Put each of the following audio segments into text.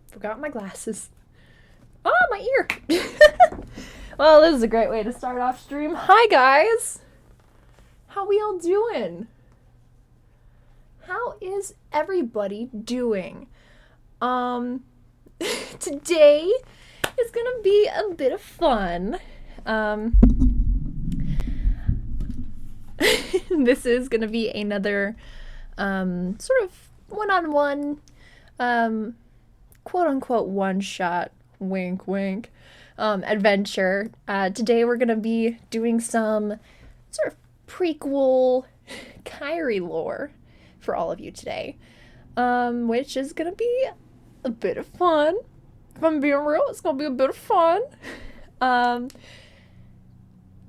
Forgot my glasses. Oh, my ear! Well, this is a great way to start off stream. Hi, guys! How we all doing? How is everybody doing? Today is gonna be a bit of fun. This is gonna be another sort of one-on-one, quote-unquote one-shot, wink wink, adventure. Today we're gonna be doing some sort of prequel Kairi lore for all of you today, which is gonna be a bit of fun. If I'm being real, it's gonna be a bit of fun.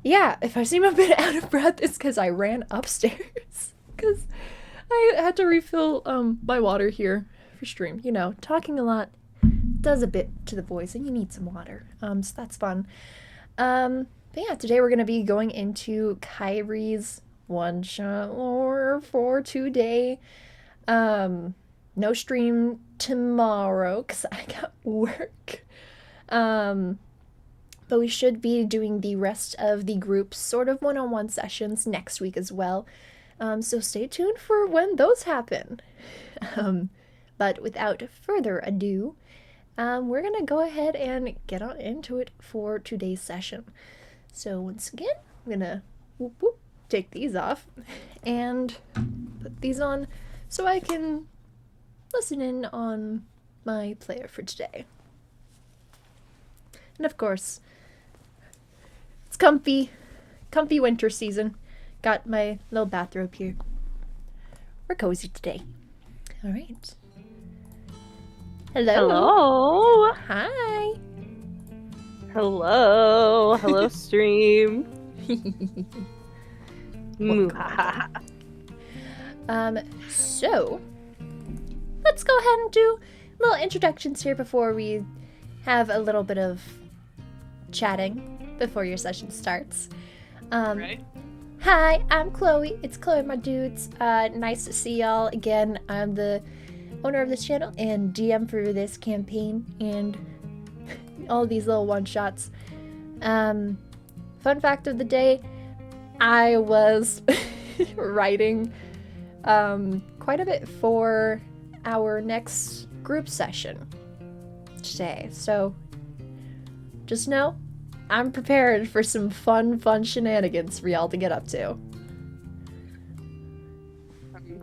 Yeah, if I seem a bit out of breath, it's because I ran upstairs because I had to refill my water here for stream. You know, talking a lot does a bit to the voice, and you need some water. So that's fun. But yeah, today we're gonna be going into Kairi's one-shot lore for today. No stream tomorrow because I got work. But we should be doing the rest of the group's sort of one-on-one sessions next week as well. So stay tuned for when those happen. But without further ado, we're going to go ahead and get on into it for today's session. So once again, I'm going to take these off and put these on so I can listen in on my player for today. And of course, it's comfy winter season. Got my little bathrobe here. We're cozy today. All right. Hello. Hello. Hi. Hello. Hello, stream. So let's go ahead and do little introductions here before we have a little bit of chatting before your session starts. Right. Hi, I'm Chloe. It's Chloe, my dudes. Nice to see y'all again. I'm the owner of this channel and DM for this campaign and all these little one-shots. Fun fact of the day, I was writing quite a bit for our next group session today, so just know I'm prepared for some fun shenanigans for y'all to get up to.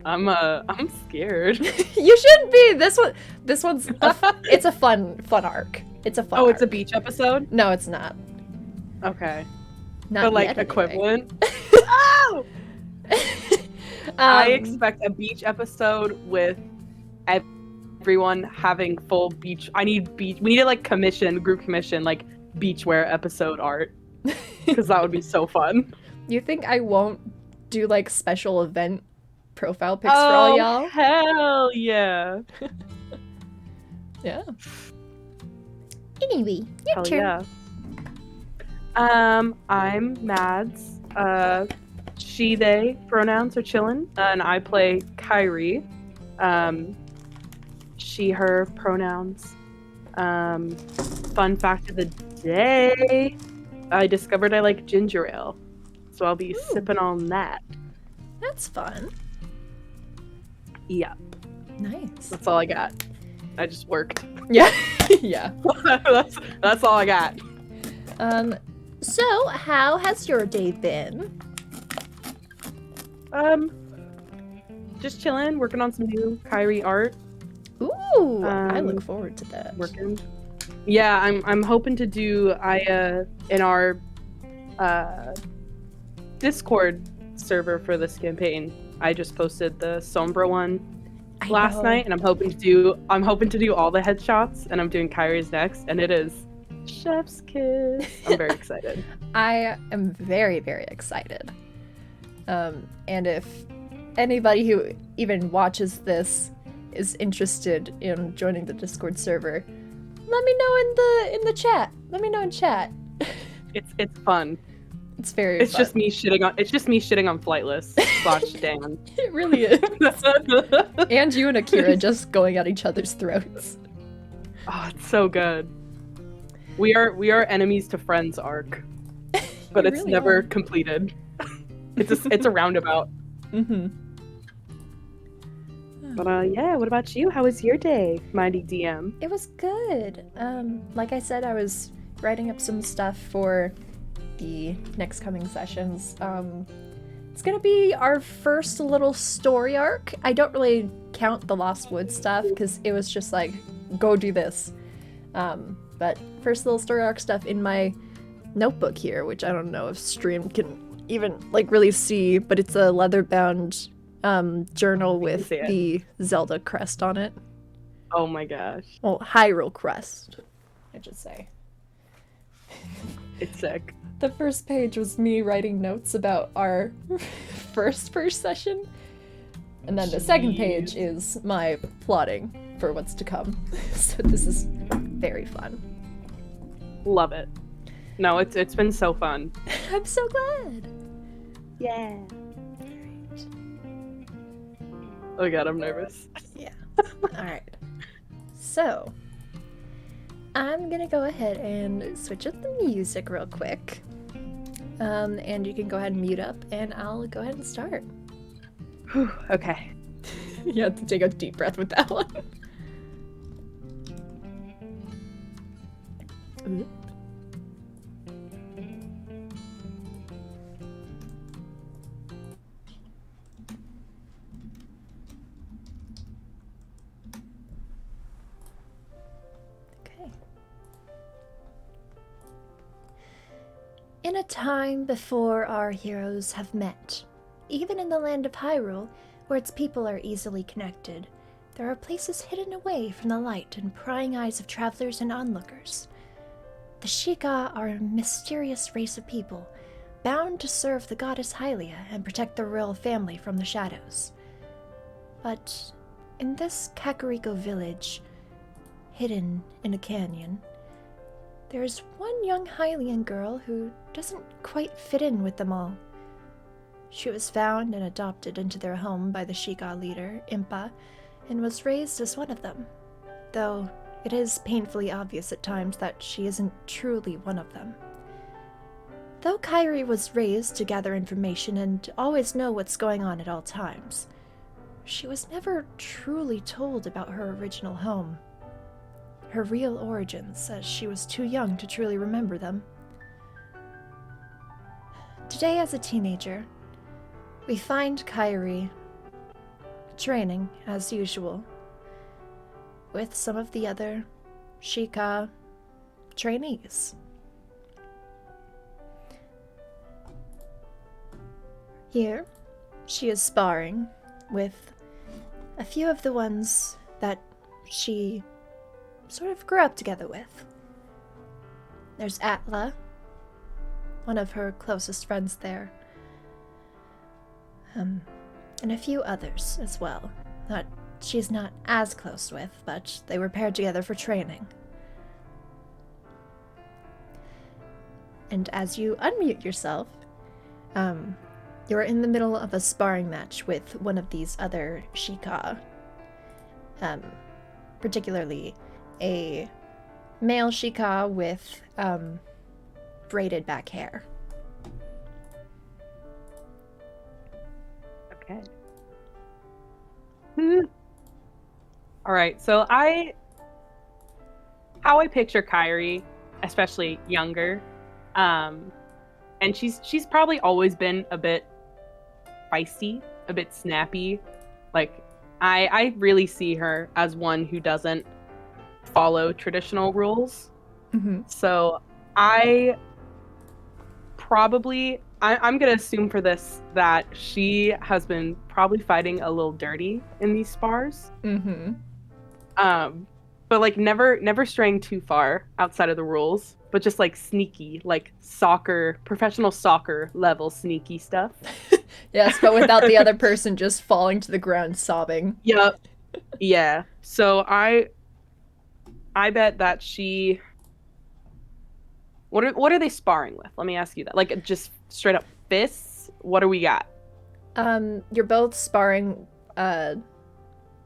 I'm scared. You shouldn't be. This one's it's a fun arc. It's a fun. Oh, it's arc. a beach episode? No, it's not. Okay. Not but like yet, anyway. equivalent. Oh! I expect a beach episode with everyone having full beach. We need to like group commission like beachwear episode art because that would be so fun. You think I won't do like special event profile pics for all y'all? Hell yeah. Yeah. Anyway, your Hell turn. Yeah. I'm Mads. She, they pronouns are chillin', and I play Kairi. She, her pronouns. Fun fact of the day, I discovered I like ginger ale, so I'll be sipping on that. That's fun. Yep. Nice. That's all I got. I just worked. Yeah. Yeah. that's all I got. So how has your day been? Just chilling, working on some new Kairi art. Ooh, I look forward to that. Working. Yeah, I'm hoping to do in our Discord server for this campaign. I just posted the Sombra one last night, and I'm hoping to do all the headshots, and I'm doing Kairi's next, and it is chef's kiss. I'm very excited. I am very, very excited. And if anybody who even watches this is interested in joining the Discord server, let me know in the chat. Let me know in chat. It's fun. It's very It's fun. just me shitting on Flightless / Dan. It really is. And you and Akira just going at each other's throats. Oh, it's so good. We are enemies to friends arc, but it's really never are. completed. It's a roundabout. Mm-hmm. But yeah, what about you? How was your day, mighty DM? It was good. Like I said, I was writing up some stuff for the next coming sessions. it's gonna be our first little story arc. I don't really count the Lost Woods stuff because it was just like, go do this. But first little story arc stuff in my notebook here, which I don't know if stream can even like really see, but it's a leather-bound journal with the Zelda crest on it. Oh my gosh. Well, Hyrule crest, I should say. It's sick. The first page was me writing notes about our first session. And then the second page is my plotting for what's to come. So this is very fun. Love it. No, it's been so fun. I'm so glad. Yeah. Oh god, I'm nervous. Yeah. Alright. So, I'm gonna go ahead and switch up the music real quick. And you can go ahead and mute up, and I'll go ahead and start. Whew, okay. You have to take a deep breath with that one. Okay. In a time before our heroes have met, even in the land of Hyrule, where its people are easily connected, there are places hidden away from the light and prying eyes of travelers and onlookers. The Sheikah are a mysterious race of people, bound to serve the goddess Hylia and protect the royal family from the shadows. But in this Kakariko village, hidden in a canyon, there's one young Hylian girl who doesn't quite fit in with them all. She was found and adopted into their home by the Sheikah leader, Impa, and was raised as one of them, though it is painfully obvious at times that she isn't truly one of them. Though Kairi was raised to gather information and always know what's going on at all times, she was never truly told about her original home, her real origins, as she was too young to truly remember them. Today, as a teenager, we find Kairi training as usual with some of the other Sheikah trainees. Here, she is sparring with a few of the ones that she sort of grew up together with. There's Atla, one of her closest friends there, and a few others as well, that she's not as close with, but they were paired together for training. And as you unmute yourself, you're in the middle of a sparring match with one of these other Sheikah, particularly a male Sheikah with braided back hair. Okay. All right. So how I picture Kairi, especially younger, and she's probably always been a bit feisty, a bit snappy. Like I really see her as one who doesn't follow traditional rules. Mm-hmm. So I'm gonna assume for this that she has been probably fighting a little dirty in these spars. Mm-hmm. But like never straying too far outside of the rules, but just like sneaky, like professional soccer level sneaky stuff. Yes, but without the other person just falling to the ground sobbing. Yep. Yeah. So I bet that she. What are they sparring with? Let me ask you that. Like just straight up fists? What do we got? You're both sparring,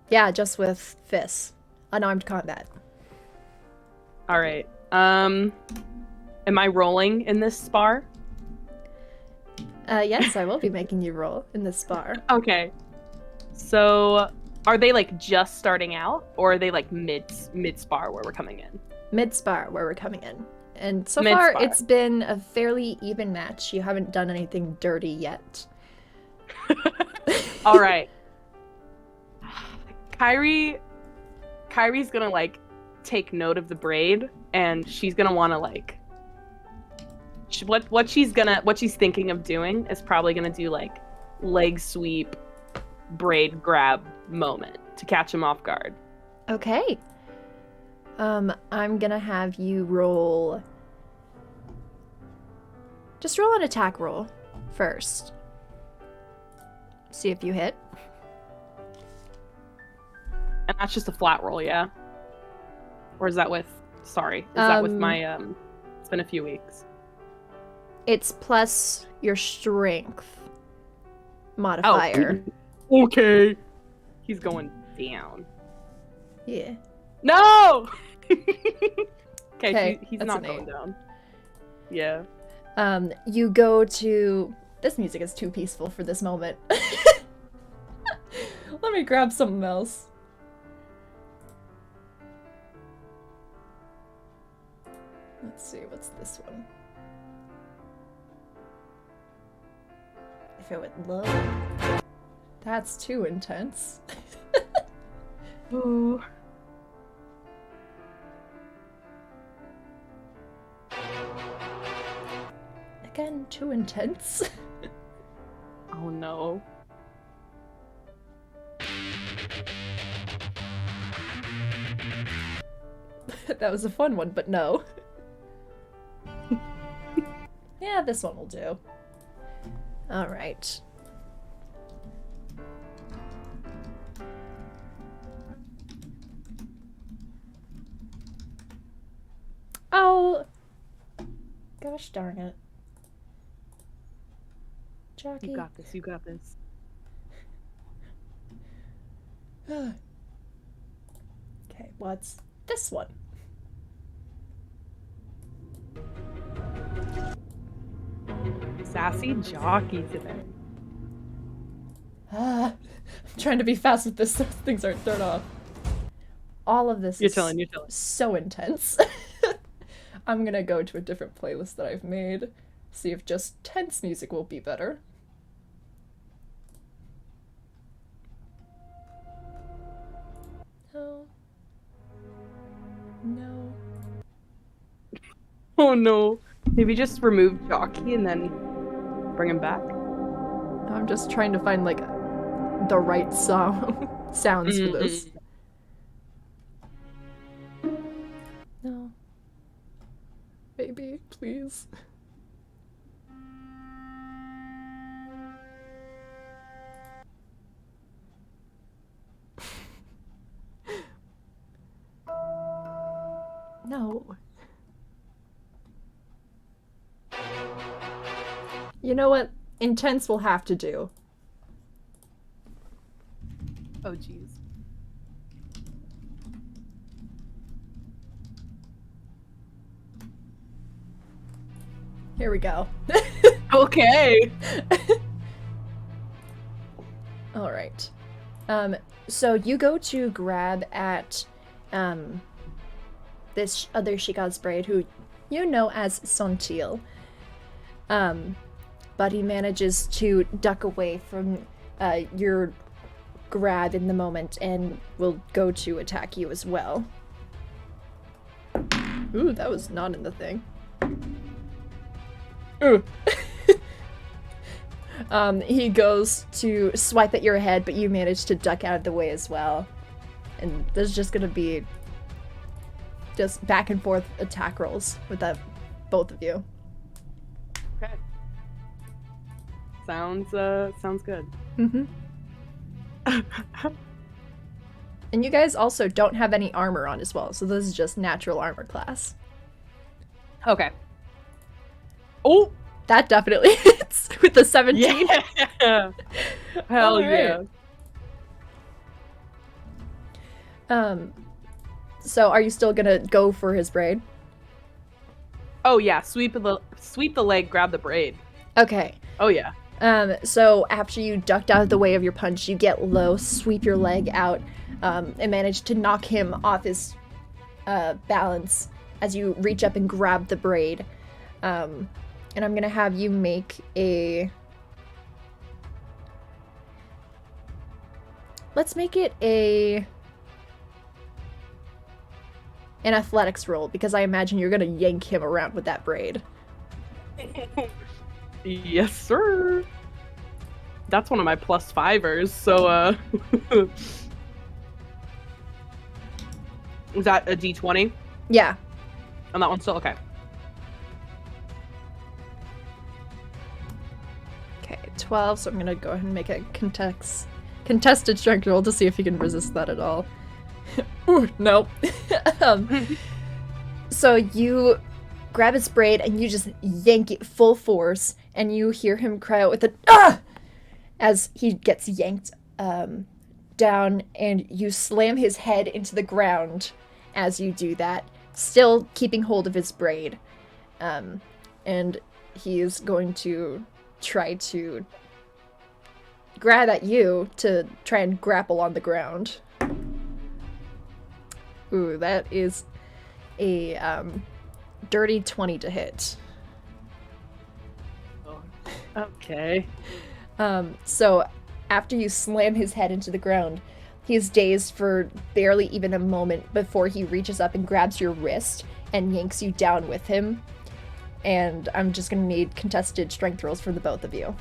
just with fists. Unarmed combat. All right. Am I rolling in this spar? Yes, I will be making you roll in this spar. Okay. So, are they like just starting out, or are they like mid spar where we're coming in? Mid spar where we're coming in. And so far, it's been a fairly even match. You haven't done anything dirty yet. All right. Kairi's gonna like take note of the braid, and she's gonna want to like what she's thinking of doing is probably gonna do like leg sweep, braid grab moment to catch him off guard. Okay. I'm gonna have you roll. Just roll an attack roll first. See if you hit. And that's just a flat roll, yeah? Or is that with... Sorry. Is that with my... It's been a few weeks. It's plus your strength modifier. Oh. Okay. He's going down. Yeah. No! Okay, he's that's not going down. Yeah. You go to... This music is too peaceful for this moment. Let me grab something else. Let's see, what's this one? If it would load. That's too intense. Ooh. Again, too intense. Oh no. That was a fun one, but no. Yeah, this one will do. Alright. Oh! Gosh darn it. Jackie. You got this, you got this. Okay, what's this one? Sassy jockey today. I'm trying to be fast with this so things aren't thrown off. All of this is so intense. I'm gonna go to a different playlist that I've made. See if just tense music will be better. Oh. No. Oh no. Maybe just remove jockey and then bring him back. I'm just trying to find like the right sounds for this. No. Baby, please. No. You know what? Intense will have to do. Oh jeez. Here we go. Okay. All right. So you go to grab at this other Shika's braid who you know as Sontil. But he manages to duck away from your grab in the moment and will go to attack you as well. Ooh, that was not in the thing. Ooh. He goes to swipe at your head, but you manage to duck out of the way as well. And there's just gonna be just back and forth attack rolls with both of you. Okay. Sounds good. Mm-hmm. And you guys also don't have any armor on as well, so this is just natural armor class. Okay. Oh! That definitely hits with the 17. Yeah! Hell yeah. So are you still gonna go for his braid? Oh yeah, sweep the leg, grab the braid. Okay. Oh yeah. So after you ducked out of the way of your punch, you get low, sweep your leg out, and manage to knock him off his balance as you reach up and grab the braid. And I'm gonna have you make a let's make it an athletics roll, because I imagine you're gonna yank him around with that braid. Yes, sir. That's one of my +5ers, so is that a D20? Yeah. And that one's still okay. Okay, 12, so I'm gonna go ahead and make a contested strength roll to see if you can resist that at all. Ooh, no. So you grab his braid and you just yank it full force, and you hear him cry out with a "Ah!" as he gets yanked down, and you slam his head into the ground as you do that, still keeping hold of his braid. And he is going to try to grab at you to try and grapple on the ground. Ooh, that is a dirty 20 to hit. Oh, okay. So after you slam his head into the ground, he's dazed for barely even a moment before he reaches up and grabs your wrist and yanks you down with him. And I'm just gonna need contested strength rolls for the both of you.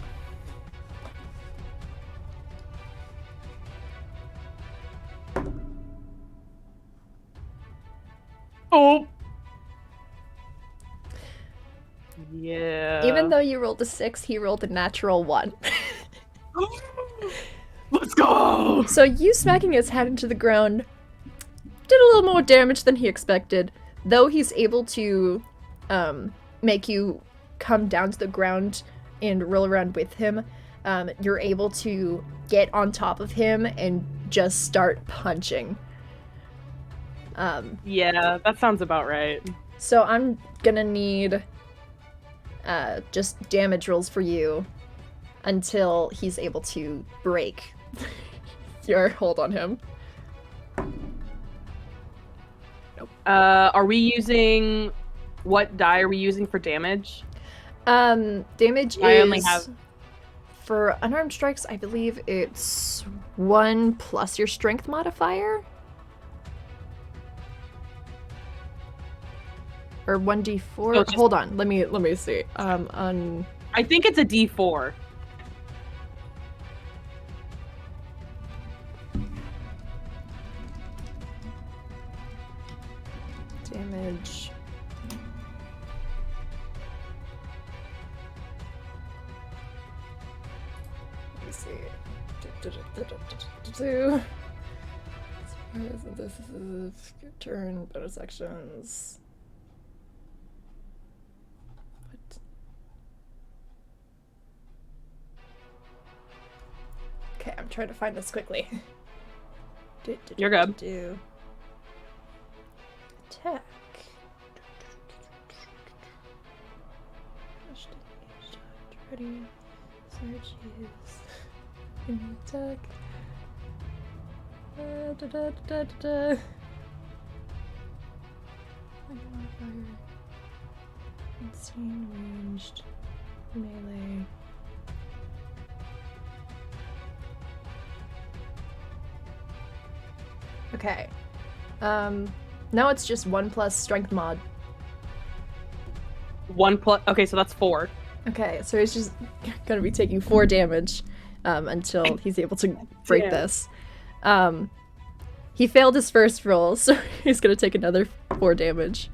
Oh. Yeah. Even though you rolled a 6, he rolled a natural 1. Let's go! So you smacking his head into the ground did a little more damage than he expected. Though he's able to make you come down to the ground and roll around with him, you're able to get on top of him and just start punching. Yeah, that sounds about right. So I'm gonna need just damage rolls for you until he's able to break your hold on him. Nope. Are we using... What die are we using for damage? Damage I is... only have... For unarmed strikes, I believe it's 1 plus your strength modifier? Or 1d4? Oh, just... Hold on, let me see. I think it's a D4. Damage. Let me see. This is turn, bonus actions. What? Okay, I'm trying to find this quickly. You're good. Attack. Ready. Search use. Attack. Modifier. Insane ranged. Melee. Okay. Now it's just 1 plus strength mod. 1 plus... Okay, so that's 4. Okay, so he's just gonna be taking 4 damage until he's able to break this. He failed his first roll, so he's gonna take another 4 damage.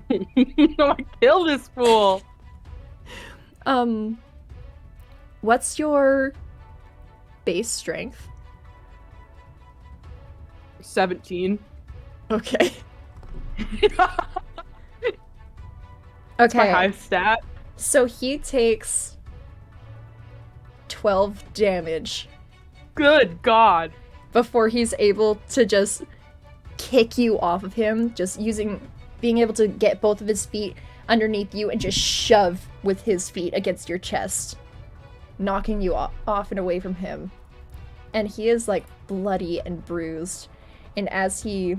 I killed this fool! What's your base strength? 17. Okay. That's my high stat. So he takes 12 damage. Good God. Before he's able to just kick you off of him, just being able to get both of his feet underneath you and just shove with his feet against your chest, knocking you off and away from him. And he is like bloody and bruised. And as he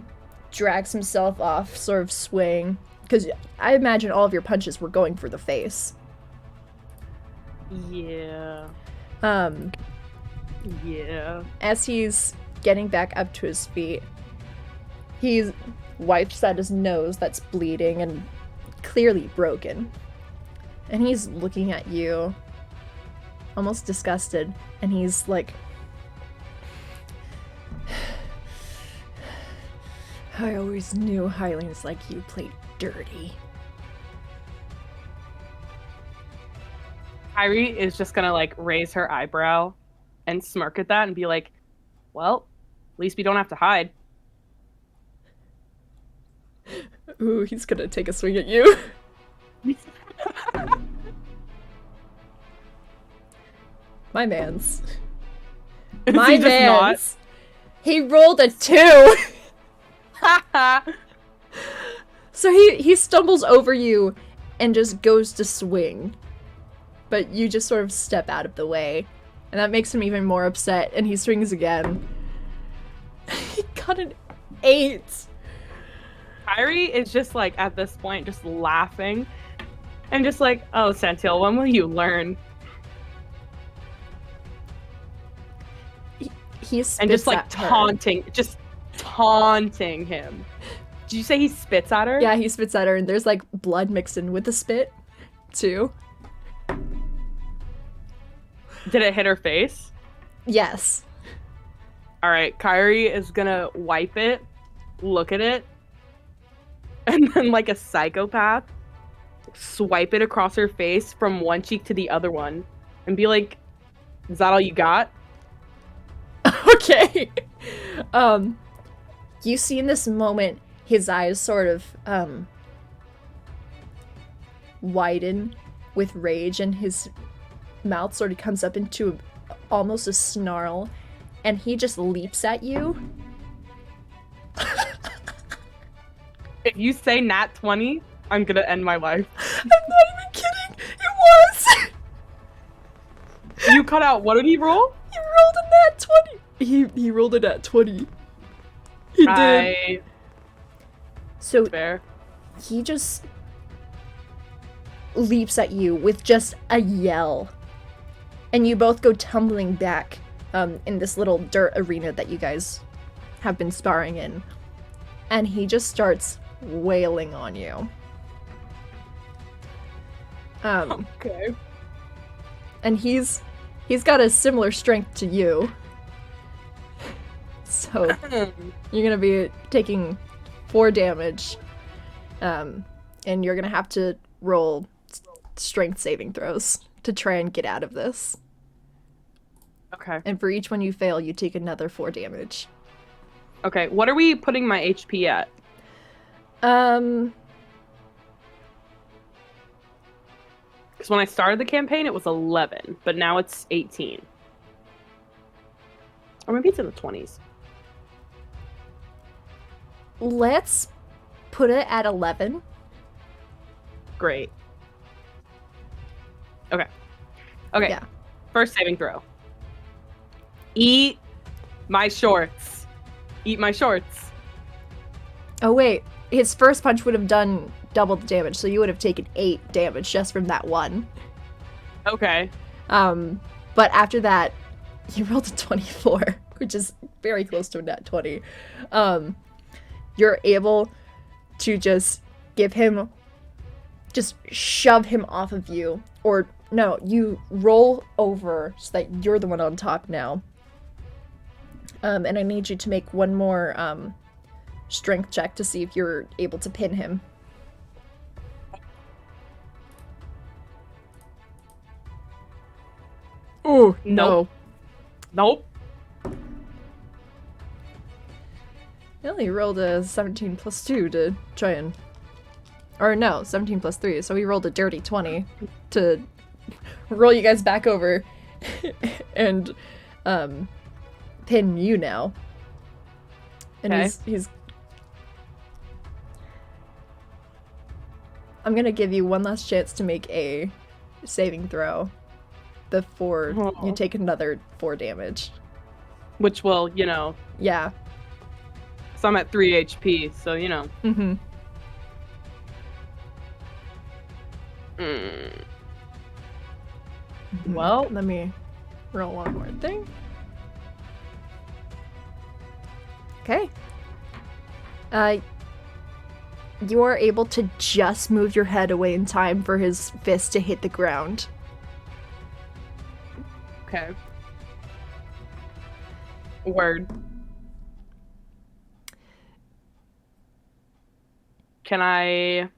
drags himself off, sort of swaying, because I imagine all of your punches were going for the face. Yeah. Yeah. As he's getting back up to his feet, he wipes at his nose that's bleeding and clearly broken. And he's looking at you, almost disgusted, and he's like, I always knew Hylians like you played dirty. Kairi is just gonna like raise her eyebrow and smirk at that and be like, well, at least we don't have to hide. Ooh, he's gonna take a swing at you. My man's. My man's. He rolled a 2! So he stumbles over you and just goes to swing. But you just sort of step out of the way. And that makes him even more upset, and he swings again. He got an 8! Kairi is just like, at this point, just laughing. And just like, oh, Santil, when will you learn? He spits and just like at taunting, just taunting him. Did you say he spits at her? Yeah, he spits at her, and there's like blood mixed in with the spit, too. Did it hit her face? Yes. Alright, Kairi is gonna wipe it, look at it, and then like a psychopath, swipe it across her face from one cheek to the other one, and be like, is that all you got? Okay. You see in this moment his eyes sort of widen with rage, and his mouth sort of comes up into almost a snarl, and he just leaps at you. If you say nat 20, I'm gonna end my life. I'm not even kidding. It was. You cut out. What did he roll? He rolled a nat 20. He rolled a nat 20. He did. So fair. He just leaps at you with just a yell. And you both go tumbling back in this little dirt arena that you guys have been sparring in. And he just starts wailing on you. Okay. And he's got a similar strength to you. So you're gonna be taking 4 damage. And you're gonna have to roll strength saving throws to try and get out of this. Okay. And for each one you fail, you take another 4 damage. Okay, what are we putting my HP at? Because when I started the campaign, it was 11, but now it's 18. Or maybe it's in the 20s. Let's put it at 11. Great. Okay. Okay. Yeah. First saving throw. Eat my shorts. Eat my shorts. Oh wait, his first punch would have done double the damage, so you would have taken 8 damage just from that one. Okay. But after that, you rolled a 24, which is very close to a nat 20. You're able to just shove him off of you. Or, no, you roll over so that you're the one on top now. And I need you to make one more, strength check to see if you're able to pin him. Oh, no. Nope. Well, he rolled a 17 plus 2 to try and... Or no, 17 plus 3, so he rolled a dirty 20 to roll you guys back over and pin you now. And okay. he's... I'm gonna give you one last chance to make a saving throw before you take another 4 damage. Which will, you know... Yeah. So I'm at 3 HP, so, you know. Mm-hmm. Well, let me roll one more thing. Okay. You are able to just move your head away in time for his fist to hit the ground. Okay. Word. Can I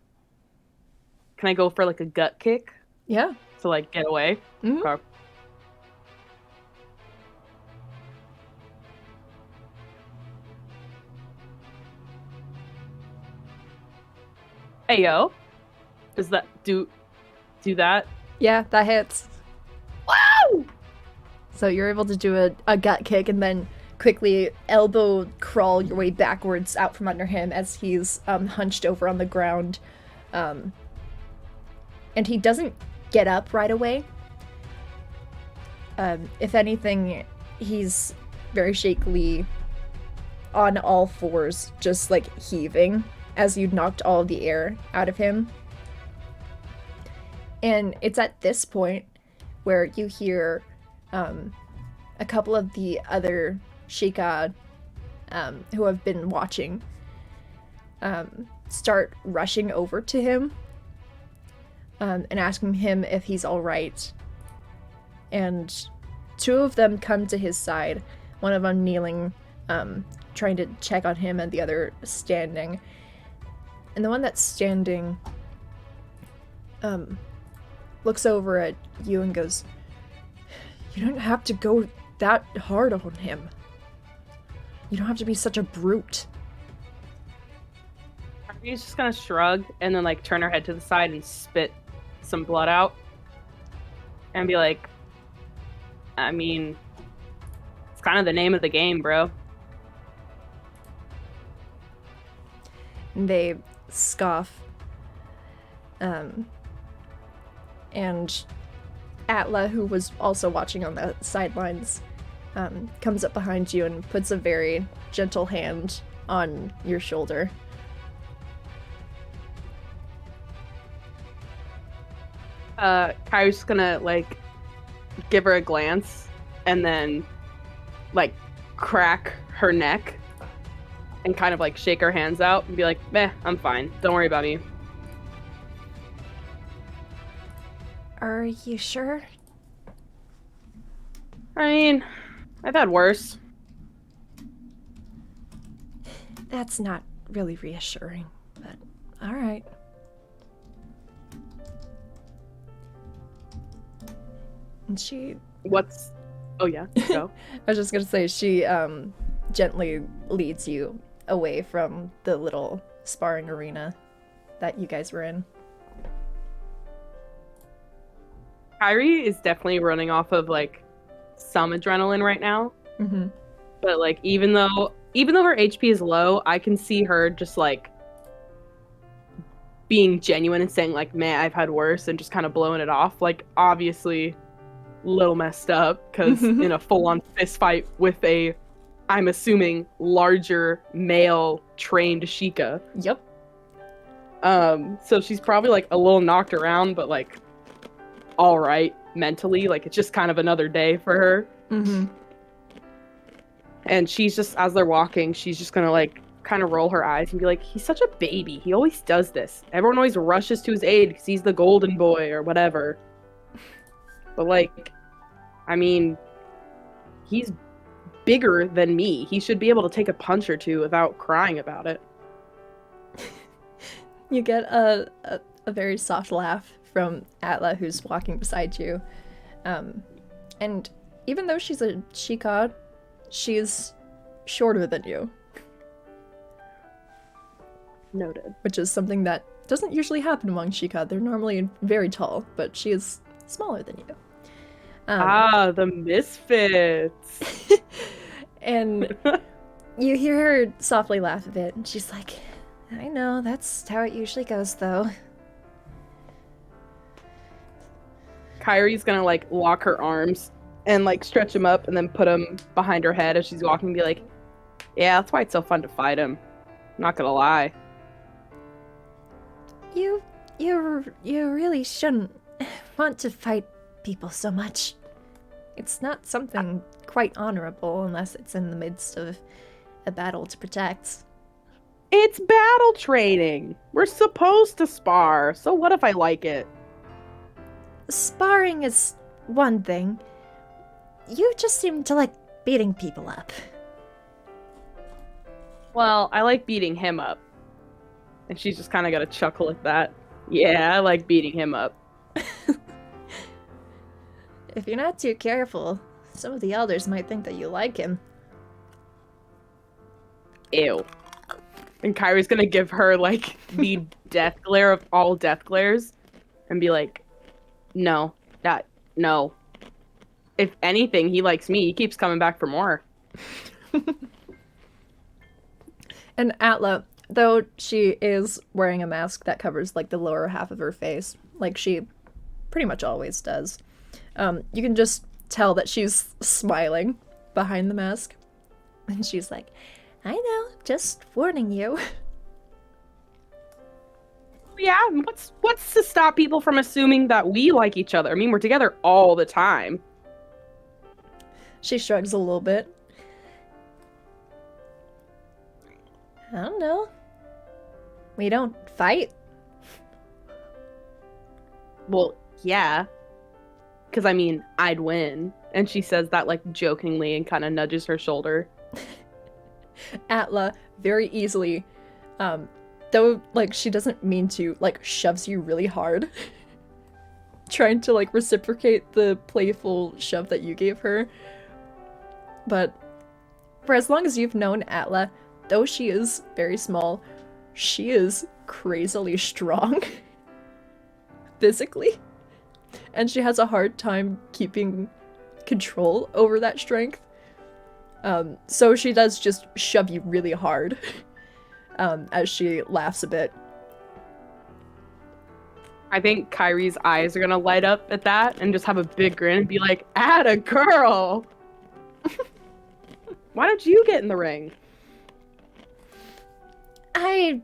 go for like a gut kick Yeah. to like get away? Mm-hmm. Okay. Hey yo. Does that do that? Yeah, that hits. Wow! So you're able to do a gut kick and then quickly elbow crawl your way backwards out from under him as he's hunched over on the ground. And he doesn't get up right away. If anything, he's very shakily on all fours, just like heaving as you knocked all of the air out of him. And it's at this point where you hear a couple of the other Sheikah who have been watching start rushing over to him and asking him if he's all right. And two of them come to his side, one of them kneeling, trying to check on him, and the other standing. And the one that's standing looks over at you and goes, "You don't have to go that hard on him. You don't have to be such a brute." She's just gonna shrug and then like turn her head to the side and spit some blood out and be like, I mean, it's kind of the name of the game, bro. And they scoff. And Atla, who was also watching on the sidelines, comes up behind you and puts a very gentle hand on your shoulder. Kairi's just gonna like give her a glance and then like crack her neck and kind of like shake her hands out and be like, meh, I'm fine. Don't worry about me. Are you sure? I mean, I've had worse. That's not really reassuring, but alright. And she... What's... Oh yeah, go. I was just gonna say, she gently leads you away from the little sparring arena that you guys were in. Kairi is definitely running off of like some adrenaline right now. Mm-hmm. But like even though her HP is low, I can see her just like being genuine and saying like, man, I've had worse, and just kind of blowing it off. Like obviously a little messed up because in a full-on fist fight with a, I'm assuming, larger male trained Sheikah. Yep. So she's probably like a little knocked around, but like all right mentally. Like it's just kind of another day for her. Mm-hmm. And she's just, as they're walking, she's just gonna like kind of roll her eyes and be like, he's such a baby. He always does this. Everyone always rushes to his aid because he's the golden boy or whatever. But like, I mean, he's bigger than me. He should be able to take a punch or two without crying about it. You get a very soft laugh from Atla, who's walking beside you. And even though she's a Sheikah, she's shorter than you. Noted. Which is something that doesn't usually happen among Sheikah. They're normally very tall, but she is smaller than you. The misfits. And you hear her softly laugh a bit, and she's like, I know, that's how it usually goes, though. Kairi's gonna like lock her arms and like stretch him up and then put him behind her head as she's walking and be like, yeah, that's why it's so fun to fight him. I'm not gonna lie. You really shouldn't want to fight people so much. It's not something quite honorable unless it's in the midst of a battle to protect. It's battle training. We're supposed to spar. So what if I like it? Sparring is one thing. You just seem to like beating people up. Well, I like beating him up. And she's just kind of got to chuckle at that. Yeah, I like beating him up. If you're not too careful, some of the elders might think that you like him. Ew. And Kairi's gonna give her, like, the death glare of all death glares. And be like, no. If anything, he likes me. He keeps coming back for more. And Atla, though she is wearing a mask that covers, like, the lower half of her face, like she pretty much always does, you can just tell that she's smiling behind the mask. And she's like, I know, just warning you. Yeah, what's to stop people from assuming that we like each other? I mean, we're together all the time. She shrugs a little bit. I don't know. We don't fight. Well, yeah. Because, I mean, I'd win. And she says that, like, jokingly and kind of nudges her shoulder. Atla very easily, though, like, she doesn't mean to, like, shoves you really hard. Trying to, like, reciprocate the playful shove that you gave her. But for as long as you've known Atla, though she is very small, she is crazily strong. Physically. And she has a hard time keeping control over that strength. So she does just shove you really hard. As she laughs a bit. I think Kairi's eyes are gonna light up at that and just have a big grin and be like, "Atta girl! Why don't you get in the ring?" I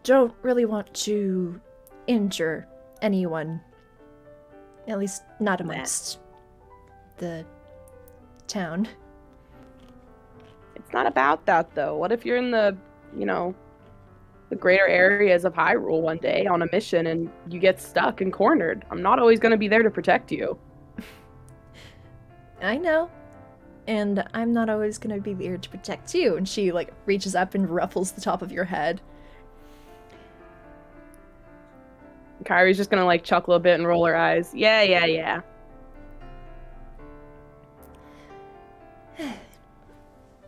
don't really want to injure anyone. At least not amongst the town. It's not about that, though. What if you're in the, the greater areas of Hyrule one day on a mission and you get stuck and cornered? I'm not always going to be there to protect you. I know. And I'm not always going to be there to protect you. And she, like, reaches up and ruffles the top of your head. Kairi's just going to, like, chuckle a bit and roll her eyes. Yeah.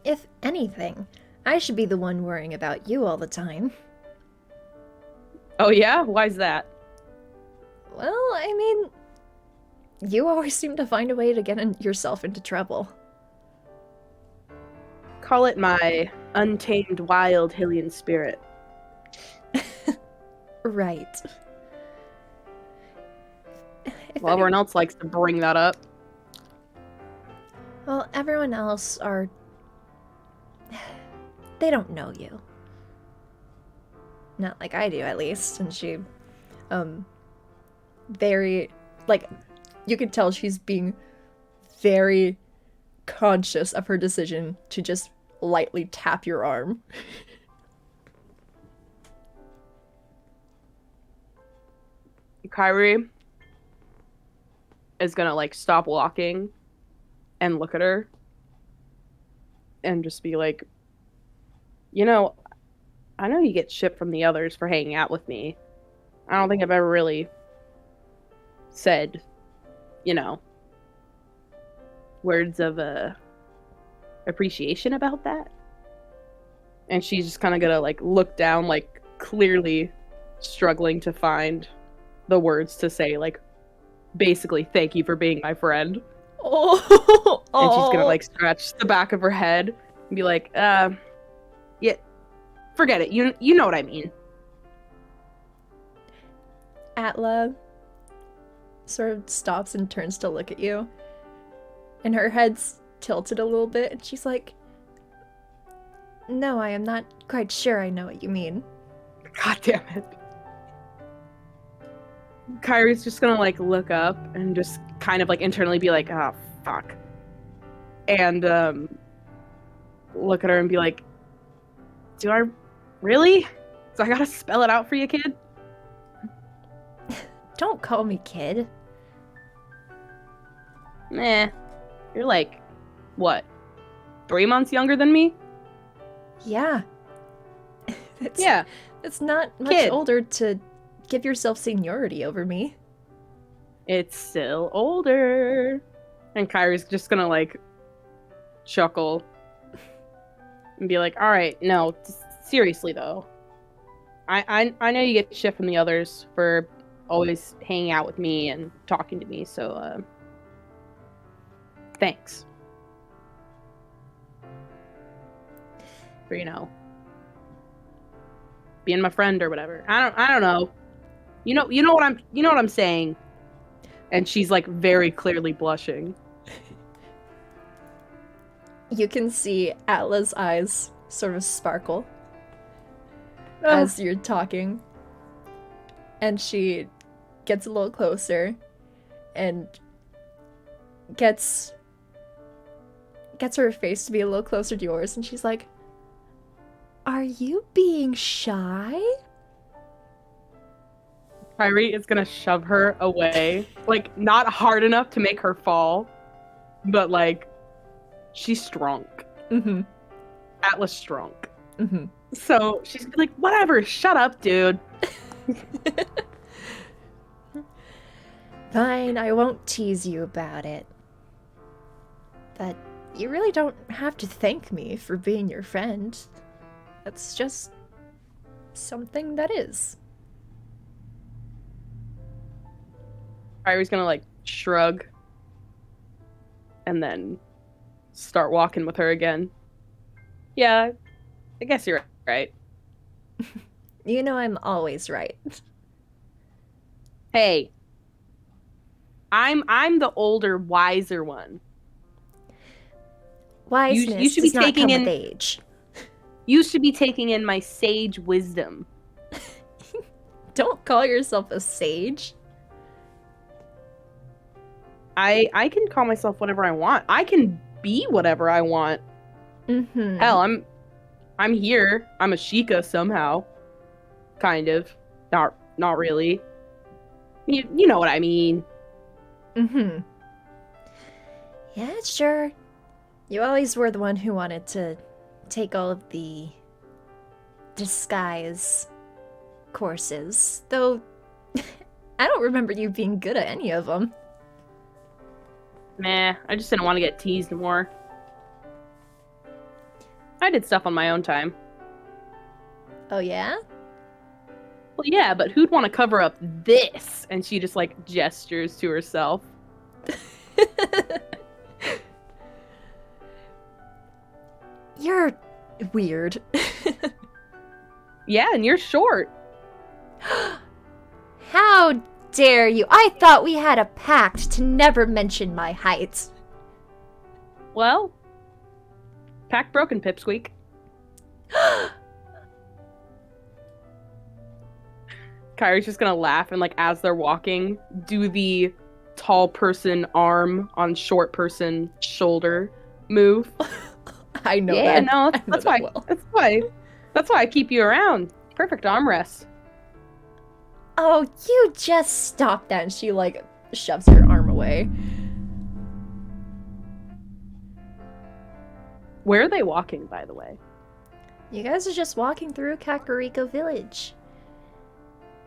If anything, I should be the one worrying about you all the time. Oh yeah? Why's that? Well, I mean, you always seem to find a way to get yourself into trouble. Call it my untamed wild Hylian spirit. Right. Well, everyone else likes to bring that up. Well, everyone else are... They don't know you. Not like I do, at least. And she, very, like, you could tell she's being very conscious of her decision to just lightly tap your arm. Kairi is gonna, like, stop walking and look at her and just be like, I know you get shit from the others for hanging out with me. I don't think I've ever really said, words of appreciation about that. And she's just kind of gonna, like, look down, like, clearly struggling to find the words to say, like, basically, thank you for being my friend. Oh, and she's gonna, like, scratch the back of her head and be like, yeah, forget it. You know what I mean. Atla sort of stops and turns to look at you. And her head's tilted a little bit, and she's like, no, I am not quite sure I know what you mean. God damn it. Kairi's just gonna, like, look up and just kind of, like, internally be like, oh, fuck. And, look at her and be like, do I really? So I gotta spell it out for you, kid? Don't call me kid. Nah. You're like, what, 3 months younger than me? Yeah. Yeah. It's not much Kid. older to give yourself seniority over me. It's still older. And Kairi's just gonna, like, chuckle and be like, all right, no, seriously, though. I know you get shit from the others for always hanging out with me and talking to me, so, thanks. For, being my friend or whatever. I don't know. You know what I'm saying. And she's like very clearly blushing. You can see Atla's eyes sort of sparkle as you're talking. And she gets a little closer and gets her face to be a little closer to yours, and she's like, are you being shy? Kairi is gonna shove her away. Like, not hard enough to make her fall, but like, she's strong. Mm-hmm. Atlas strong. Mm-hmm. So she's gonna be like, whatever, shut up, dude. Fine, I won't tease you about it. But you really don't have to thank me for being your friend. That's just something that is. Kairi's gonna like shrug and then start walking with her again. Yeah, I guess you're right. You know I'm always right. Hey, I'm the older, wiser one. Wiseness you should be does not taking come in with age. You should be taking in my sage wisdom. Don't call yourself a sage. I can call myself whatever I want. I can be whatever I want. Mm-hmm. Hell, I'm here. I'm a Sheikah somehow. Kind of. Not really. You know what I mean. Mm-hmm. Yeah, sure. You always were the one who wanted to take all of the disguise courses, though I don't remember you being good at any of them. Meh, I just didn't want to get teased more. I did stuff on my own time. Oh yeah? Well, yeah, but who'd want to cover up this? And she just, like, gestures to herself. You're weird. Yeah, and you're short. How dare you? I thought we had a pact to never mention my height. Well, pack broken, Pipsqueak. Kairi's just gonna laugh and, like, as they're walking, do the tall person arm on short person shoulder move. I know yeah, that. no, I know that's that why. well. That's why I keep you around. Perfect armrest. Oh, you just stop that. And she, like, shoves her arm away. Where are they walking, by the way? You guys are just walking through Kakariko Village.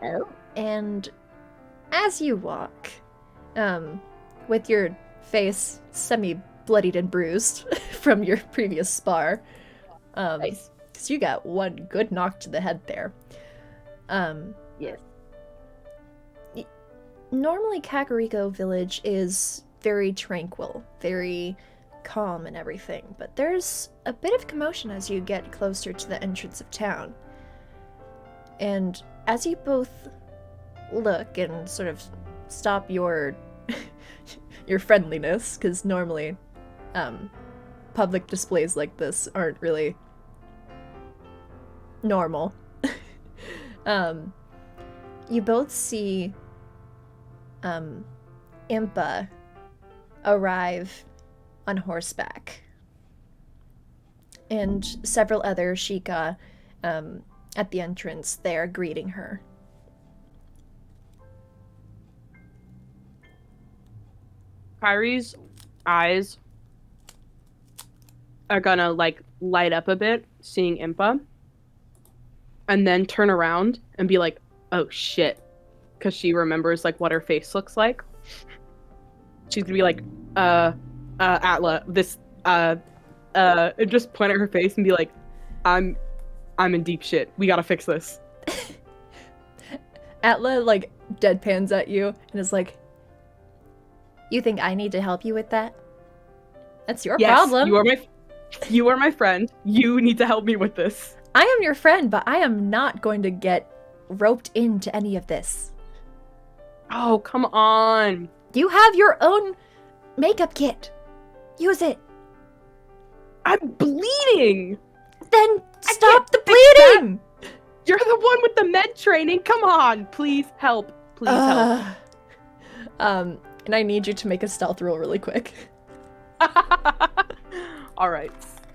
Oh. And as you walk, with your face semi-bloodied and bruised from your previous spar, Nice. because you got one good knock to the head there. Yes. Normally, Kakariko Village is very tranquil, very calm and everything, but there's a bit of commotion as you get closer to the entrance of town. And as you both look and sort of stop your your friendliness, because normally public displays like this aren't really normal, you both see Impa arrive on horseback. and several other Sheikah at the entrance there greeting her. Kairi's eyes are gonna like light up a bit seeing Impa, and then turn around and be like, oh shit, because she remembers like what her face looks like. She's gonna be like, Atla, this and just point at her face and be like, I'm in deep shit. We gotta fix this. Atla like deadpans at you and is like, you think I need to help you with that? That's your problem. You are my friend. You need to help me with this. I am your friend, but I am not going to get roped into any of this. Oh, come on. You have your own makeup kit. Use it. I'm bleeding. Then stop the bleeding. You're the one with the med training. Come on. Please help. Please help. And I need you to make a stealth roll really quick. All right.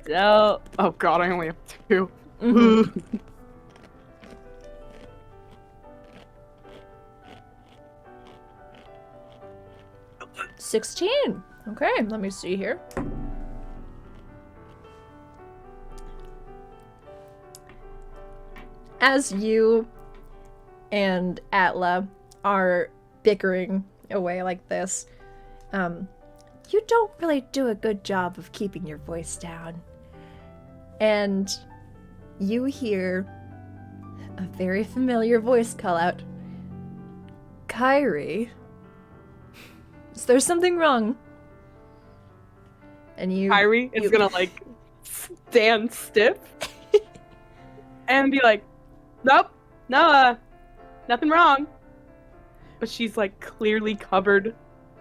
So, oh god, I only have 2. Mm-hmm. 16. Okay, let me see here. As you and Atla are bickering away like this, you don't really do a good job of keeping your voice down. And you hear a very familiar voice call out, Kairi, is there something wrong? And Kairi is gonna like stand stiff and be like, nope, no, nothing wrong. But she's like clearly covered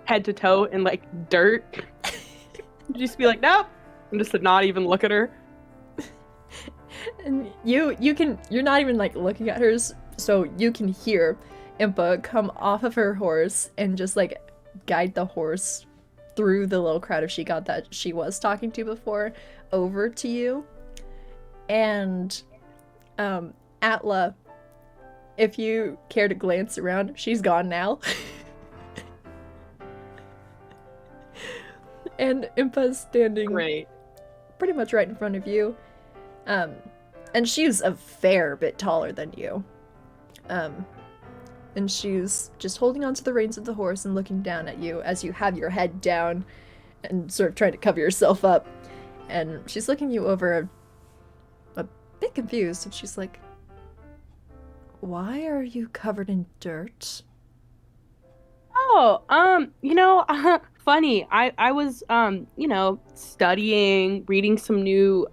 head to toe in like dirt. Just be like, nope, and just to not even look at her. And you're not even like looking at her, so you can hear Impa come off of her horse and just like guide the horse through the little crowd of Sheikah that she was talking to before over to you. And Atla, if you care to glance around, she's gone now. And Impa's standing pretty much right in front of you. And she's a fair bit taller than you. And she's just holding onto the reins of the horse and looking down at you as you have your head down and sort of trying to cover yourself up. And she's looking you over a bit confused, and she's like, why are you covered in dirt? Oh, funny. I was, studying, reading some new,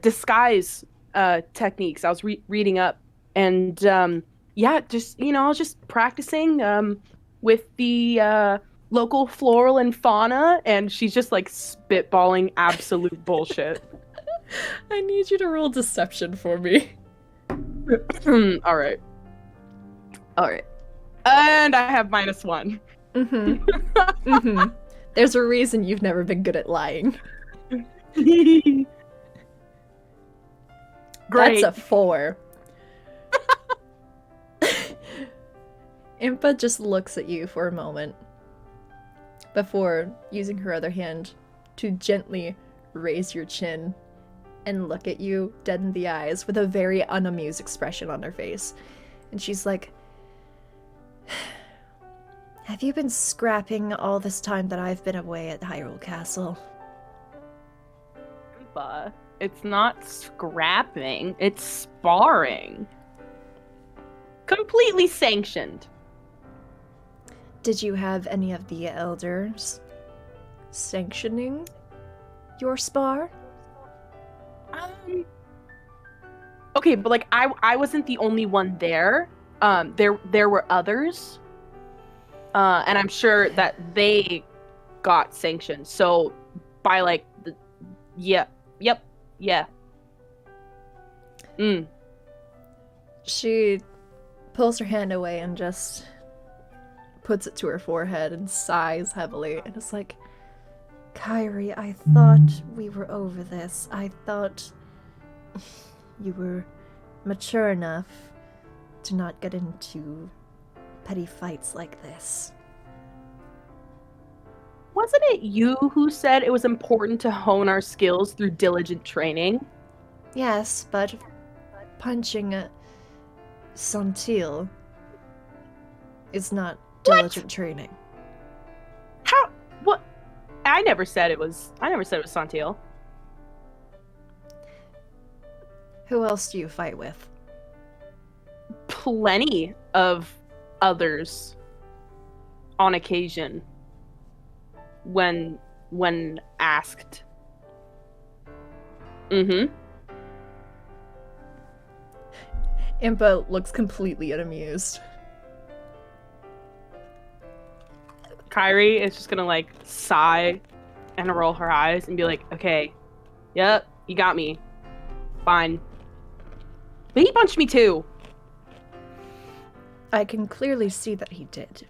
disguise, techniques. I was reading up, and, just, I was just practicing, with the, local floral and fauna, and she's just, like, spitballing absolute bullshit. I need you to roll deception for me. All right. And I have -1. Mm-hmm. Mm-hmm. There's a reason you've never been good at lying. Great. That's a 4. Impa just looks at you for a moment before using her other hand to gently raise your chin and look at you dead in the eyes with a very unamused expression on her face. And she's like, have you been scrapping all this time that I've been away at Hyrule Castle? Impa, it's not scrapping, it's sparring. Completely sanctioned. Did you have any of the elders sanctioning your spar? Okay, but like I wasn't the only one there. There were others. And I'm sure that they got sanctioned. So by like yeah. She pulls her hand away and just puts it to her forehead and sighs heavily and is like, Kairi, I thought we were over this. I thought you were mature enough to not get into petty fights like this. Wasn't it you who said it was important to hone our skills through diligent training? Yes, but punching a Santil is not diligent training. How? What? I never said it was Santil. Who else do you fight with? Plenty of others on occasion when asked. Impa looks completely unamused. Kairi is just gonna like sigh and roll her eyes and be like, okay, yep, you got me. Fine. But he punched me too. I can clearly see that he did.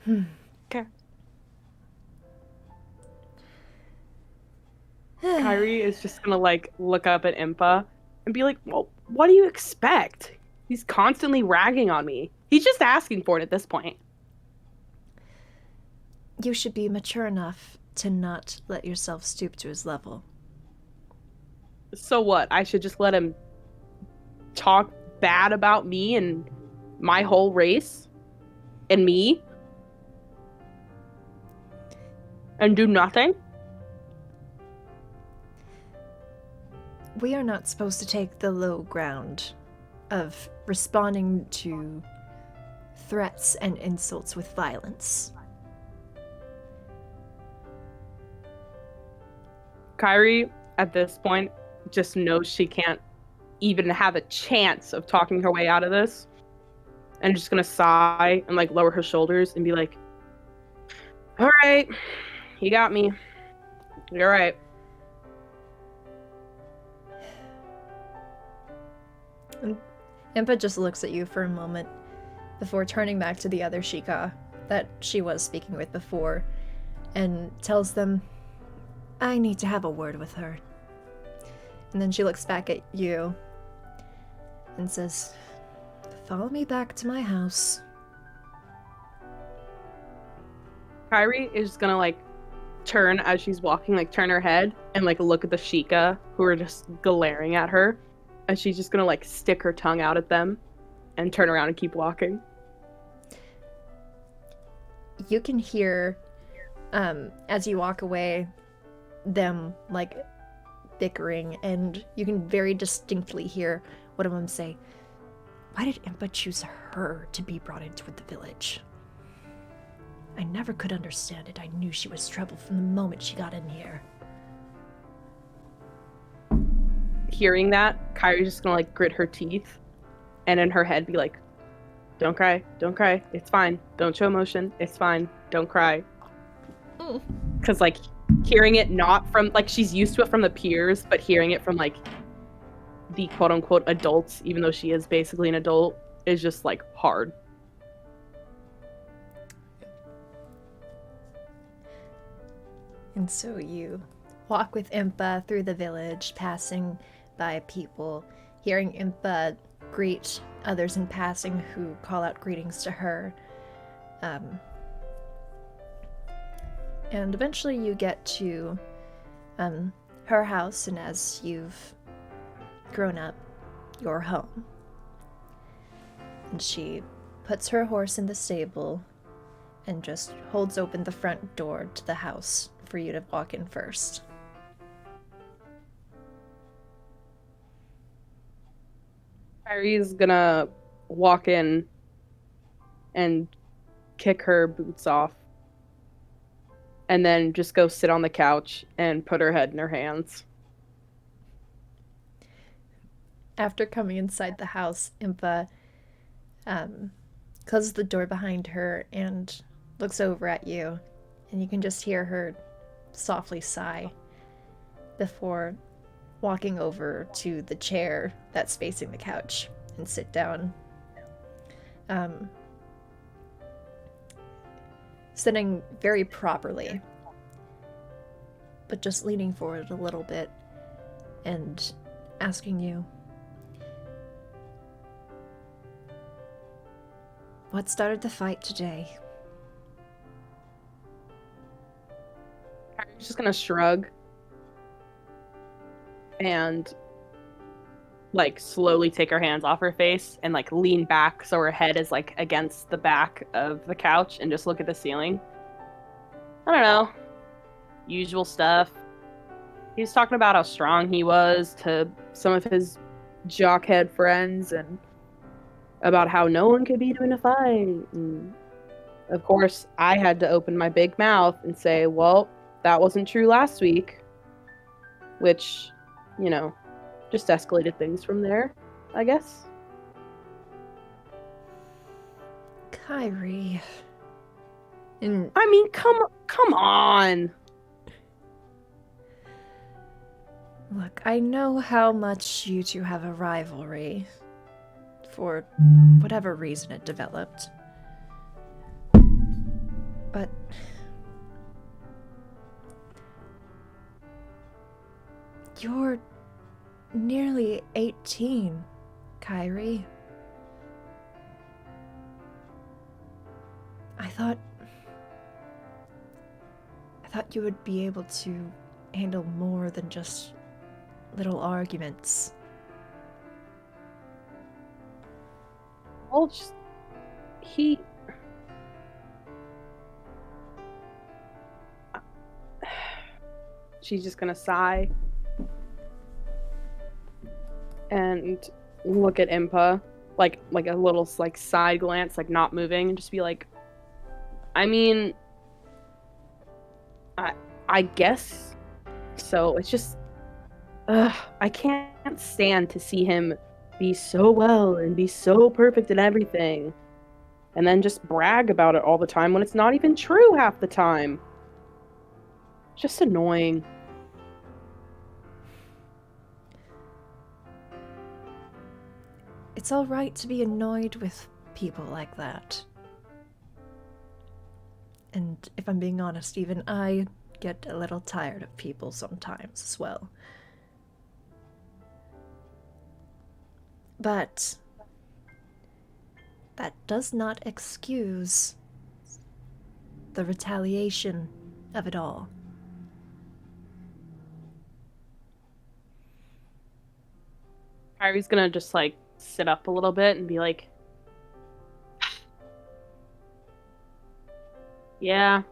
Okay. Kairi is just gonna like look up at Impa and be like, well, what do you expect? He's constantly ragging on me. He's just asking for it at this point. You should be mature enough to not let yourself stoop to his level. So what? I should just let him talk bad about me and my whole race? And me? And do nothing? We are not supposed to take the low ground of responding to threats and insults with violence. Kairi, at this point, just knows she can't even have a chance of talking her way out of this. And just gonna sigh and like lower her shoulders and be like, all right, you got me. You're right. Impa just looks at you for a moment before turning back to the other Sheikah that she was speaking with before and tells them, I need to have a word with her. And then she looks back at you and says, follow me back to my house. Kairi is gonna like turn as she's walking, like turn her head and like look at the Sheikah who are just glaring at her. And she's just gonna like stick her tongue out at them and turn around and keep walking. You can hear, as you walk away, them like bickering, and you can very distinctly hear one of them say, why did Impa choose her to be brought into the village? I never could understand it. I knew she was trouble from the moment she got in here. Hearing that, Kairi's just gonna like grit her teeth and in her head be like, don't cry, it's fine, don't show emotion, it's fine, don't cry. Because like hearing it not from like, she's used to it from the peers, but hearing it from like the quote-unquote adults, even though she is basically an adult, is just like hard. And so you walk with Impa through the village, passing by people, hearing Impa greet others in passing who call out greetings to her. And eventually you get to her house, and as you've grown up, your home. And she puts her horse in the stable and just holds open the front door to the house for you to walk in first. Kairi's gonna walk in and kick her boots off and then just go sit on the couch and put her head in her hands. After coming inside the house, Impa closes the door behind her and looks over at you, and you can just hear her softly sigh before walking over to the chair that's facing the couch and sit down. sitting very properly, but just leaning forward a little bit and asking you, what started the fight today? I'm just gonna shrug and like slowly take her hands off her face and like lean back so her head is like against the back of the couch and just look at the ceiling. I don't know. Usual stuff. He was talking about how strong he was to some of his jockhead friends and about how no one could beat him in a fight. And of course, I had to open my big mouth and say, well, that wasn't true last week. Which, you know, just escalated things from there, I guess. Kairi. I mean, come on. Look, I know how much you two have a rivalry. For whatever reason it developed. But you're nearly 18, Kairi. I thought you would be able to handle more than just little arguments. Well, just she's just gonna sigh and look at Impa, like a little like side glance, like not moving, and just be like, I mean, I guess so. It's just, I can't stand to see him be so well and be so perfect at everything, and then just brag about it all the time when it's not even true half the time. Just annoying. It's all right to be annoyed with people like that. And if I'm being honest, even I get a little tired of people sometimes as well. But that does not excuse the retaliation of it all. Kairi's gonna just like sit up a little bit and be like, yeah,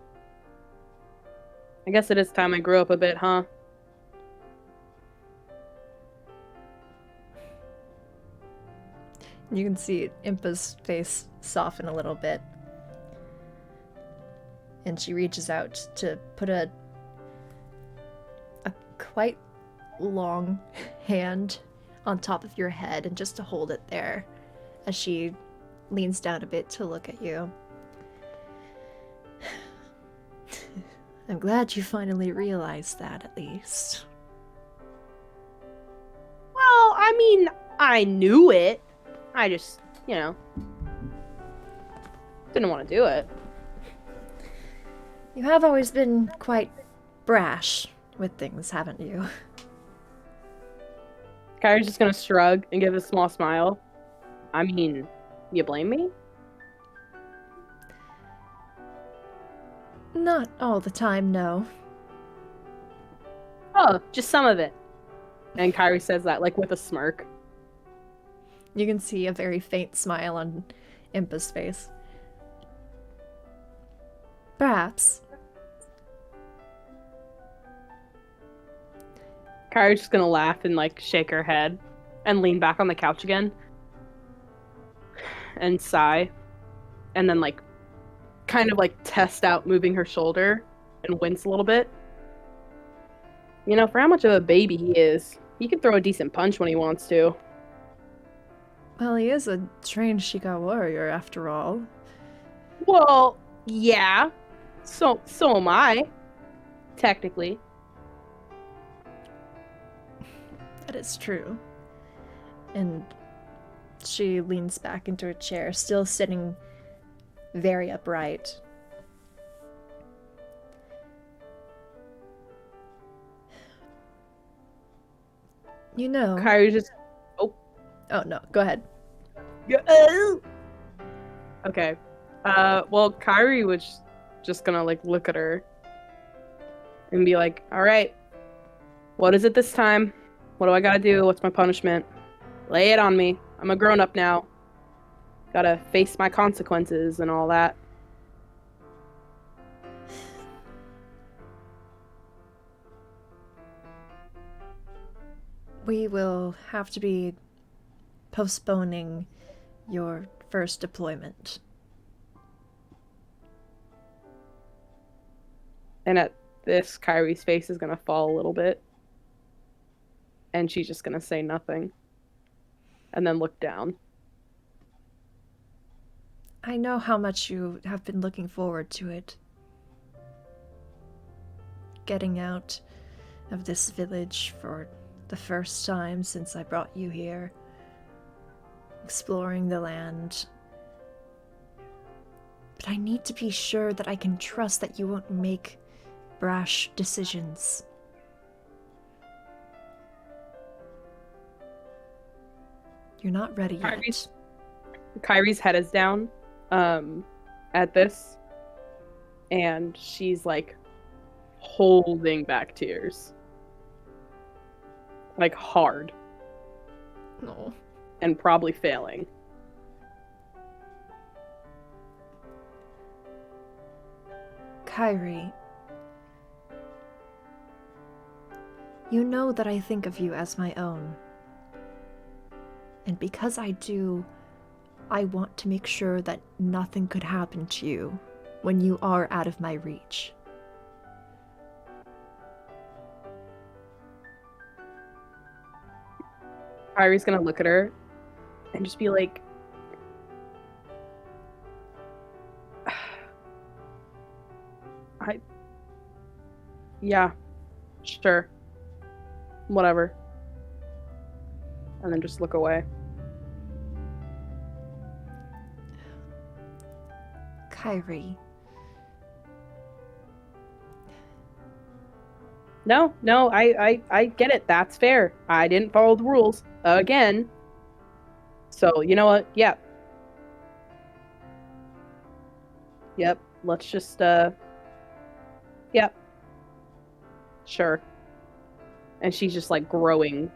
I guess it is time I grew up a bit, huh? You can see Impa's face soften a little bit. And she reaches out to put a quite long hand on top of your head and just to hold it there as she leans down a bit to look at you. I'm glad you finally realized that, at least. Well, I mean, I knew it. I just, didn't want to do it. You have always been quite brash with things, haven't you? Kairi's just gonna shrug and give a small smile. I mean, you blame me? Not all the time, no. Oh, just some of it. And Kairi says that, like, with a smirk. You can see a very faint smile on Impa's face. Perhaps. Kairi's just gonna laugh and, like, shake her head and lean back on the couch again. And sigh. And then, like, kind of, like, test out moving her shoulder and wince a little bit. You know, for how much of a baby he is, he can throw a decent punch when he wants to. Well, he is a trained Sheikah warrior, after all. Well, yeah. So am I. Technically. That is true. And she leans back into her chair, still sitting very upright. You know. Kairi just. Oh no, go ahead. Okay. Well, Kairi was just gonna like look at her and be like, "All right, what is it this time? What do I gotta do? What's my punishment? Lay it on me. I'm a grown up now. Gotta face my consequences and all that." We will have to be postponing your first deployment. And at this, Kairi's face is gonna fall a little bit. And she's just gonna say nothing. And then look down. I know how much you have been looking forward to it. Getting out of this village for the first time since I brought you here. Exploring the land. But I need to be sure that I can trust that you won't make brash decisions. You're not ready yet. Kairi's head is down at this, and she's like holding back tears. Like hard. No. And probably failing. Kairi, you know that I think of you as my own. And because I do, I want to make sure that nothing could happen to you when you are out of my reach. Kairi's gonna look at her and just be like, yeah, sure, whatever. And then just look away. Kairi. No, I get it. That's fair. I didn't follow the rules again. So, you know what? Yep. Let's just, yep. Sure. And she's just, like, growing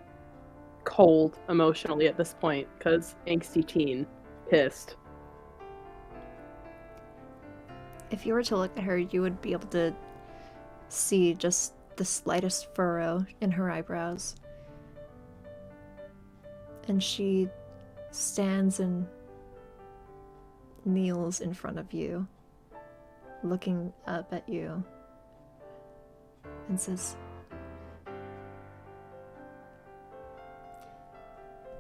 cold emotionally at this point, because angsty teen. Pissed. If you were to look at her, you would be able to see just the slightest furrow in her eyebrows. And she stands and kneels in front of you, looking up at you, and says,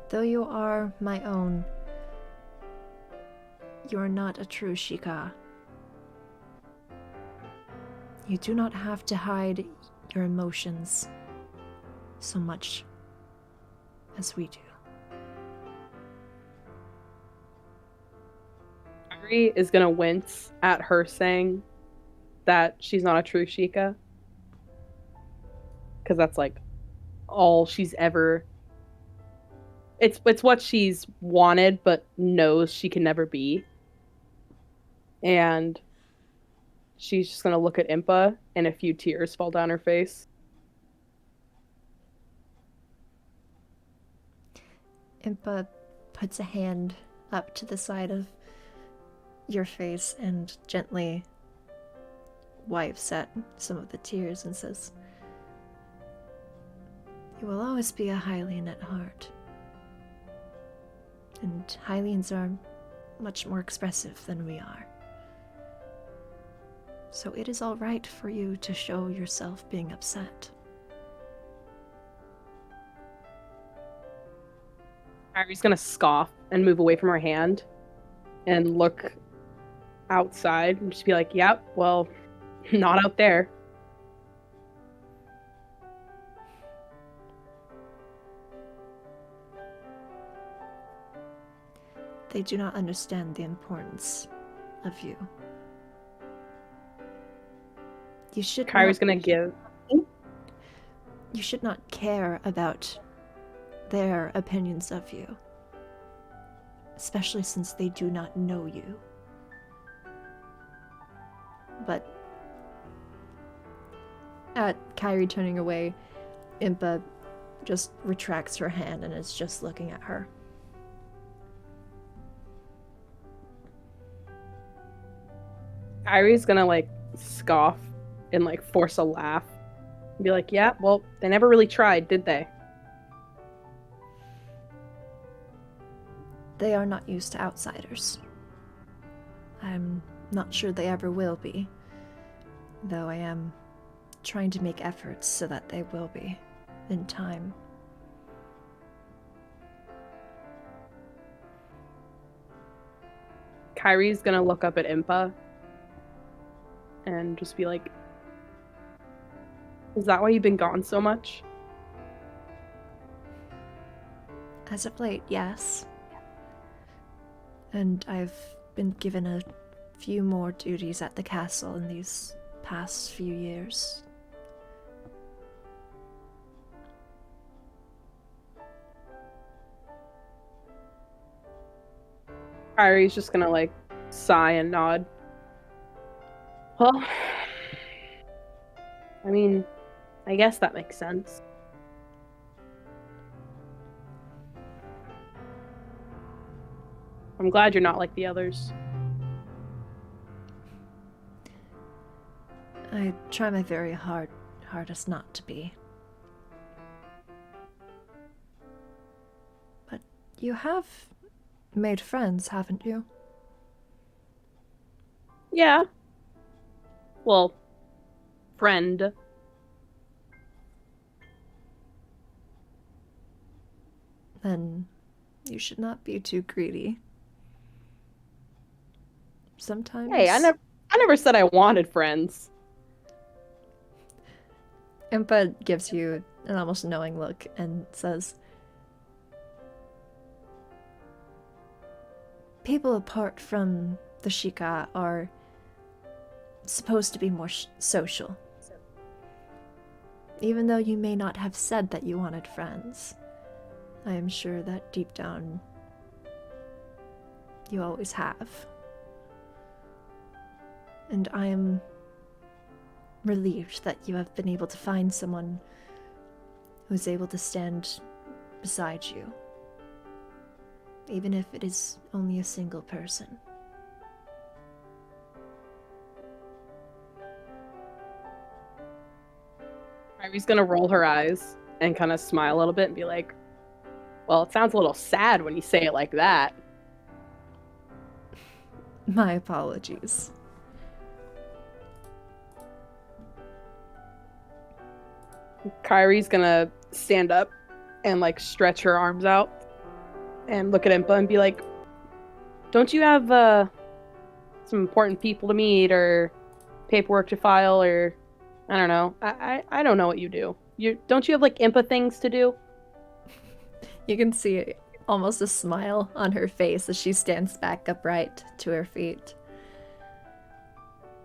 "Though you are my own, you are not a true Sheikah. You do not have to hide your emotions so much as we do." Kairi is gonna wince at her saying that she's not a true Sheikah. Because that's like all she's ever. It's what she's wanted, but knows she can never be. And she's just gonna look at Impa, and a few tears fall down her face. Impa puts a hand up to the side of your face and gently wipes at some of the tears and says, "You will always be a Hylian at heart. And Hylians are much more expressive than we are. So it is all right for you to show yourself being upset." Kairi's gonna scoff and move away from her hand and look outside and just be like, "Yep, well, not out there." They do not understand the importance of you. Kairi's gonna give. You should not care about their opinions of you, especially since they do not know you. But at Kairi turning away, Impa just retracts her hand and is just looking at her. Kairi's gonna like scoff and like force a laugh. And be like, yeah, well, they never really tried, did they? They are not used to outsiders. I'm not sure they ever will be, though I am trying to make efforts so that they will be, in time. Kairi's gonna look up at Impa and just be like, is that why you've been gone so much? As of late, yes. And I've been given a few more duties at the castle in these past few years. Kairi's just gonna like sigh and nod. Well, I mean, I guess that makes sense. I'm glad you're not like the others. I try my very hardest not to be. But you have made friends, haven't you? Yeah. Well, friend. Then you should not be too greedy. Sometimes... Hey, I never said I wanted friends. Impa gives you an almost knowing look and says, people apart from the Sheikah are supposed to be more social. Even though you may not have said that you wanted friends, I am sure that deep down you always have. And I am relieved that you have been able to find someone who's able to stand beside you, even if it is only a single person. Kairi's gonna roll her eyes and kind of smile a little bit and be like, well, it sounds a little sad when you say it like that. My apologies. Kairi's gonna stand up and like stretch her arms out and look at Impa and be like, don't you have some important people to meet or paperwork to file or I don't know. I don't know what you do. Don't you have like Impa things to do? You can see almost a smile on her face as she stands back upright to her feet.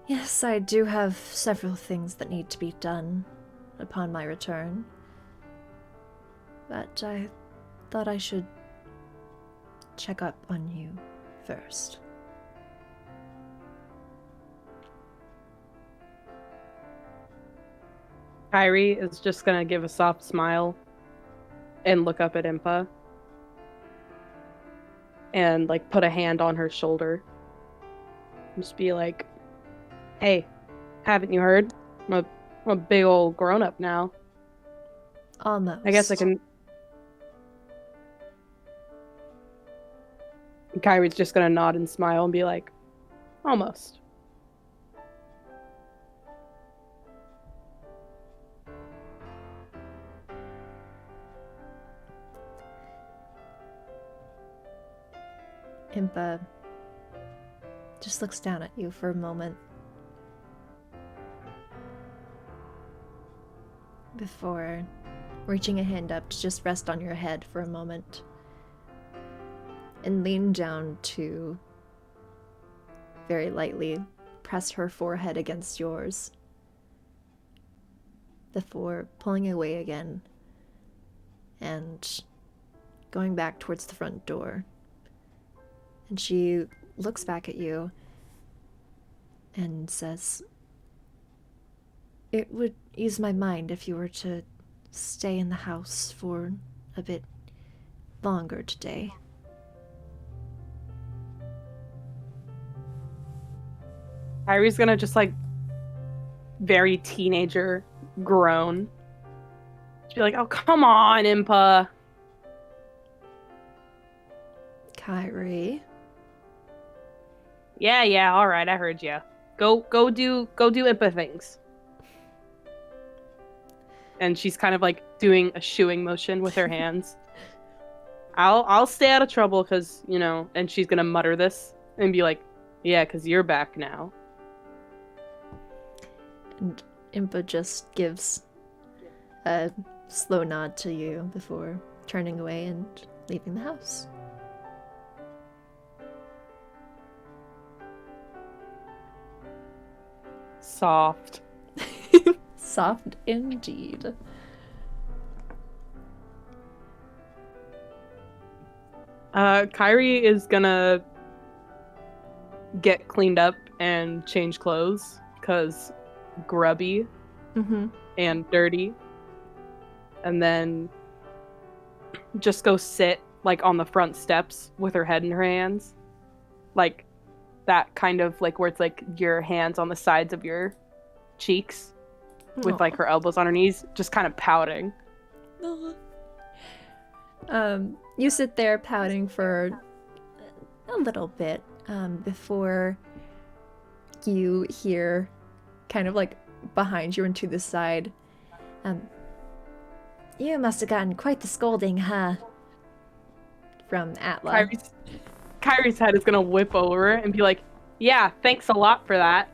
Yes, I do have several things that need to be done upon my return. But I thought I should check up on you first. Kairi is just gonna give a soft smile and look up at Impa and like put a hand on her shoulder. Just be like, hey, haven't you heard? I'm a big old grown-up now. Almost. I guess I can... Kairi's just gonna nod and smile and be like, almost. Impa just looks down at you for a moment before reaching a hand up to just rest on your head for a moment and lean down to very lightly press her forehead against yours before pulling away again and going back towards the front door. And she looks back at you and says, "It would ease my mind if you were to stay in the house for a bit longer today." Kairi's gonna just like very teenager groan. She'd be like, "Oh, come on, Impa." Kairi. Yeah, all right, I heard you. Go do Impa things. And she's kind of like doing a shooing motion with her hands. I'll stay out of trouble because, you know, and she's gonna mutter this and be like, "Yeah, because you're back now." And Impa just gives a slow nod to you before turning away and leaving the house. Soft. Soft indeed. Kairi is gonna get cleaned up and change clothes because grubby and dirty, and then just go sit like on the front steps with her head in her hands, like that kind of like where it's like your hands on the sides of your cheeks with like her elbows on her knees, just kind of pouting. You sit there pouting for a little bit before you hear kind of like behind you and to the side, "You must have gotten quite the scolding, huh?" From Atla. Kairi's head is gonna whip over and be like, "Yeah, thanks a lot for that."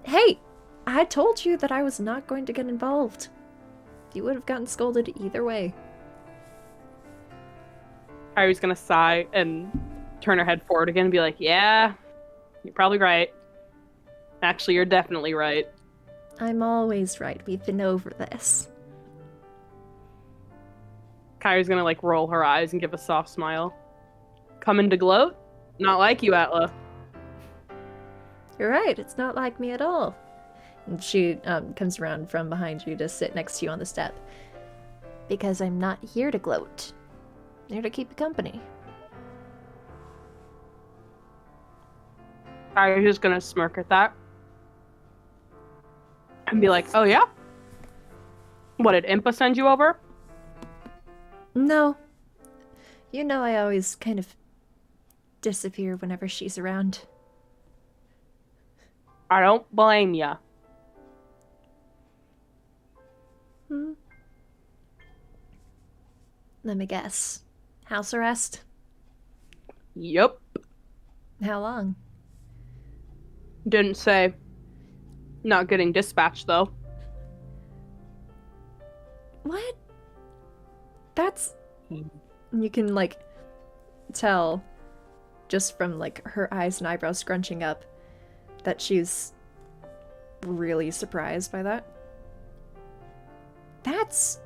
Hey, I told you that I was not going to get involved. You would have gotten scolded either way. Kairi's gonna sigh and turn her head forward again and be like, "Yeah, you're probably right. Actually, you're definitely right." I'm always right. We've been over this. Kairi's gonna like roll her eyes and give a soft smile. "Coming to gloat? Not like you, Atla." You're right. It's not like me at all. And she comes around from behind you to sit next to you on the step. "Because I'm not here to gloat. I'm here to keep you company." Kairi's just gonna smirk at that and be like, "Oh yeah? What, did Impa send you over?" "No. You know I always kind of disappear whenever she's around." "I don't blame ya." Let me guess. House arrest? Yup. How long? Didn't say. Not getting dispatched, though. What? That's... You can, like, tell just from, like, her eyes and eyebrows scrunching up that she's really surprised by that. That's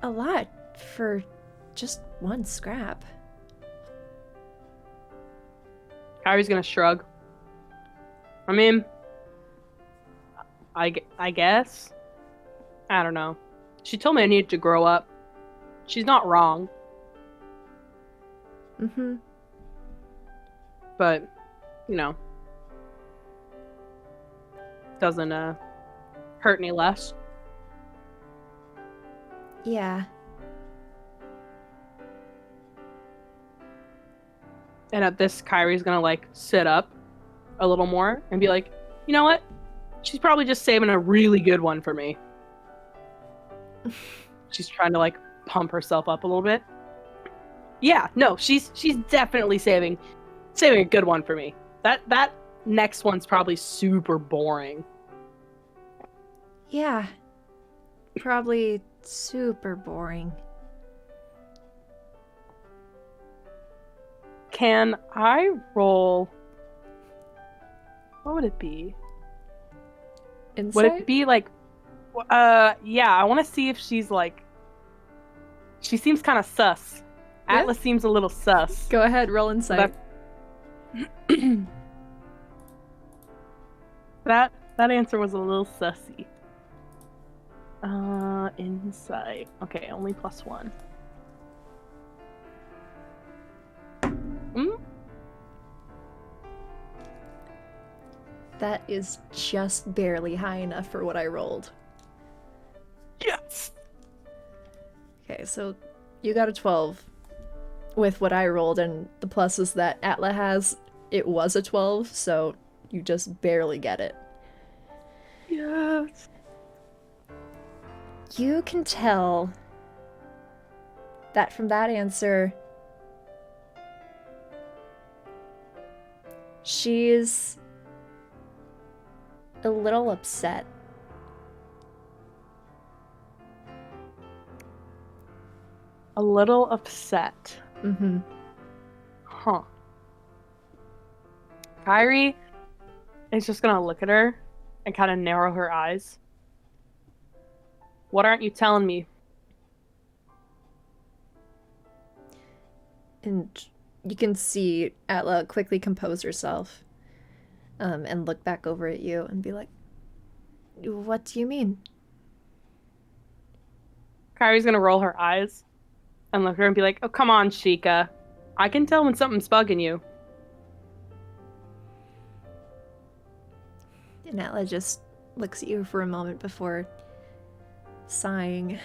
a lot for just one scrap. Kairi's gonna shrug. I mean, I guess. I don't know. She told me I needed to grow up. She's not wrong. But, you know, doesn't hurt any less. Yeah. And at this, Kairi's gonna like sit up a little more and be like, "You know what? She's probably just saving a really good one for me." She's trying to like pump herself up a little bit. "Yeah, no, she's definitely saving a good one for me. That next one's probably super boring." Yeah. Probably super boring. Can I roll? What would it be? Insight? Would it be like, yeah, I want to see if she's like, She seems kind of sus. Yeah? Atlas seems a little sus. Go ahead, roll insight. That answer was a little sussy. Insight. Okay, only +1. That is just barely high enough for what I rolled. Yes! Okay, so you got a 12 with what I rolled, and the pluses that Atla has, it was a 12, so you just barely get it. Yes! You can tell that from that answer, she's a little upset. A little upset. Mm-hmm. Huh. Kairi is just gonna look at her and kind of narrow her eyes. What aren't you telling me? And you can see Atla quickly compose herself and look back over at you and be like, what do you mean? Kairi's gonna roll her eyes and look at her and be like, oh, come on, Sheikah. I can tell when something's bugging you. And Atla just looks at you for a moment before sighing.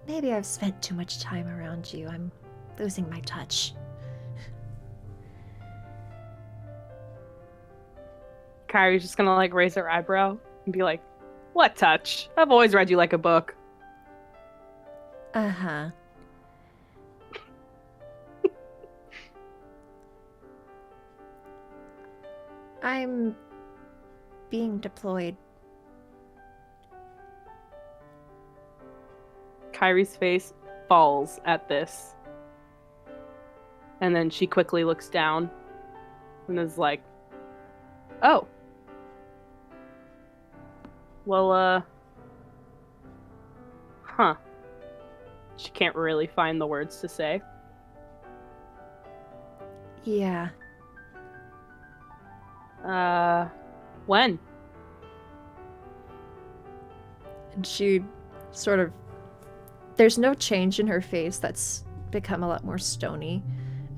Maybe I've spent too much time around you. I'm losing my touch. Kairi's just gonna like raise her eyebrow and be like, what touch? I've always read you like a book. Uh-huh. I'm being deployed. Kairi's face falls at this. And then she quickly looks down and is like, oh. Well, huh. She can't really find the words to say. Yeah. When? And she sort of... There's no change in her face that's become a lot more stony,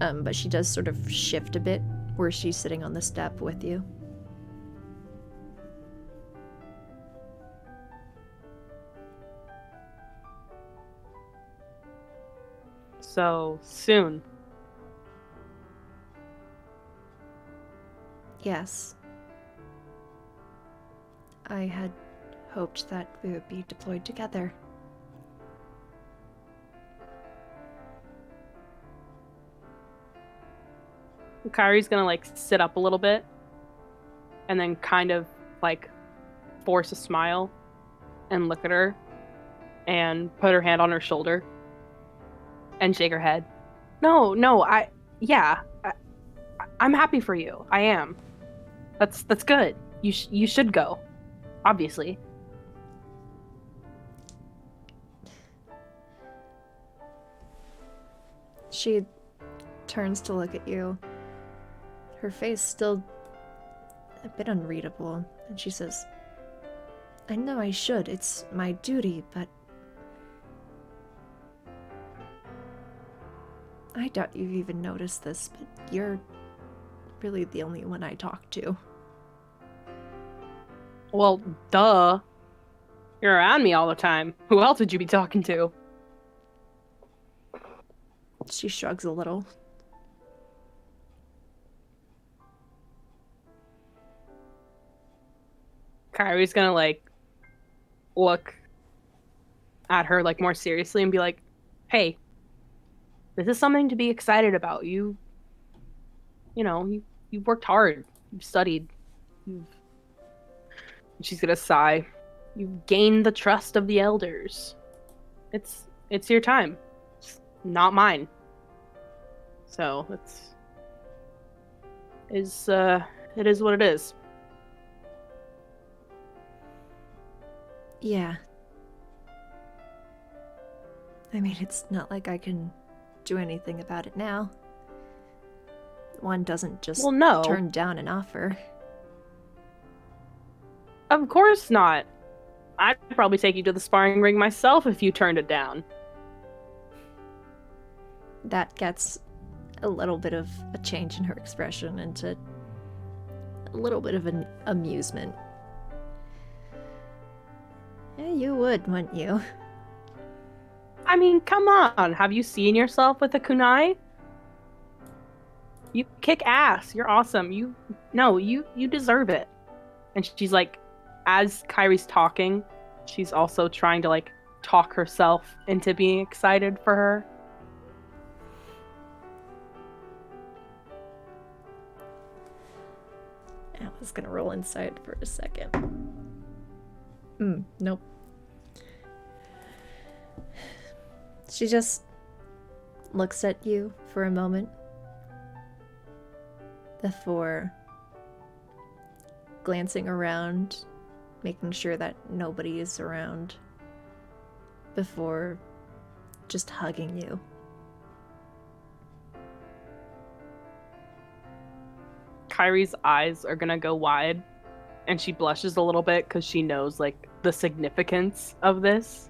but she does sort of shift a bit where she's sitting on the step with you. So, soon. Yes. I had hoped that we would be deployed together. Kairi's gonna like sit up a little bit and then kind of like force a smile and look at her and put her hand on her shoulder and shake her head. No, I'm happy for you. I am. That's good. You should go. Obviously. She turns to look at you. Her face still a bit unreadable, and she says, I know I should. It's my duty, but I doubt you've even noticed this, but you're really the only one I talk to. Well, duh. You're around me all the time. Who else would you be talking to? She shrugs a little. Kairi's gonna like look at her like more seriously and be like, hey, this is something to be excited about. You've worked hard. You've studied. She's gonna sigh. You've gained the trust of the elders. It's your time. It's not mine. So it is what it is. Yeah. I mean, it's not like I can do anything about it now. One doesn't just turn down an offer. Of course not. I'd probably take you to the sparring ring myself if you turned it down. That gets a little bit of a change in her expression into a little bit of an amusement. Yeah, you would, wouldn't you? I mean, come on. Have you seen yourself with a kunai? You kick ass. You're awesome. You deserve it. And she's like, as Kairi's talking, she's also trying to like talk herself into being excited for her. I was gonna roll insight for a second. Nope. She just looks at you for a moment before glancing around, making sure that nobody is around, before just hugging you. Kairi's eyes are gonna go wide, and she blushes a little bit because she knows like the significance of this.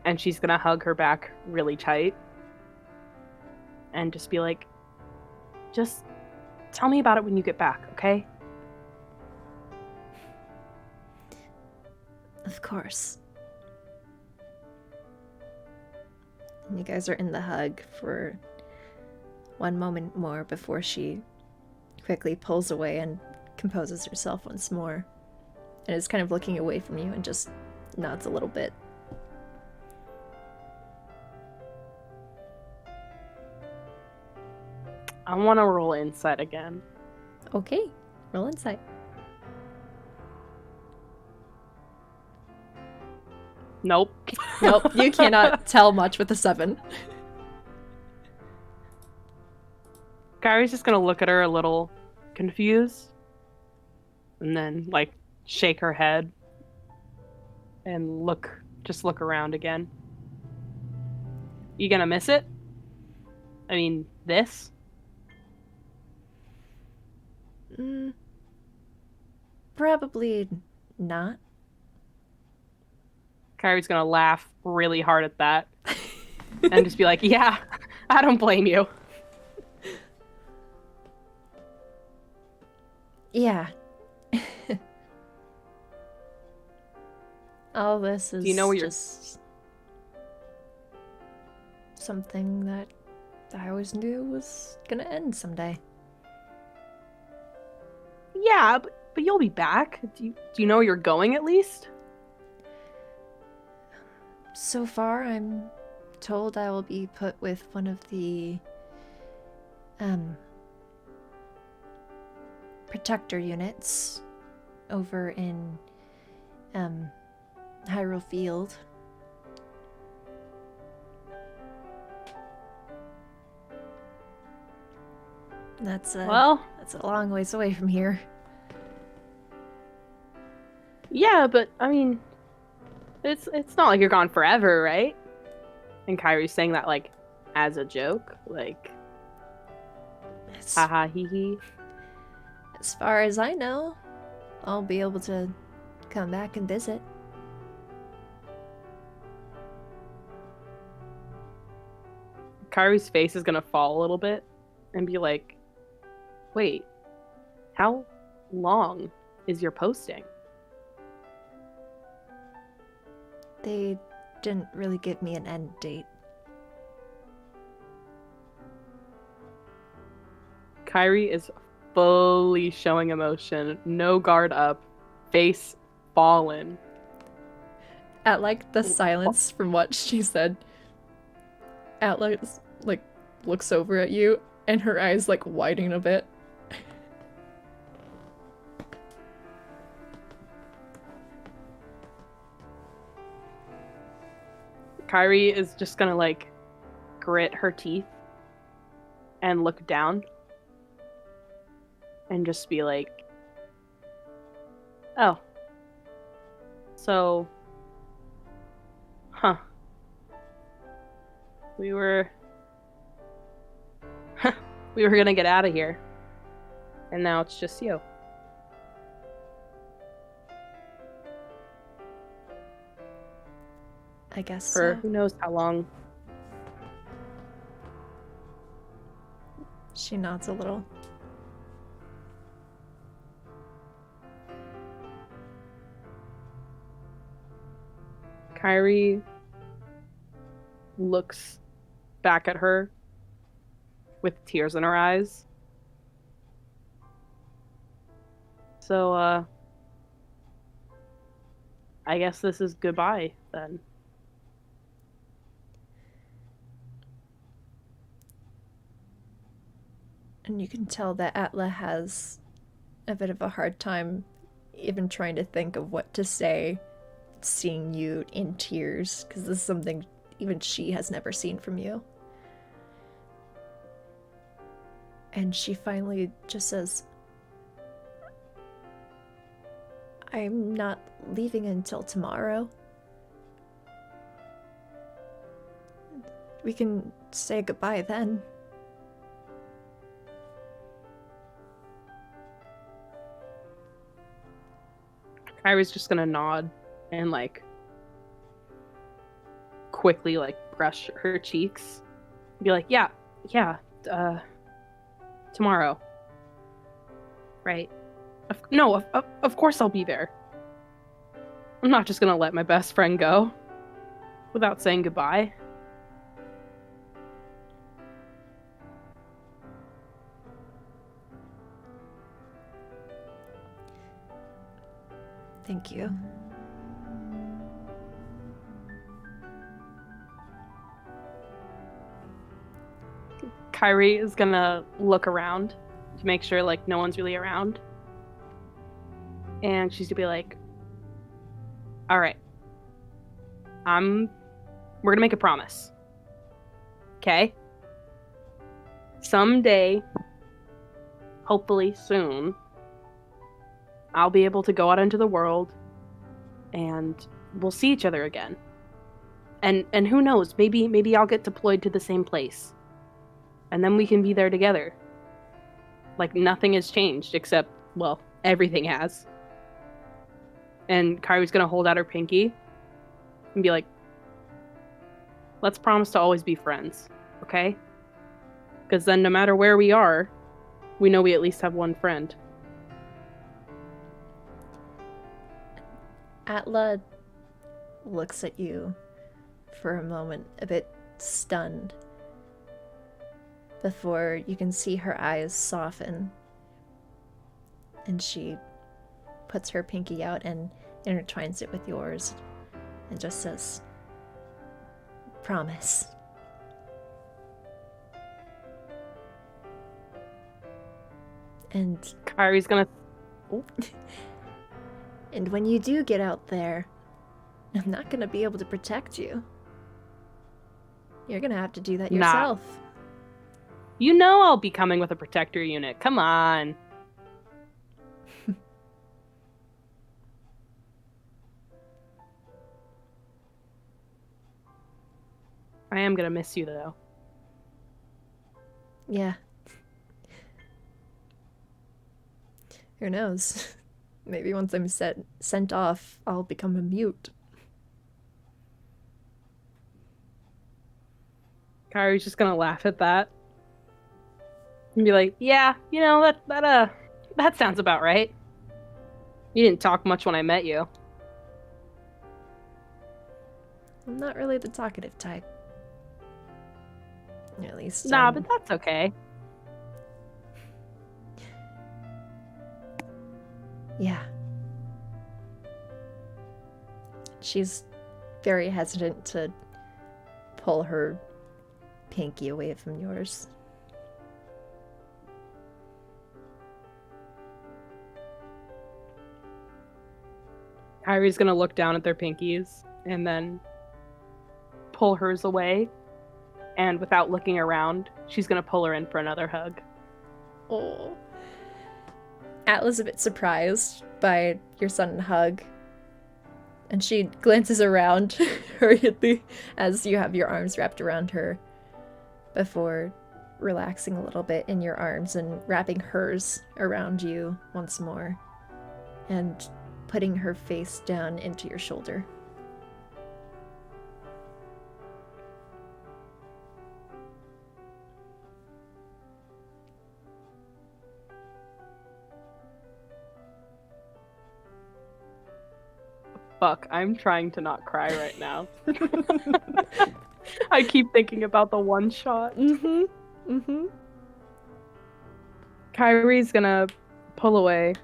And she's gonna hug her back really tight and just be like, just tell me about it when you get back, okay? Of course. And you guys are in the hug for one moment more before she quickly pulls away and composes herself once more and is kind of looking away from you and just nods a little bit. I want to roll insight again. Okay, roll insight. Nope. Nope, you cannot tell much with a 7. Kairi's just gonna look at her a little confused and then like shake her head and look around again. You gonna miss it? I mean, this? Probably not. Kairi's gonna laugh really hard at that and just be like, yeah, I don't blame you. Yeah. All this is just something that I always knew was gonna end someday. Yeah, but you'll be back. Do you know where you're going at least? So far, I'm told I will be put with one of the protector units over in Hyrule Field. That's a long ways away from here. Yeah, but I mean, it's not like you're gone forever, right? And Kairi's saying that like as a joke, like haha hee hee. As far as I know, I'll be able to come back and visit. Kairi's face is gonna fall a little bit and be like, wait, how long is your posting? They didn't really give me an end date. Kairi is fully showing emotion, no guard up, face fallen. At like the silence from what she said, Atlas like looks over at you and her eyes like widen a bit. Kairi is just gonna like grit her teeth and look down and just be like, oh, so, huh, We were gonna get out of here. And now it's just you. I guess For so. who knows how long. She nods a little. Kairi looks back at her with tears in her eyes. So, I guess this is goodbye, then. And you can tell that Atla has a bit of a hard time even trying to think of what to say, seeing you in tears, because this is something even she has never seen from you. And she finally just says, I'm not leaving until tomorrow. We can say goodbye then. Kairi's just gonna nod and, like, quickly, like, brush her cheeks. Be like, yeah, tomorrow. Right. Of course I'll be there. I'm not just gonna let my best friend go without saying goodbye. Thank you. Kairi is gonna look around to make sure, like, no one's really around. And she's gonna be like, all right. We're gonna make a promise. Okay? Someday, hopefully soon, I'll be able to go out into the world and we'll see each other again. And who knows, maybe I'll get deployed to the same place. And then we can be there together. Like, nothing has changed except, well, everything has. And Kairi's gonna hold out her pinky and be like, let's promise to always be friends, okay? Because then no matter where we are, we know we at least have one friend. Atla looks at you for a moment, a bit stunned, before you can see her eyes soften. And she puts her pinky out and intertwines it with yours and just says, promise. And Kairi's gonna... Oh. And when you do get out there, I'm not gonna be able to protect you. You're gonna have to do that yourself. You know I'll be coming with a protector unit. Come on. I am gonna miss you, though. Yeah. Who knows? Maybe once I'm sent off, I'll become a mute. Kairi's just gonna laugh at that. And be like, yeah, you know, that sounds about right. You didn't talk much when I met you. I'm not really the talkative type. At least. Nah, but that's okay. Yeah. She's very hesitant to pull her pinky away from yours. Kairi's gonna look down at their pinkies and then pull hers away. And without looking around, she's gonna pull her in for another hug. Oh. Atla's a bit surprised by your sudden hug. And she glances around hurriedly as you have your arms wrapped around her. before relaxing a little bit in your arms and wrapping hers around you once more and putting her face down into your shoulder. Fuck, I'm trying to not cry right now. I keep thinking about the one shot. Kairi's gonna pull away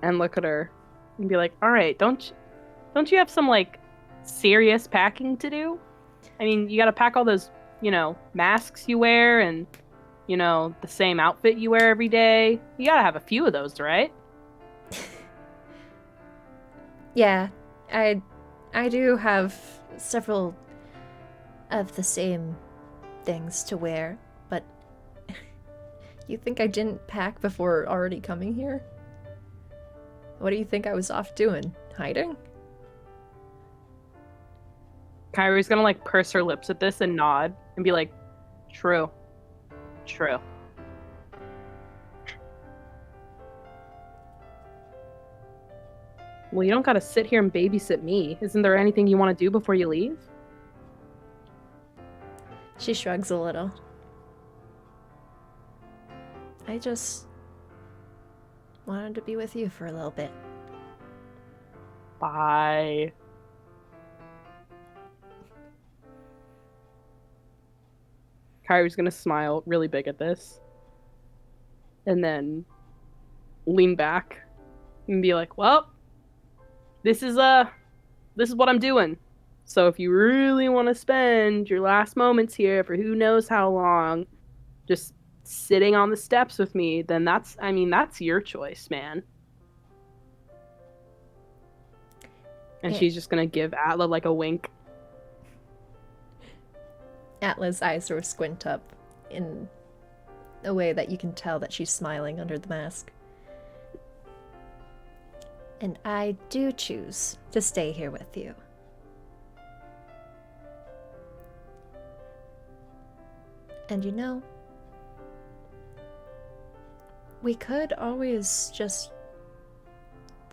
and look at her and be like, all right, don't you have some, like, serious packing to do? I mean, you gotta pack all those, masks you wear and, the same outfit you wear every day. You gotta have a few of those, right? Yeah, I do have several of the same things to wear, but you think I didn't pack before already coming here? What do you think I was off doing? Hiding? Kairi's gonna, like, purse her lips at this and nod and be like, true. Well, you don't gotta sit here and babysit me. Isn't there anything you want to do before you leave? She shrugs a little. I just wanted to be with you for a little bit. Bye. Kairi's gonna smile really big at this. And then lean back and be like, well, this is what I'm doing. So if you really want to spend your last moments here for who knows how long, just sitting on the steps with me, then that's your choice, man. And she's just gonna give Atla like a wink. Atla's eyes sort of squint up in a way that you can tell that she's smiling under the mask. And I do choose to stay here with you. And we could always just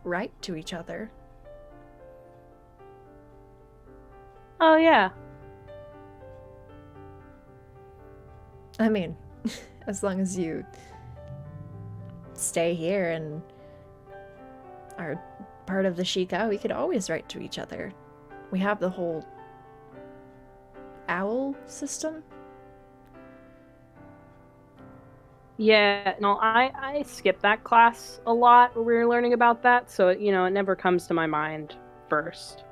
write to each other. Oh, yeah. I mean, as long as you stay here and are part of the Sheikah, we could always write to each other. We have the whole owl system. Yeah, no, I skipped that class a lot where we were learning about that, so, it never comes to my mind first.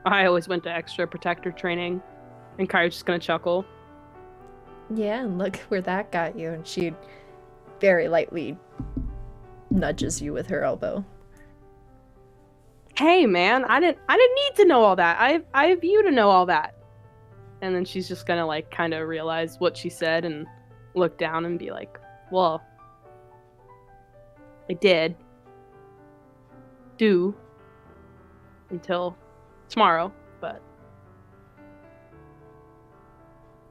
I always went to extra protector training, and Kairi's just gonna chuckle. Yeah, and look where that got you, and she very lightly nudges you with her elbow. Hey, man, I didn't need to know all that. I have you to know all that. And then she's just gonna, like, kind of realize what she said and look down and be like, well, I did do until tomorrow, but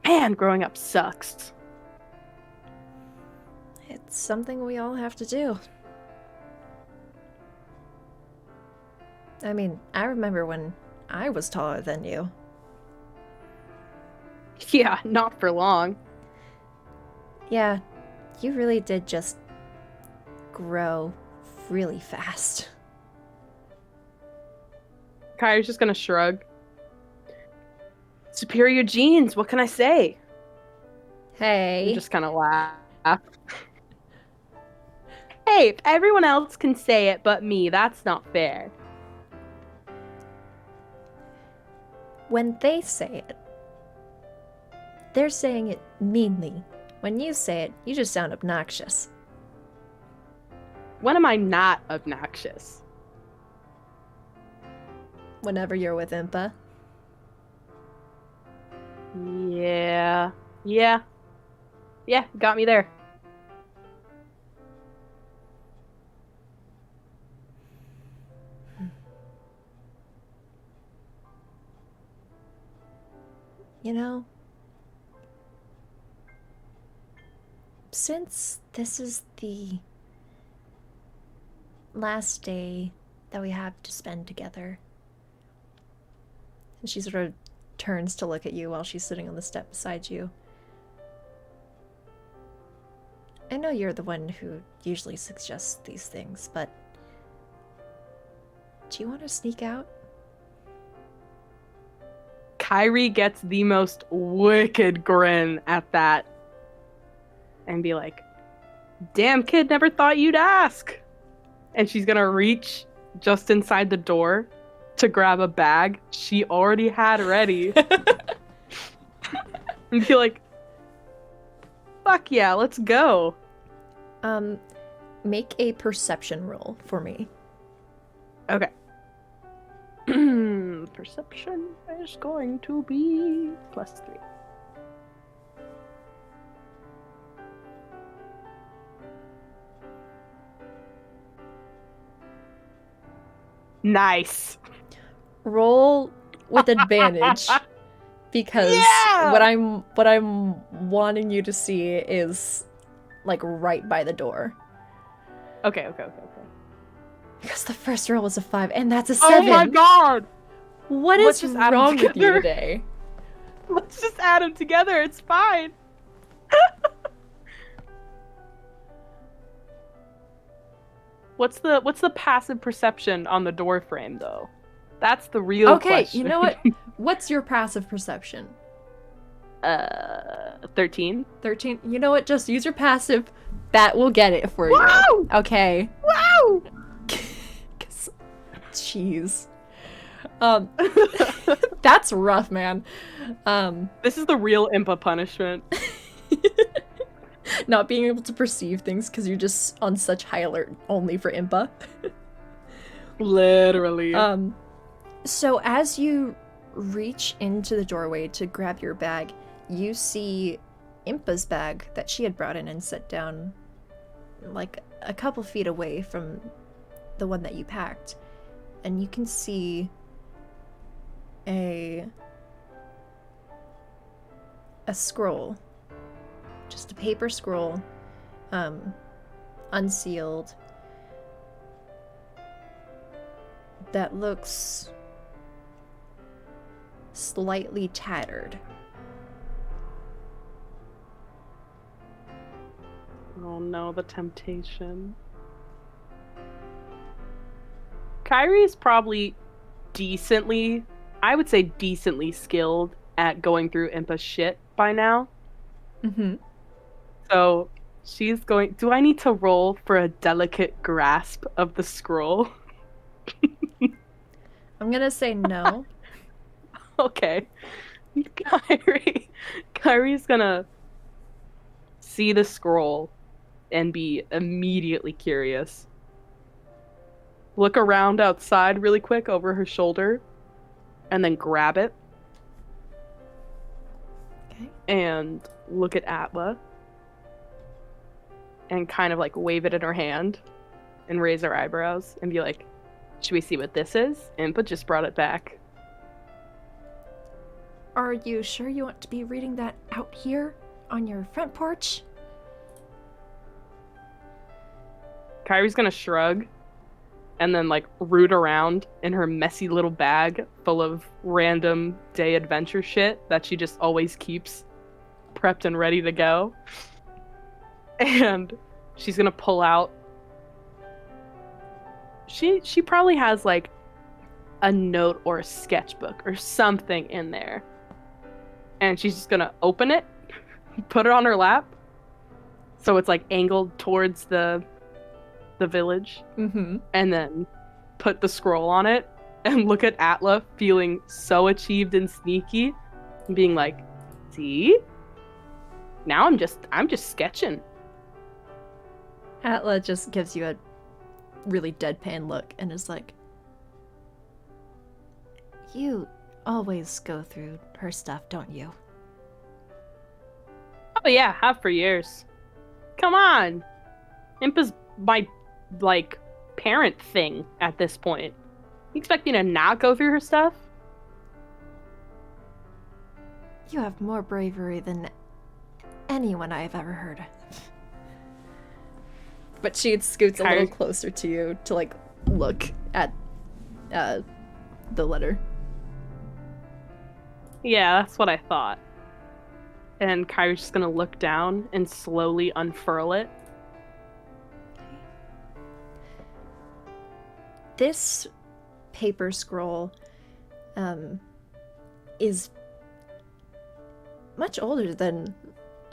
man, growing up sucks. It's something we all have to do. I mean, I remember when I was taller than you. Yeah, not for long. Yeah, you really did just grow really fast. Kairi's just gonna shrug. Superior genes, what can I say? Hey. And just kind of laugh. Hey, if everyone else can say it but me, that's not fair. When they say it, they're saying it meanly. When you say it, you just sound obnoxious. When am I not obnoxious? Whenever you're with Impa. Yeah, got me there. You know, since this is the last day that we have to spend together, and she sort of turns to look at you while she's sitting on the step beside you. I know you're the one who usually suggests these things, but do you want to sneak out? Kairi gets the most wicked grin at that and be like, damn kid, never thought you'd ask. And she's gonna reach just inside the door to grab a bag she already had ready. And be like, fuck yeah, let's go. Make a perception roll for me. Okay. Perception is going to be +3. Nice. Roll with advantage because what I'm wanting you to see is like right by the door. Okay. Because the first roll was a 5 and that's a 7. Oh my god! What is wrong with you today? Let's just add them together. It's fine. What's the passive perception on the door frame though? That's the real question. You know what? What's your passive perception? 13. 13. You know what? Just use your passive. That will get it for you. Wow! Okay. Wow! Jeez. That's rough, man. This is the real Impa punishment. Not being able to perceive things because you're just on such high alert only for Impa. Literally. So as you reach into the doorway to grab your bag, you see Impa's bag that she had brought in and set down like a couple feet away from the one that you packed. And you can see a scroll. Just a paper scroll, unsealed, that looks slightly tattered. Oh no, the temptation. Kairi's probably decently, I would say decently skilled at going through Impa's shit by now. Mm-hmm. So she's going, do I need to roll for a delicate grasp of the scroll? I'm gonna say no. Okay. Kairi's gonna see the scroll and be immediately curious. Look around outside really quick over her shoulder and then grab it. Okay. And look at Atla and kind of like wave it in her hand and raise her eyebrows and be like, should we see what this is? Impa just brought it back. Are you sure you want to be reading that out here on your front porch? Kairi's gonna shrug and then like root around in her messy little bag full of random day adventure shit that she just always keeps prepped and ready to go. And she's gonna pull out, she probably has like a note or a sketchbook or something in there. And she's just gonna open it, put it on her lap, so it's like angled towards the village, Mm-hmm. and then put the scroll on it and look at Atla feeling so achieved and sneaky and being like, see? Now I'm just sketching. Atla just gives you a really deadpan look and is like, you always go through her stuff, don't you? Oh yeah, have for years. Come on. Impa's my, like, parent thing at this point. You expect me to not go through her stuff? You have more bravery than anyone I have ever heard of. But she scoots a little closer to you to, like, look at the letter. Yeah, that's what I thought. And Kairi's just gonna look down and slowly unfurl it. This paper scroll is much older than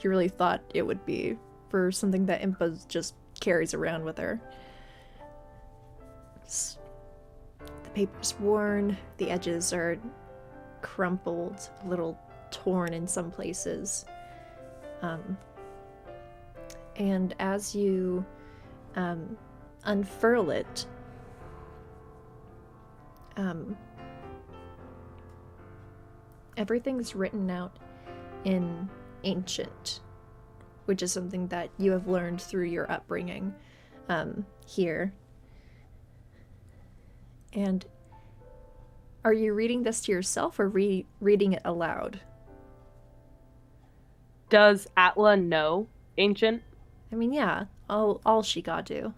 you really thought it would be for something that Impa just carries around with her. The paper's worn, the edges are crumpled, a little torn in some places. And as you unfurl it, everything's written out in ancient, which is something that you have learned through your upbringing here. And are you reading this to yourself or reading it aloud? Does Atla know ancient? I mean, yeah, all she got to.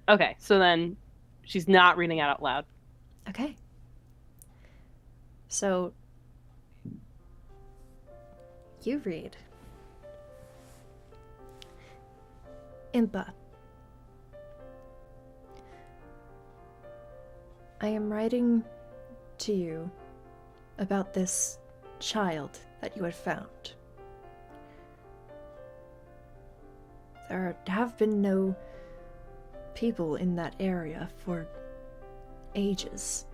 Okay, so then she's not reading it out loud. Okay. So you read. Impa. I am writing to you about this child that you had found. There have been no people in that area for ages.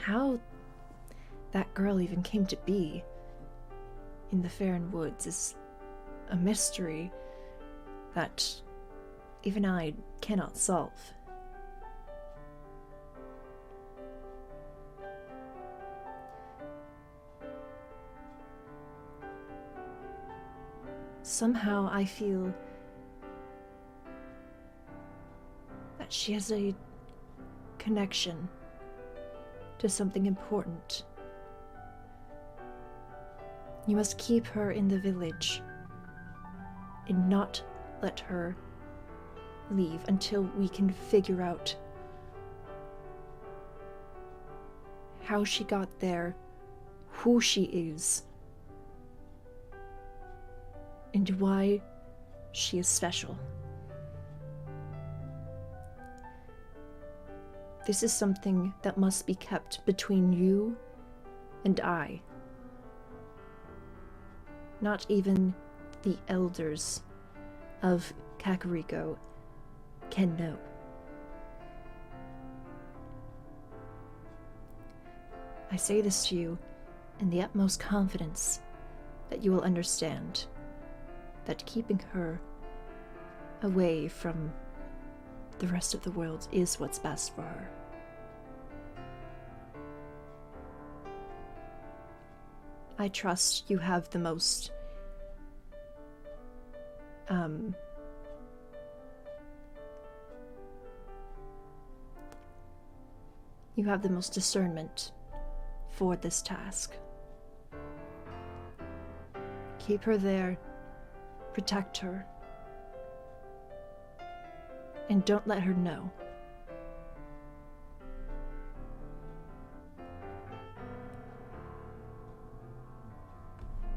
How that girl even came to be in the Faron Woods is a mystery that even I cannot solve. Somehow I feel that she has a connection to something important. You must keep her in the village and not let her leave until we can figure out how she got there, who she is, and why she is special. This is something that must be kept between you and I. Not even the elders of Kakariko can know. I say this to you in the utmost confidence that you will understand that keeping her away from the rest of the world is what's best for her. I trust you have the most you have the most discernment for this task. Keep her there, protect her, and don't let her know.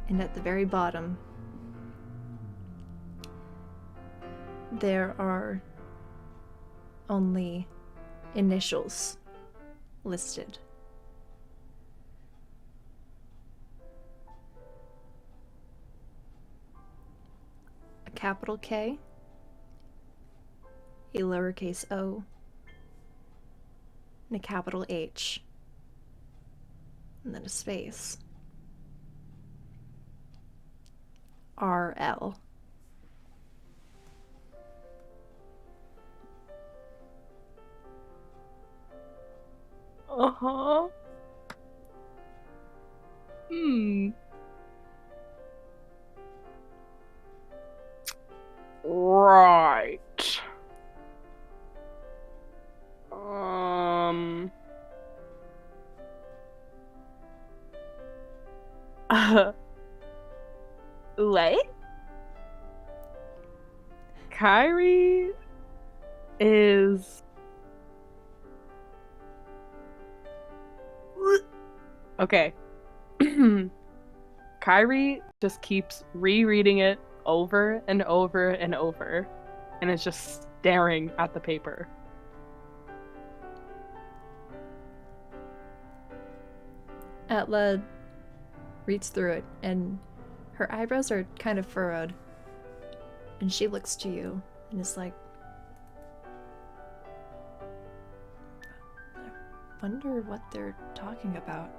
And at the very bottom, there are only initials listed. A capital K, a lowercase o, and a capital H, and then a space. RL. Uh-huh. Right. Lay? Kairi is... Okay. Kairi just keeps rereading it over and over and over, and is just staring at the paper. Atla reads through it, and her eyebrows are kind of furrowed. And she looks to you and is like, I wonder what they're talking about.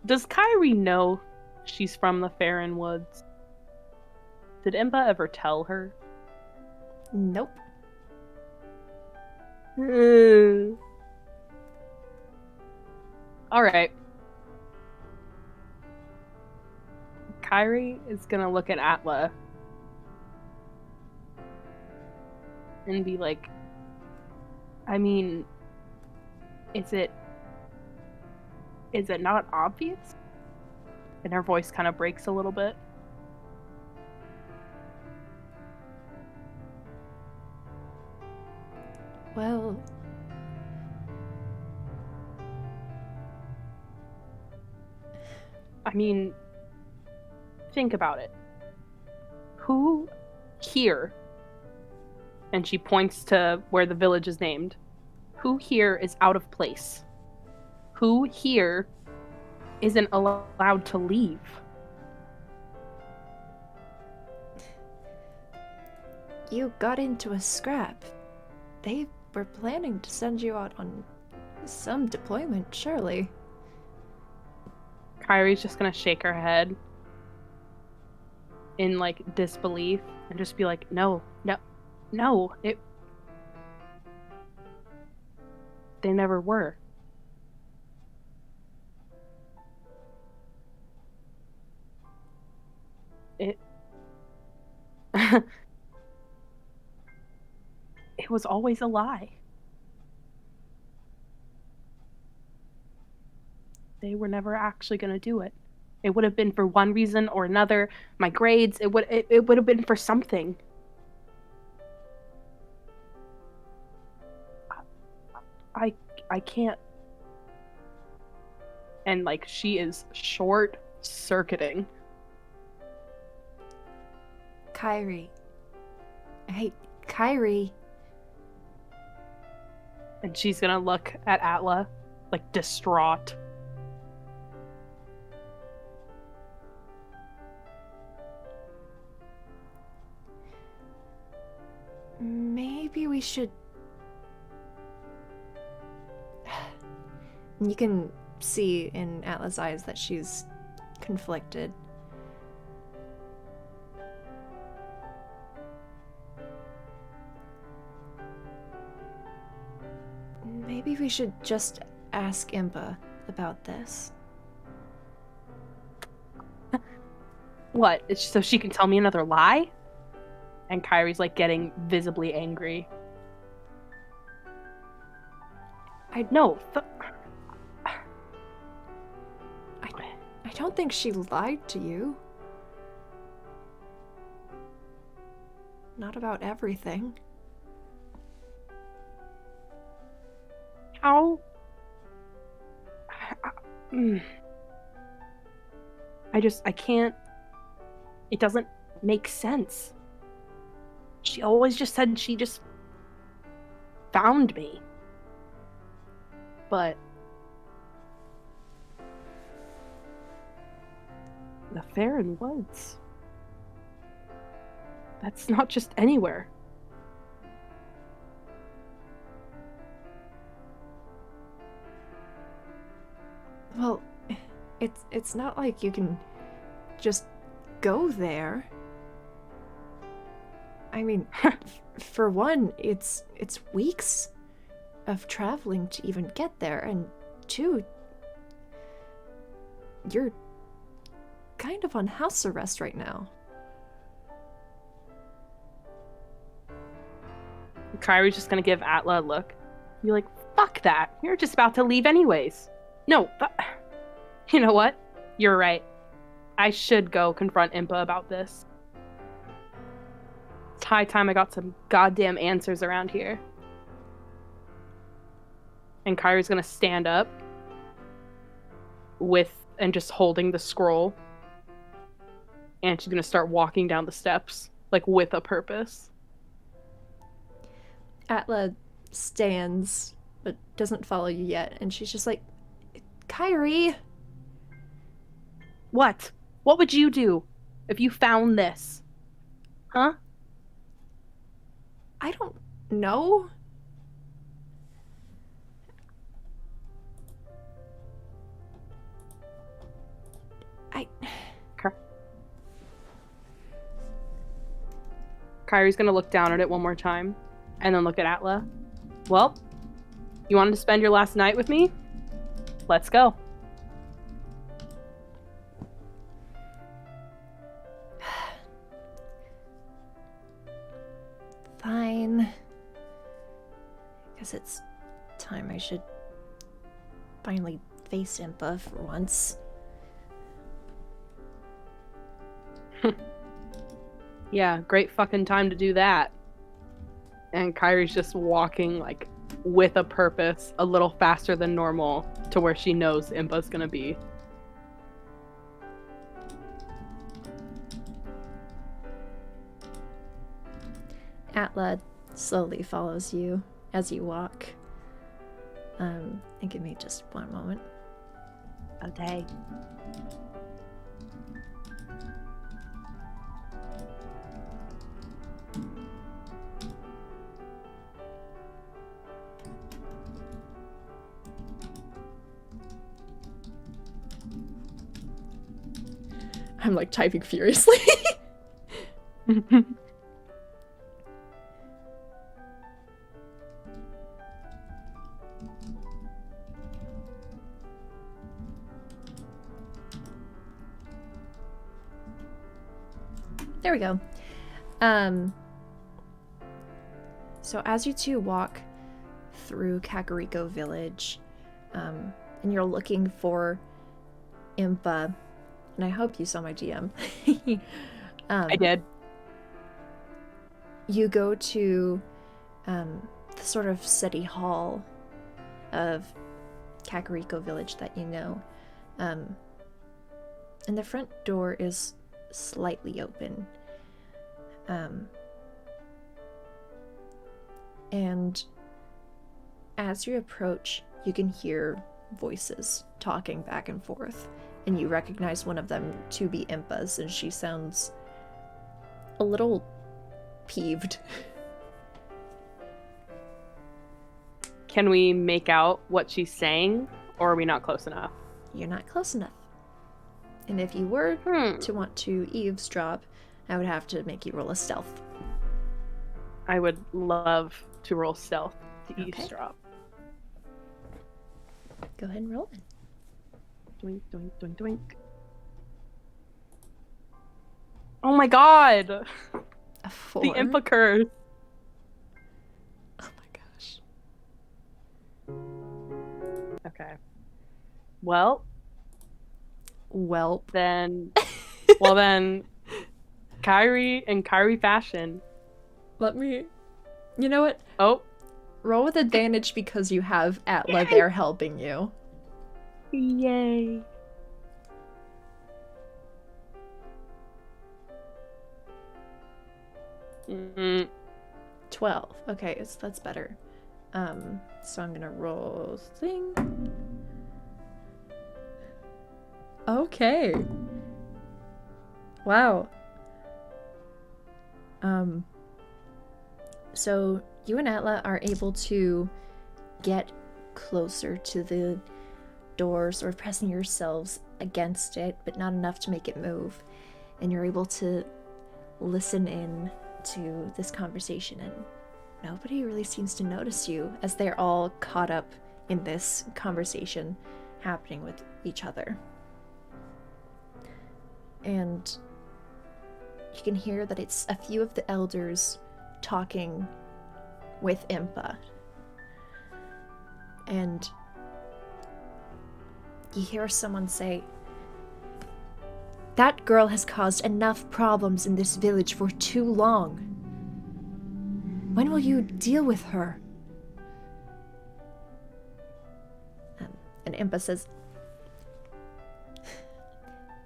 Does Kairi know she's from the Faron Woods? Did Impa ever tell her? Nope. Alright. Kairi is gonna look at Atla and be like, I mean, is it not obvious? And her voice kind of breaks a little bit. Well, I mean, think about it. Who here, and she points to where the village is named, who here is out of place? Who here isn't allowed to leave? you got into a scrap. They were planning to send you out on some deployment, surely. Kairi's just gonna shake her head in like disbelief and just be like, no, they never were. It it was always a lie. They were never actually going to do it. It would have been for one reason or another. My grades, it would have been for something. I can't. And like she is short circuiting. Kairi. Hey, Kairi. And she's gonna look at Atla, like distraught. Maybe we should... You can see in Atla's eyes that she's conflicted. Maybe we should just ask Impa about this. What? So she can tell me another lie? And Kairi's like getting visibly angry. I don't think she lied to you. Not about everything. How? I can't. It doesn't make sense. She always just said she just found me. But the Faron Woods. That's not just anywhere. Well, it's not like you can just go there. I mean, for one, it's weeks of traveling to even get there, and two, you're kind of on house arrest right now. Kairi's just gonna give Atla a look. You're like, fuck that. You're just about to leave anyways. No, you know what? You're right. I should go confront Impa about this. It's high time I got some goddamn answers around here. And Kairi's gonna stand up and just holding the scroll. And she's gonna start walking down the steps, like with a purpose. Atla stands, but doesn't follow you yet, and she's just like, Kairi! What? What would you do if you found this? Huh? I don't know. Kairi's gonna look down at it one more time, and then look at Atla. Well, you wanted to spend your last night with me? Let's go. Fine. Guess it's time I should finally face Impa for once. Yeah, great fucking time to do that. And Kairi's just walking, like, with a purpose, a little faster than normal, to where she knows Impa's gonna be. Atla slowly follows you as you walk. And give me just one moment. Okay. I'm like typing furiously. There we go. So as you two walk through Kakariko Village, and you're looking for Impa, and I hope you saw my GM. I did. You go to the sort of city hall of Kakariko Village that you know. And the front door is slightly open. And as you approach, you can hear voices talking back and forth, and you recognize one of them to be Impa's, and she sounds a little peeved. Can we make out what she's saying, or are we not close enough? You're not close enough. And if you were to want to eavesdrop, I would have to make you roll a stealth. I would love to roll stealth to eavesdrop. Go ahead and roll it. Doink, doink, doink, doink. Oh my god! A 4. The Impa curse. Oh my gosh. Okay. Well, then Kairi in Kairi fashion. Let me... You know what? Oh. Roll with advantage because you have Atla there helping you. Yay. Mm-hmm. 12. Okay, so that's better. So I'm gonna roll thing. Okay. Wow. So you and Atla are able to get closer to the door, sort of pressing yourselves against it, but not enough to make it move. And you're able to listen in to this conversation, and nobody really seems to notice you as they're all caught up in this conversation happening with each other. And you can hear that it's a few of the elders talking with Impa. And you hear someone say, "That girl has caused enough problems in this village for too long. When will you deal with her?" And Impa says,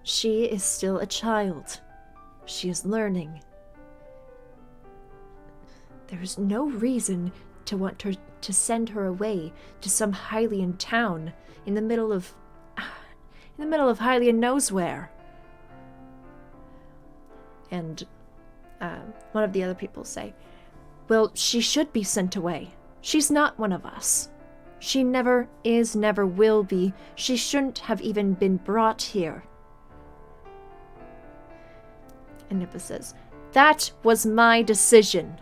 "She is still a child. She is learning. There is no reason to want her to send her away to some Hylian town in the middle of Hylian knows where." And one of the other people say, "Well, she should be sent away. She's not one of us. She never is, never will be. She shouldn't have even been brought here." And Impa says, "That was my decision.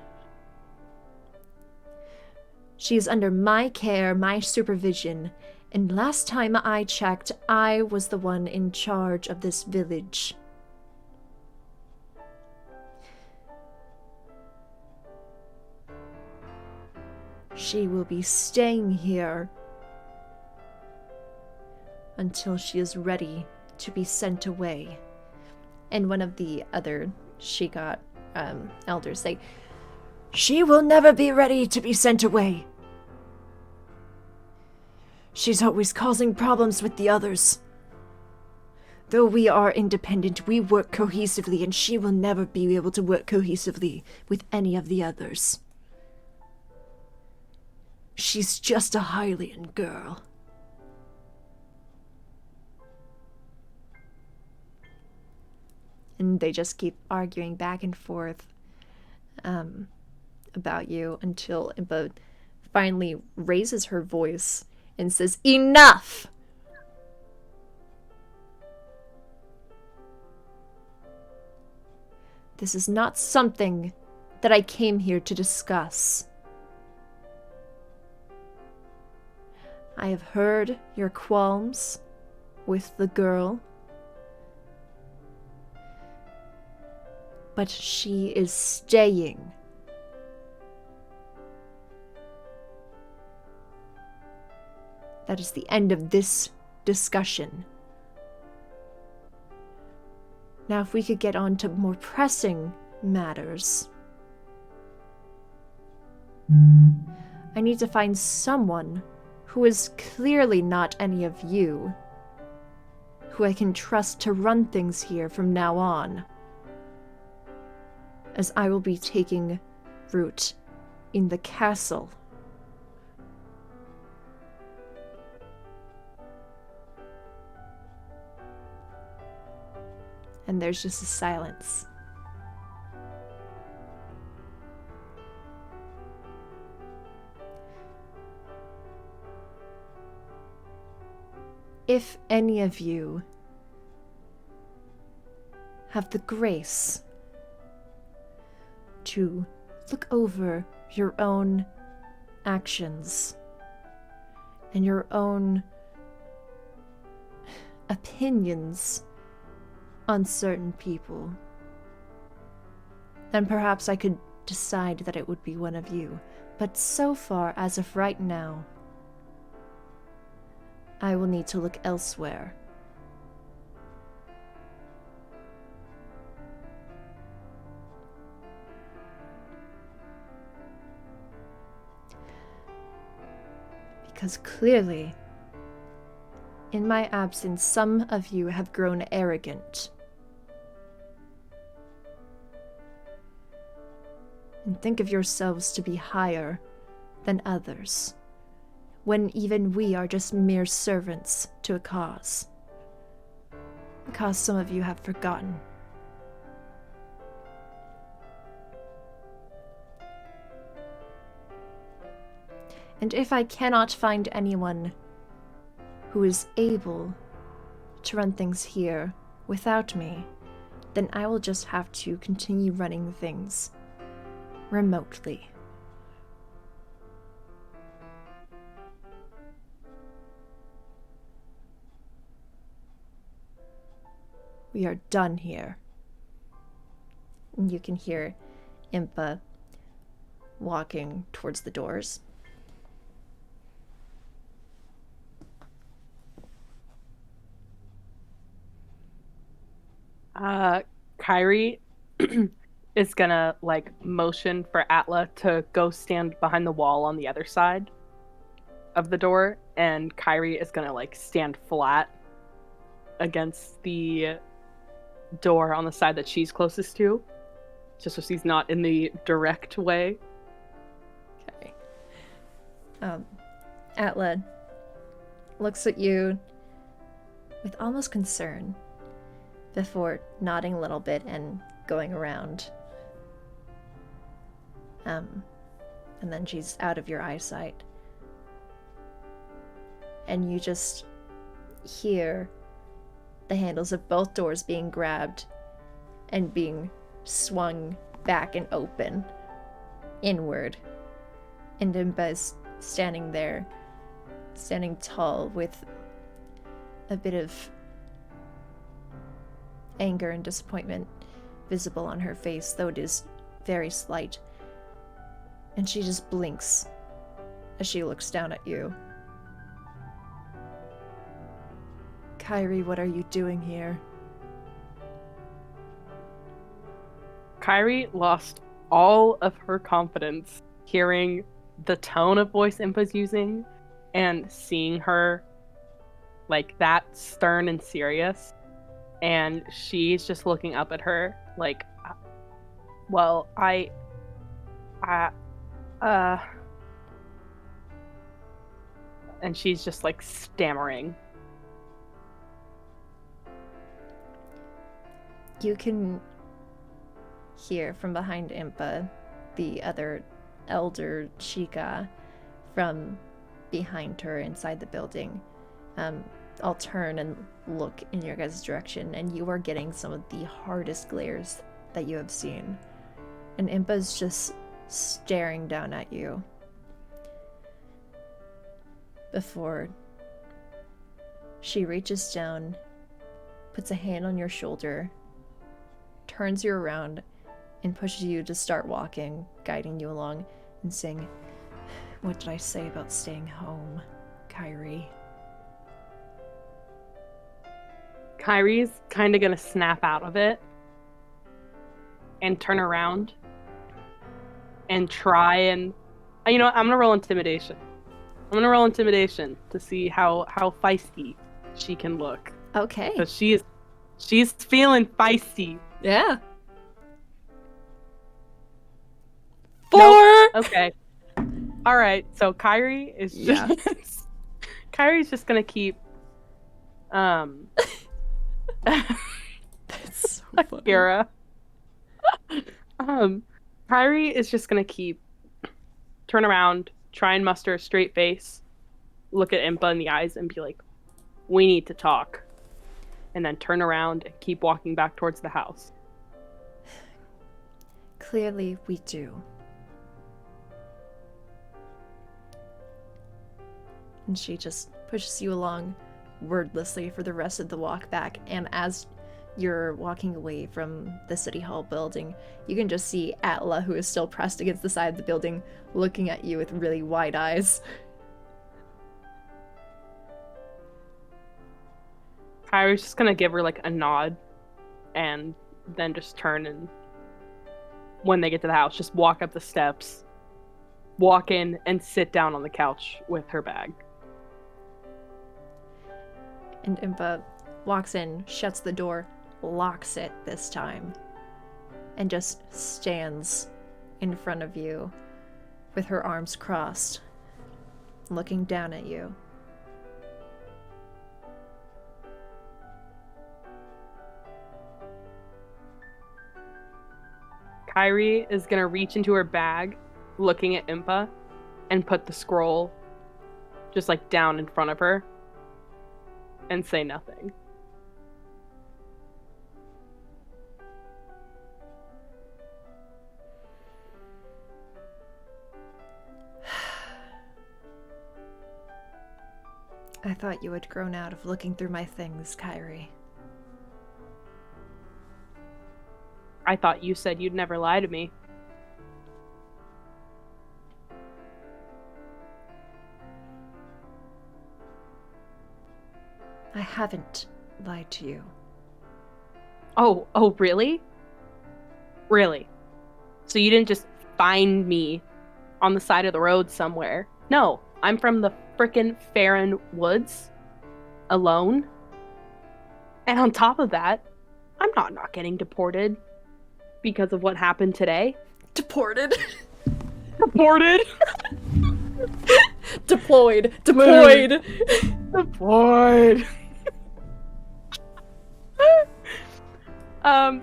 She is under my care, my supervision, and last time I checked, I was the one in charge of this village." She will be staying here until she is ready to be sent away. And one of the other Shigot elders say, "She will never be ready to be sent away. She's always causing problems with the others. Though we are independent, we work cohesively, and she will never be able to work cohesively with any of the others. She's just a Hylian girl." And they just keep arguing back and forth about you until Impa finally raises her voice and says, "Enough! This is not something that I came here to discuss. I have heard your qualms with the girl, but she is staying. That is the end of this discussion. Now, if we could get on to more pressing matters. I need to find someone who is clearly not any of you, who I can trust to run things here from now on, as I will be taking root in the castle." And there's just a silence. If any of you have the grace to look over your own actions and your own opinions on certain people, then perhaps I could decide that it would be one of you. But so far, as of right now, I will need to look elsewhere. Because clearly, in my absence, some of you have grown arrogant. And think of yourselves to be higher than others, when even we are just mere servants to a cause some of you have forgotten. And if I cannot find anyone who is able to run things here without me, then I will just have to continue running things remotely. We are done here. And you can hear Impa walking towards the doors. Kairi is gonna like motion for Atla to go stand behind the wall on the other side of the door, and Kairi is gonna like stand flat against the door on the side that she's closest to, just so she's not in the direct way. Okay. Atla looks at you with almost concern before nodding a little bit and going around. And then she's out of your eyesight. And you just hear the handles of both doors being grabbed and being swung back and open inward. And Impa is standing there, standing tall with a bit of anger and disappointment visible on her face, though it is very slight. And she just blinks as she looks down at you. Kairi, what are you doing here? Kairi lost all of her confidence hearing the tone of voice Impa's using and seeing her like that stern and serious. And she's just looking up at her like, well, and she's just like stammering. You can hear from behind Impa, the other elder Chica, from behind her inside the building. I'll turn and look in your guys' direction, and you are getting some of the hardest glares that you have seen. And Impa's just staring down at you before she reaches down, puts a hand on your shoulder, turns you around, and pushes you to start walking, guiding you along, and saying, "What did I say about staying home, Kairi?" Kairi's kind of gonna snap out of it and turn around and try and, you know what, I'm gonna roll intimidation. I'm gonna roll intimidation to see how feisty she can look. Okay. Because she's feeling feisty. Yeah. 4! Nope. Okay. All right. So Kairi is just Kairi's just gonna keep That's so funny. Kira. Kairi is just gonna keep turn around, try and muster a straight face, look at Impa in the eyes and be like, "We need to talk." And then turn around and keep walking back towards the house. Clearly we do. And she just pushes you along wordlessly for the rest of the walk back, and as you're walking away from the City Hall building, you can just see Atla, who is still pressed against the side of the building, looking at you with really wide eyes. Kairi's just gonna give her like a nod and then just turn, and when they get to the house, just walk up the steps, walk in, and sit down on the couch with her bag. And Impa walks in, shuts the door, locks it this time, and just stands in front of you with her arms crossed, looking down at you. Kairi is gonna reach into her bag, looking at Impa, and put the scroll just like down in front of her and say nothing. I thought you had grown out of looking through my things, Kairi. I thought you said you'd never lie to me. I haven't lied to you. Oh, really? Really? So you didn't just find me on the side of the road somewhere? No, I'm from the frickin' Farron Woods, alone. And on top of that, I'm not getting deported because of what happened today. Deported? Deported? Deployed. Deployed.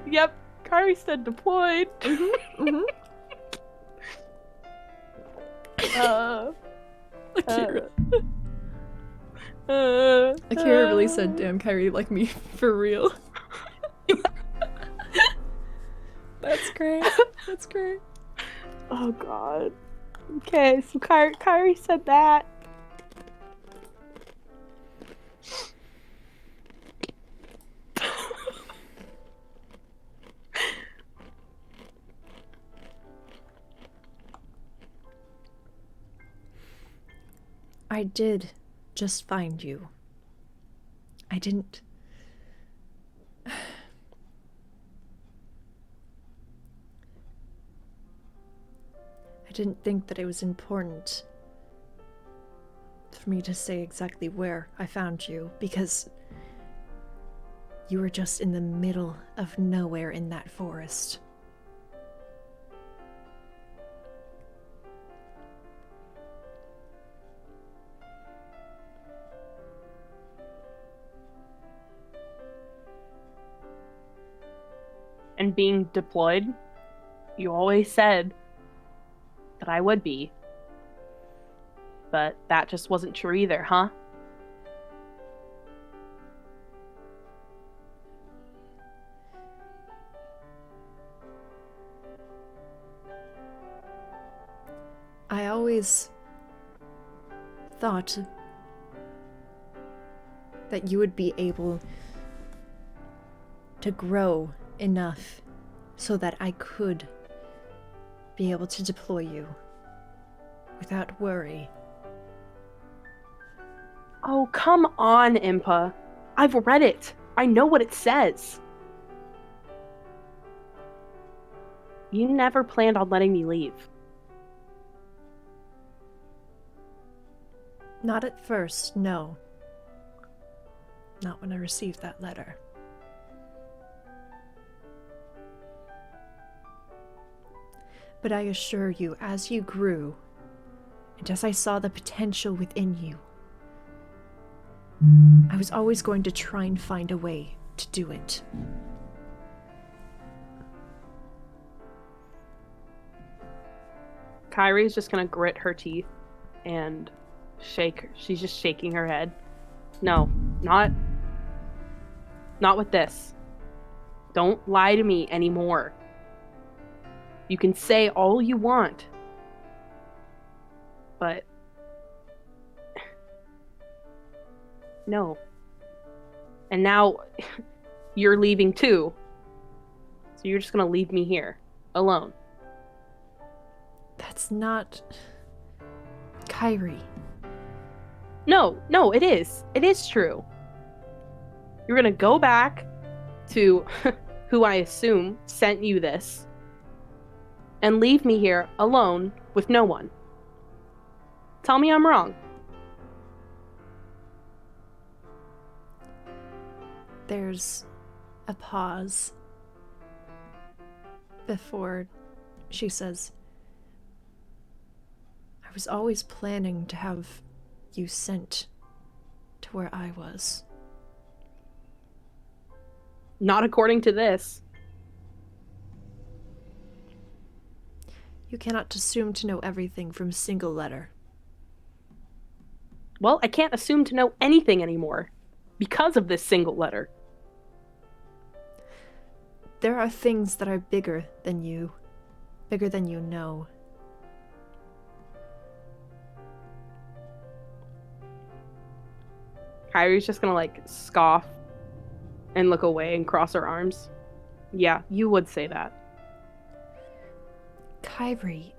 Yep. Kairi said deployed. Akira really said, damn, Kairi like me for real. That's great. That's great. Oh god. Okay, so Kairi said that. I did just find you. I didn't... I didn't think that it was important for me to say exactly where I found you, because you were just in the middle of nowhere in that forest. And being deployed, you always said that I would be. But that just wasn't true either, huh? I always thought that you would be able to grow enough so that I could be able to deploy you without worry. Oh, come on, Impa. I've read it. I know what it says. You never planned on letting me leave. Not at first, no. Not when I received that letter. But I assure you, as you grew, and as I saw the potential within you, I was always going to try and find a way to do it. Kairi's just gonna grit her teeth and shake. She's just shaking her head. No, not with this. Don't lie to me anymore. You can say all you want, but no. And now you're leaving too. So you're just gonna leave me here, alone. That's not... Kairi. No, it is. It is true. You're gonna go back to who I assume sent you this and leave me here alone with no one. Tell me I'm wrong. There's a pause before she says, I was always planning to have you sent to where I was. Not according to this. You cannot assume to know everything from a single letter. Well, I can't assume to know anything anymore because of this single letter. There are things that are bigger than you know. Kairi's just gonna scoff and look away and cross her arms. Yeah, you would say that. Kairi.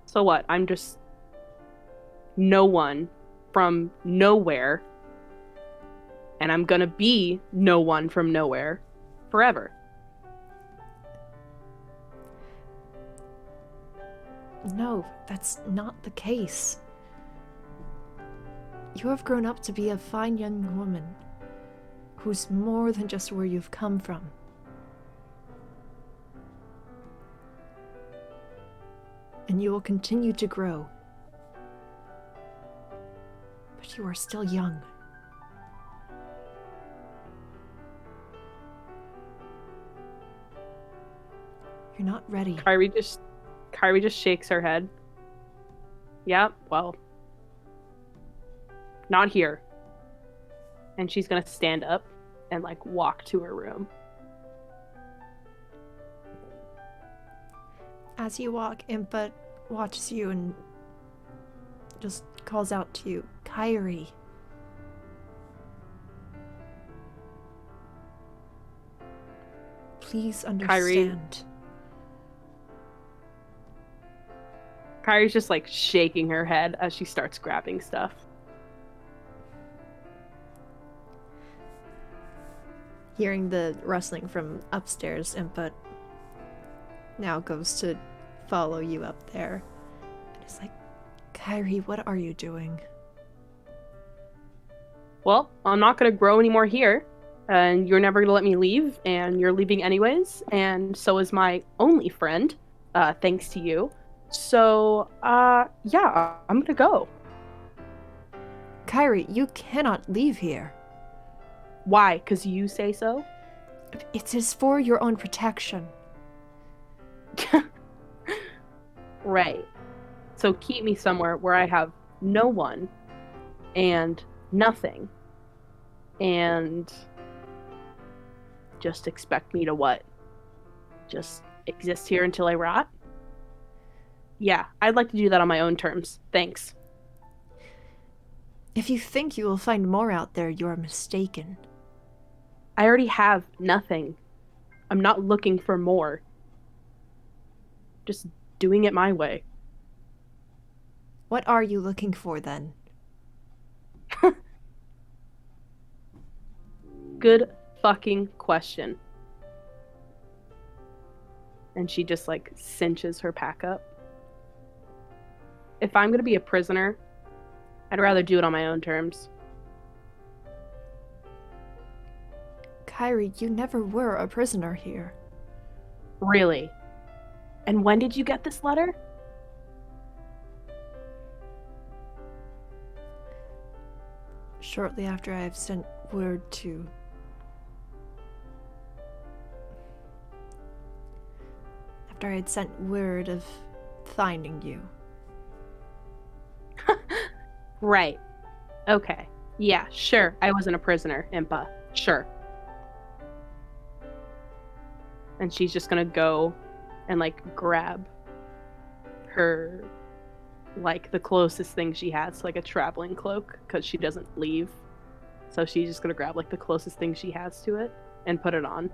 So what? I'm just no one from nowhere, and I'm gonna be no one from nowhere forever. No, that's not the case. You have grown up to be a fine young woman who's more than just where you've come from. And you will continue to grow. But you are still young. You're not ready. Kairi just shakes her head. Yeah, well, not here. And she's gonna stand up and like walk to her room. As you walk, Impa watches you and just calls out to you, Kairi. Please understand. Kairi's just like shaking her head as she starts grabbing stuff. Hearing the rustling from upstairs, Impa now goes to follow you up there. And it's like, Kairi, what are you doing? Well, I'm not gonna grow anymore here, and you're never gonna let me leave, and you're leaving anyways, and so is my only friend, thanks to you. So, yeah, I'm gonna go. Kairi, you cannot leave here. Why? 'Cause you say so? It is for your own protection. Right. So keep me somewhere where I have no one and nothing. And just expect me to what? Just exist here until I rot? Yeah, I'd like to do that on my own terms. Thanks. If you think you will find more out there, you are mistaken. I already have nothing. I'm not looking for more. Just doing it my way. What are you looking for then? Good fucking question. And she just like cinches her pack up. If I'm gonna be a prisoner, I'd rather do it on my own terms. Kairi, you never were a prisoner here. Really? And when did you get this letter? Shortly after I have sent word to... After I had sent word of finding you. Right. Okay. Yeah, sure. I wasn't a prisoner, Impa. Sure. And she's just gonna go and like grab her, like the closest thing she has, like a traveling cloak, because she doesn't leave. So she's just gonna grab like the closest thing she has to it and put it on.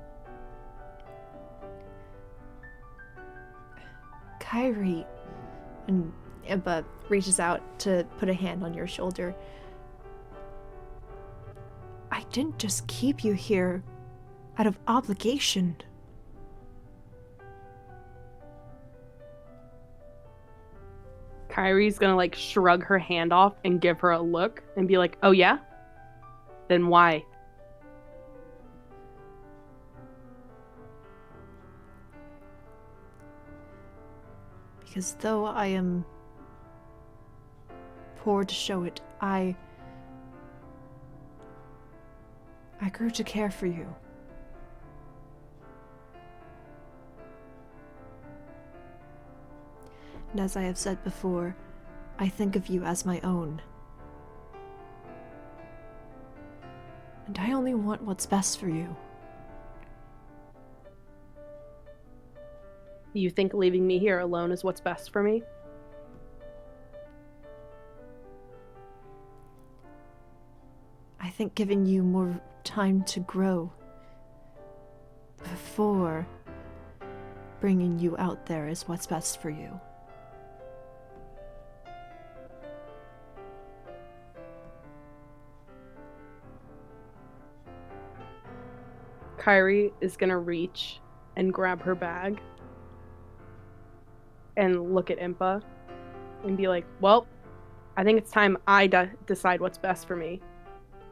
Kairi. And Impa reaches out to put a hand on your shoulder. I didn't just keep you here out of obligation. Kairi's gonna like shrug her hand off and give her a look and be like, oh yeah? Then why? Because though I am poor to show it, I grew to care for you. And as I have said before, I think of you as my own. And I only want what's best for you. You think leaving me here alone is what's best for me? I think giving you more time to grow before bringing you out there is what's best for you. Kairi is gonna reach and grab her bag and look at Impa and be like, well, I think it's time I decide what's best for me.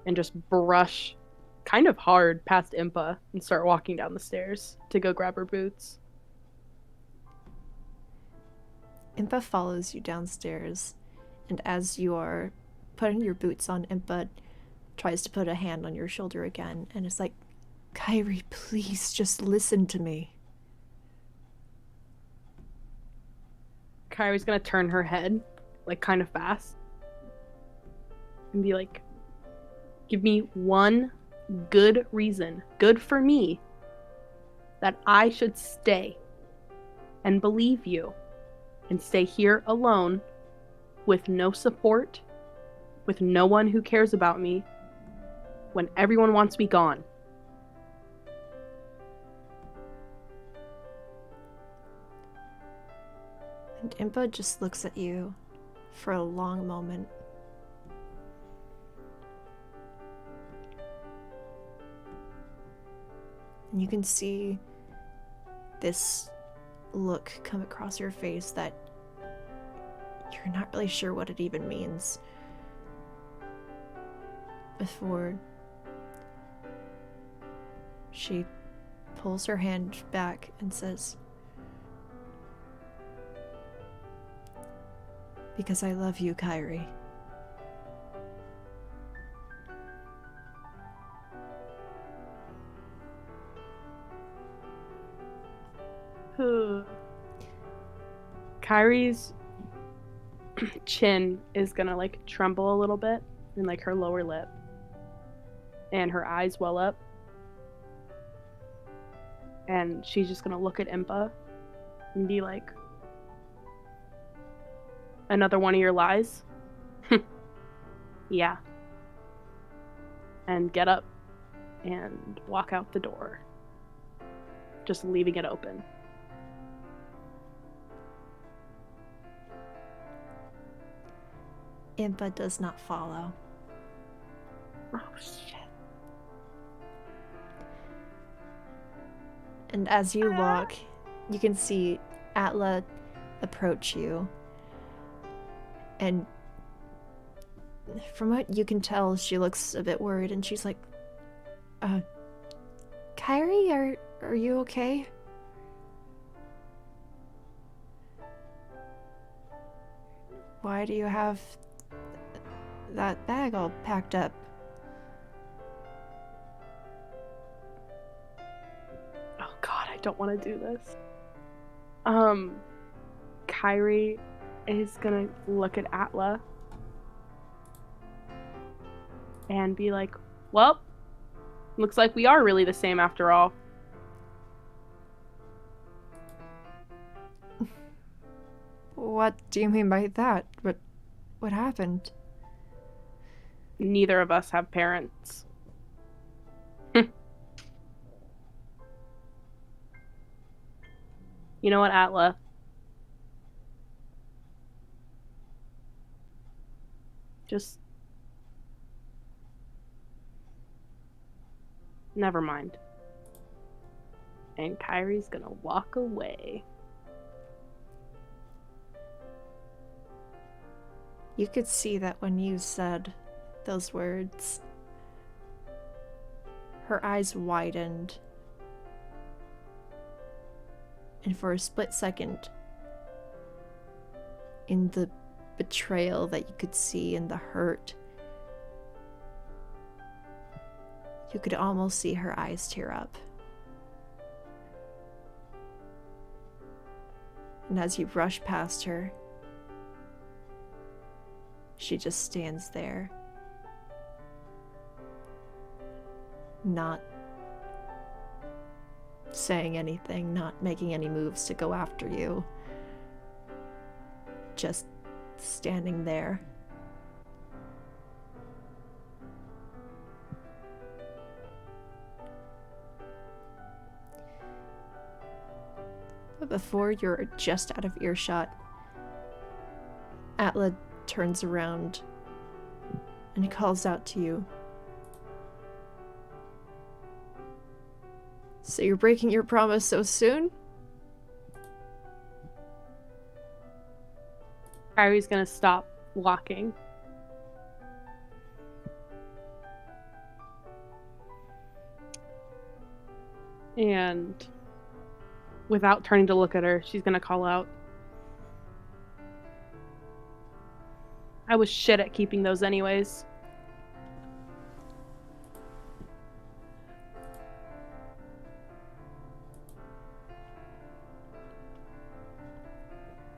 And just brush kind of hard past Impa and start walking down the stairs to go grab her boots. Impa follows you downstairs, and as you are putting your boots on, Impa tries to put a hand on your shoulder again, and it's like, Kairi, please just listen to me. Kairi's gonna turn her head, like, kind of fast, and be like, give me one good reason, good for me, that I should stay and believe you and stay here alone with no support, with no one who cares about me, when everyone wants me gone. And Impa just looks at you for a long moment. And you can see this look come across your face that you're not really sure what it even means. Before she pulls her hand back and says, because I love you, Kairi. Kairi's chin is gonna like tremble a little bit in like her lower lip, and her eyes well up, and she's just gonna look at Impa and be like, another one of your lies? Yeah. And get up and walk out the door, just leaving it open. Impa does not follow. Oh, shit. And as you walk, you can see Atla approach you. And from what you can tell, she looks a bit worried, and she's like, Kairi, are you okay? Why do you have that bag all packed up? Oh god, I don't want to do this. Kairi is gonna look at Atla and be like, well, looks like we are really the same after all. What do you mean by that? What happened? Neither of us have parents. You know what, Atla? Just never mind. And Kairi's gonna walk away. You could see that when you said those words, her eyes widened. And for a split second, in the betrayal that you could see and the hurt, you could almost see her eyes tear up. And as you rush past her, she just stands there, not saying anything, not making any moves to go after you, just standing there. But before you're just out of earshot, Atla turns around and he calls out to you. So you're breaking your promise so soon? Kairi's gonna stop walking. And without turning to look at her, she's gonna call out, I was shit at keeping those anyways.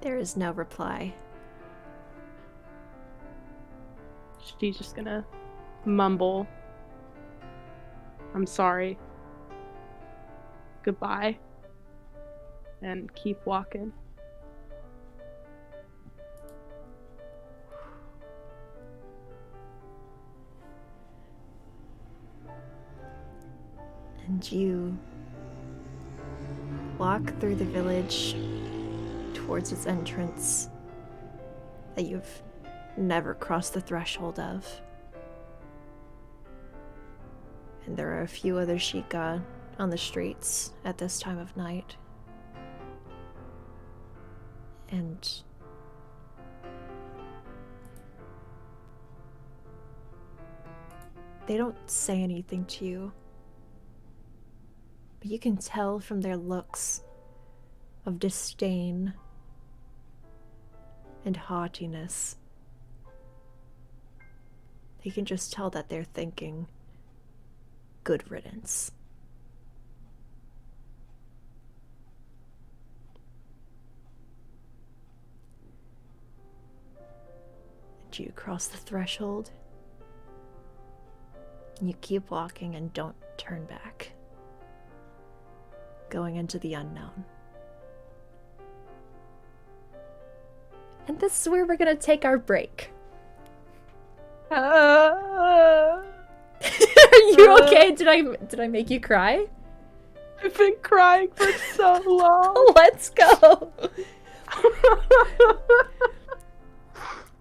There is no reply. She's just gonna mumble, I'm sorry. Goodbye. And keep walking. And you walk through the village towards its entrance that you've never crossed the threshold of. And there are a few other Sheikah on the streets at this time of night. And they don't say anything to you, but you can tell from their looks of disdain and haughtiness. You can just tell that they're thinking, good riddance. And you cross the threshold. And you keep walking and don't turn back. Going into the unknown. And this is where we're gonna take our break. Are you okay? Did I make you cry? I've been crying for so long. Let's go.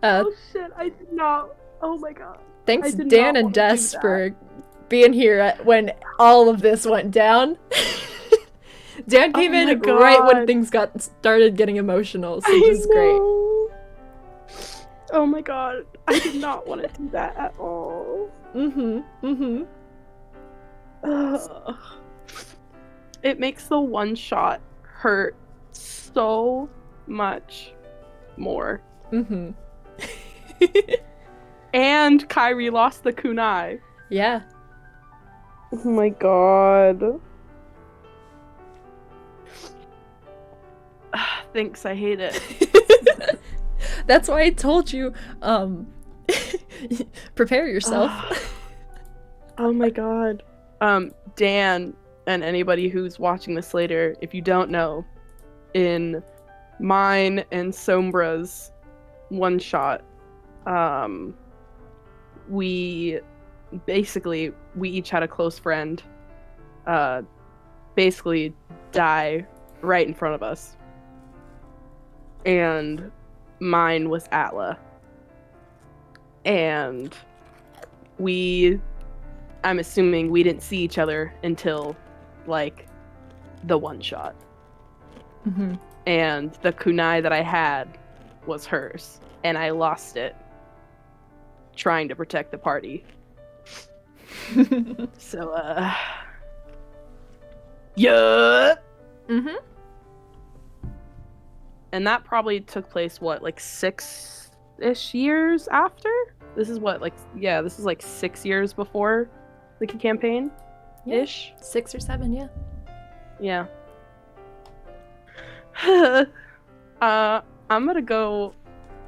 Oh shit, I did not. Oh my god. Thanks Dan and Des for being here when all of this went down. Dan came in right when things started getting emotional, so this is great. Oh my god, I did not want to do that at all. It makes the one shot hurt so much more. And Kairi lost the kunai. Yeah. Oh my god. Thanks, I hate it. That's why I told you, prepare yourself. Oh my god. Dan, and anybody who's watching this later, if you don't know, in mine and Sombra's one shot, we each had a close friend basically die right in front of us. And mine was Atla. And I'm assuming we didn't see each other until, like, the one shot. And the kunai that I had was hers. And I lost it trying to protect the party. So, yeah! And that probably took place, what, like 6-ish years after? This is what, like, yeah, this is like 6 years before the campaign? Ish? 6 or 7, yeah. Yeah. I'm gonna go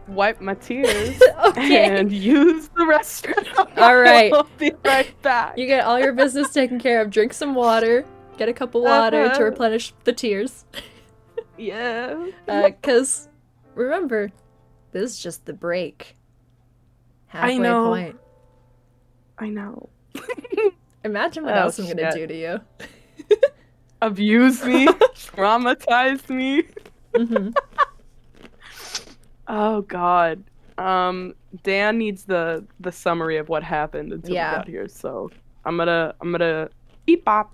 wipe my tears and use the restroom. Alright. I'll be right back. You get all your business taken care of. Drink some water. Get a cup of water to replenish the tears. Yeah. Because, remember, this is just the break. Halfway point. I know. Imagine what else I'm gonna do to you. Abuse me. Traumatize me. Oh god. Dan needs the summary of what happened until we got here, so I'm gonna beep bop.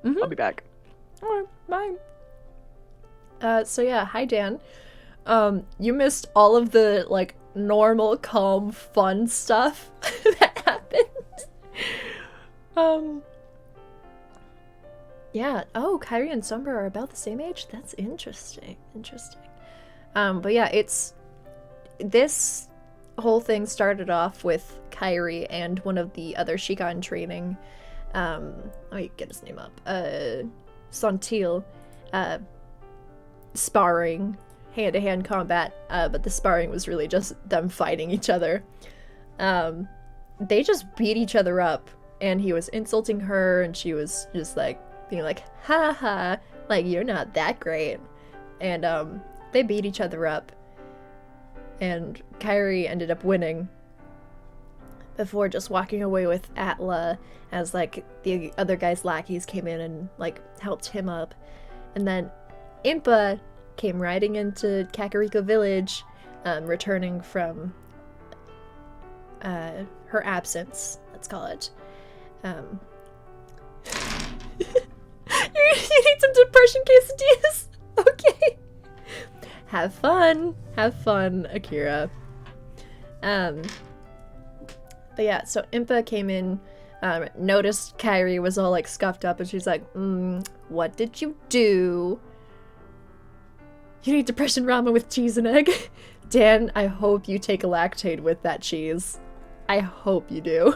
I'll be back. Alright, bye. So yeah, hi Dan. You missed all of the, like, normal, calm, fun stuff that happened. Yeah. Oh, Kairi and Sombra are about the same age? That's interesting. But yeah, this whole thing started off with Kairi and one of the other she got in training. Let me get his name up. Santil, sparring, hand-to-hand combat, but the sparring was really just them fighting each other. They just beat each other up, and he was insulting her, and she was just like being like, ha ha, like, you're not that great. And they beat each other up, and Kairi ended up winning before just walking away with Atla, as like the other guy's lackeys came in and like helped him up. And then Impa came riding into Kakariko Village, returning from her absence, let's call it. You need some depression quesadillas? Okay. Have fun, Akira. But yeah, so Impa came in, noticed Kairi was all like scuffed up, and she's like, what did you do? You need depression ramen with cheese and egg? Dan, I hope you take a lactate with that cheese. I hope you do.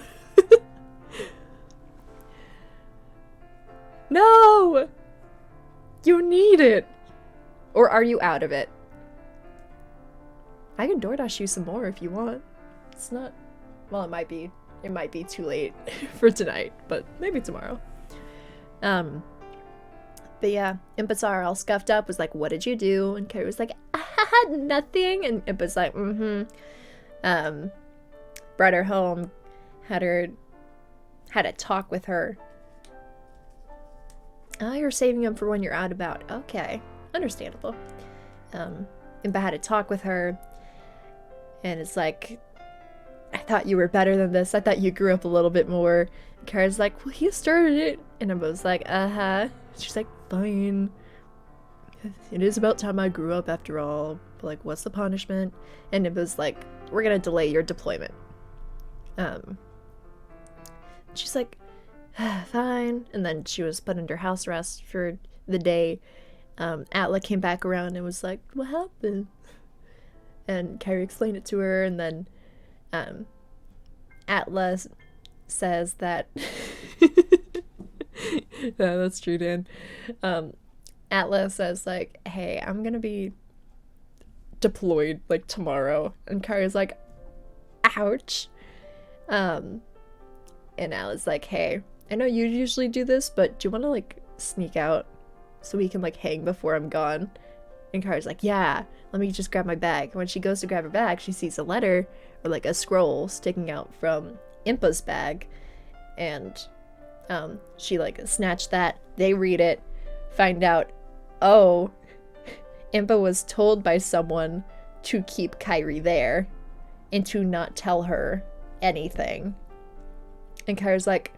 No! You need it! Or are you out of it? I can DoorDash you some more if you want. It's not... Well, it might be too late for tonight, but maybe tomorrow. But yeah, Impa saw her all scuffed up, was like, what did you do? And Kairi was like, nothing. And Impa's like, brought her home, had a talk with her. Oh, you're saving him for when you're out about. Okay, understandable. Impa had a talk with her, and it's like, I thought you were better than this. I thought you grew up a little bit more. And Kairi's like, well, he started it. And Impa was like, She's like, fine. It is about time I grew up after all. But like, what's the punishment? And Impa was like, we're gonna delay your deployment. She's like, fine. And then she was put under house arrest for the day. Atla came back around and was like, what happened? And Kairi explained it to her, and then Atla says that yeah, that's true, Dan. Atla says like, hey, I'm gonna be deployed like tomorrow. And Kairi's like, ouch. And Atla's like, hey, I know you usually do this, but do you want to like sneak out so we can like hang before I'm gone? And Kairi's like, yeah, let me just grab my bag. And when she goes to grab her bag, she sees a letter or like a scroll sticking out from Impa's bag. And she like snatched that. They read it, find out, oh, Impa was told by someone to keep Kairi there and to not tell her anything. And Kairi's like,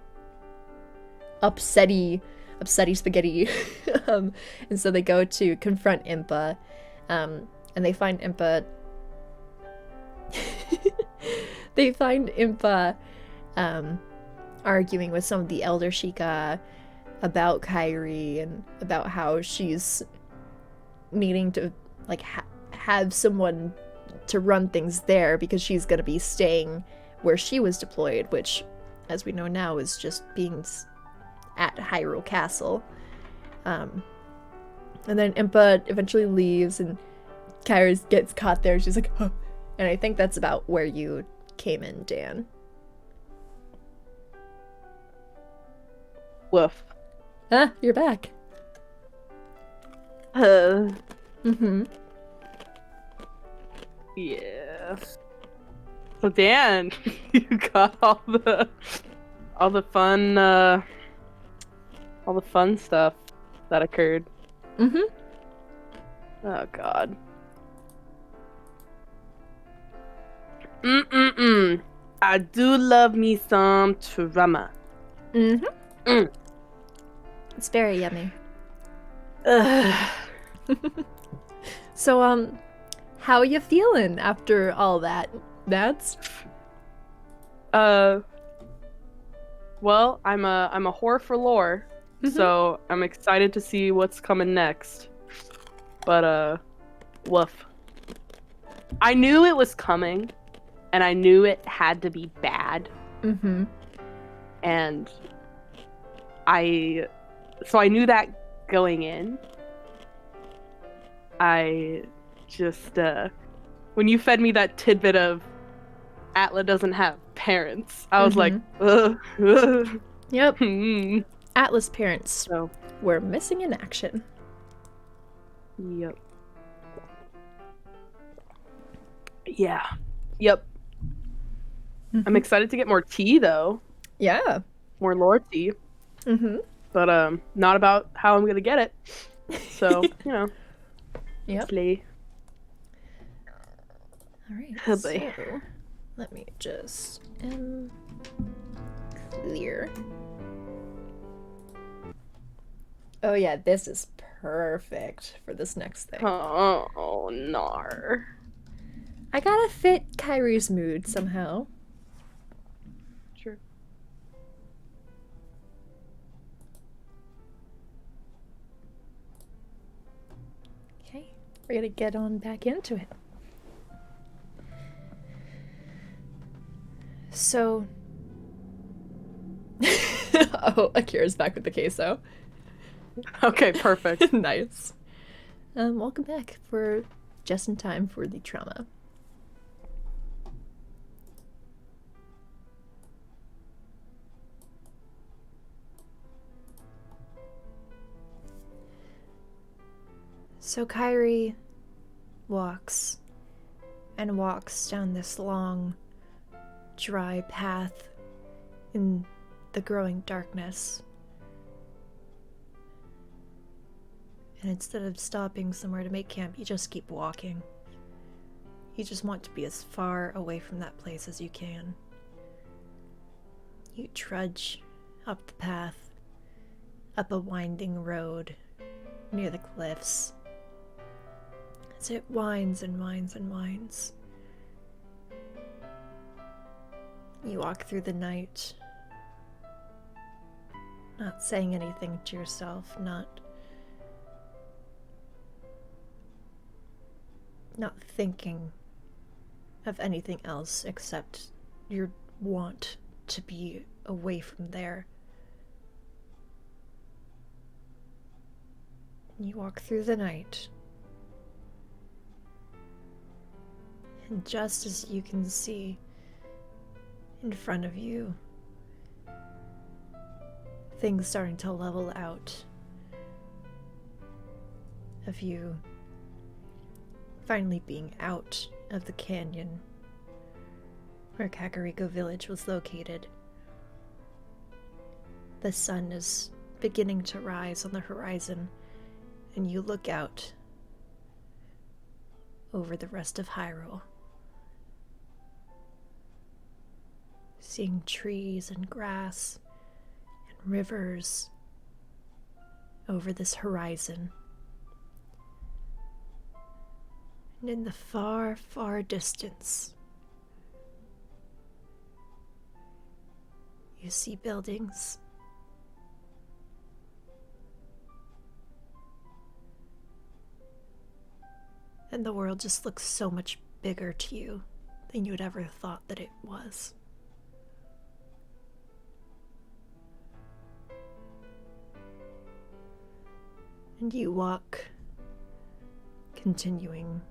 upsetty spaghetti. And so they go to confront Impa, and they find Impa arguing with some of the Elder Sheikah about Kairi and about how she's needing to like have someone to run things there because she's gonna be staying where she was deployed, which, as we know now, is just being at Hyrule Castle. And then Impa eventually leaves, and Kairi gets caught there. She's like, huh. And I think that's about where you came in, Dan. Woof. Ah, you're back. Mm-hmm. Yeah. So Dan, you got all the fun stuff that occurred. Mm-hmm. Oh God. I do love me some drama. Mm-hmm. It's very yummy. Ugh. So, how are you feeling after all that? That's Well, I'm a whore for lore, so I'm excited to see what's coming next. But woof. I knew it was coming, and I knew it had to be bad. Mm-hmm. And I knew that going in. I just when you fed me that tidbit of Atla doesn't have parents, I was like, ugh. Yep. Atla's parents were missing in action. Yep. Yeah. Yep. I'm excited to get more tea, though. Yeah. More lore tea. But not about how I'm gonna get it. So, you know. Yep. Slay. Alright, Oh, so let me just clear. Oh yeah, this is perfect for this next thing. Oh, nar. I gotta fit Kairi's mood somehow. Sure. Okay, we're gonna get on back into it. So... oh, Akira's back with the queso. Okay, perfect. Nice. Welcome back for just in time for the trauma. So Kairi walks and walks down this long, dry path in the growing darkness. And instead of stopping somewhere to make camp, you just keep walking. You just want to be as far away from that place as you can. You trudge up the path, up a winding road near the cliffs. As it winds and winds and winds. You walk through the night, not saying anything to yourself, not thinking of anything else except your want to be away from there. You walk through the night, and just as you can see in front of you, things starting to level out of you finally being out of the canyon where Kakariko village was located. The sun is beginning to rise on the horizon, and you look out over the rest of Hyrule, seeing trees and grass and rivers over this horizon. And in the far, far distance, you see buildings. And the world just looks so much bigger to you than you had ever thought that it was. And you walk, continuing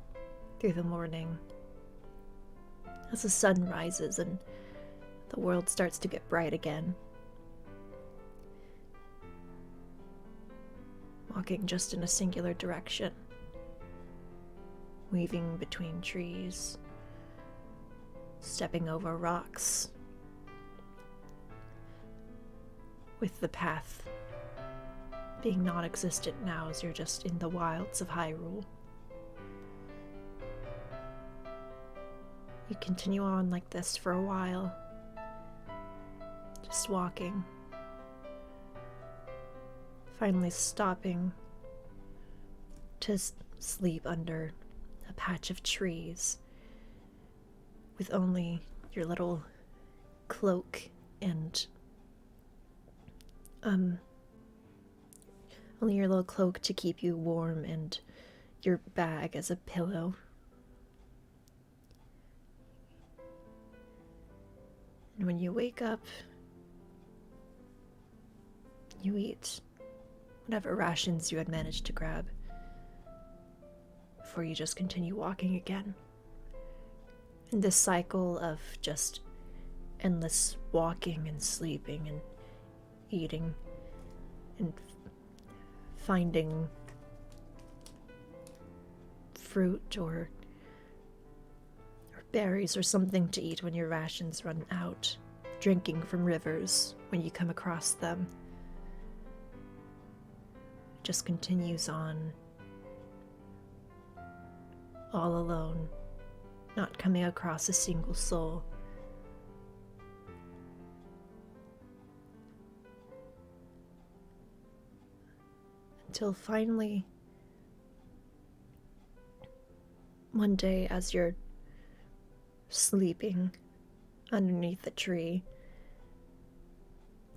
through the morning, as the sun rises and the world starts to get bright again. Walking just in a singular direction, weaving between trees, stepping over rocks, with the path being non-existent now as you're just in the wilds of Hyrule. You continue on like this for a while, just walking, finally stopping to sleep under a patch of trees with only your little cloak and only your little cloak to keep you warm and your bag as a pillow. And when you wake up, you eat whatever rations you had managed to grab before you just continue walking again. And this cycle of just endless walking and sleeping and eating and finding fruit or berries or something to eat when your rations run out, drinking from rivers when you come across them. It just continues on, all alone, not coming across a single soul. Until finally, one day as you're sleeping underneath a tree,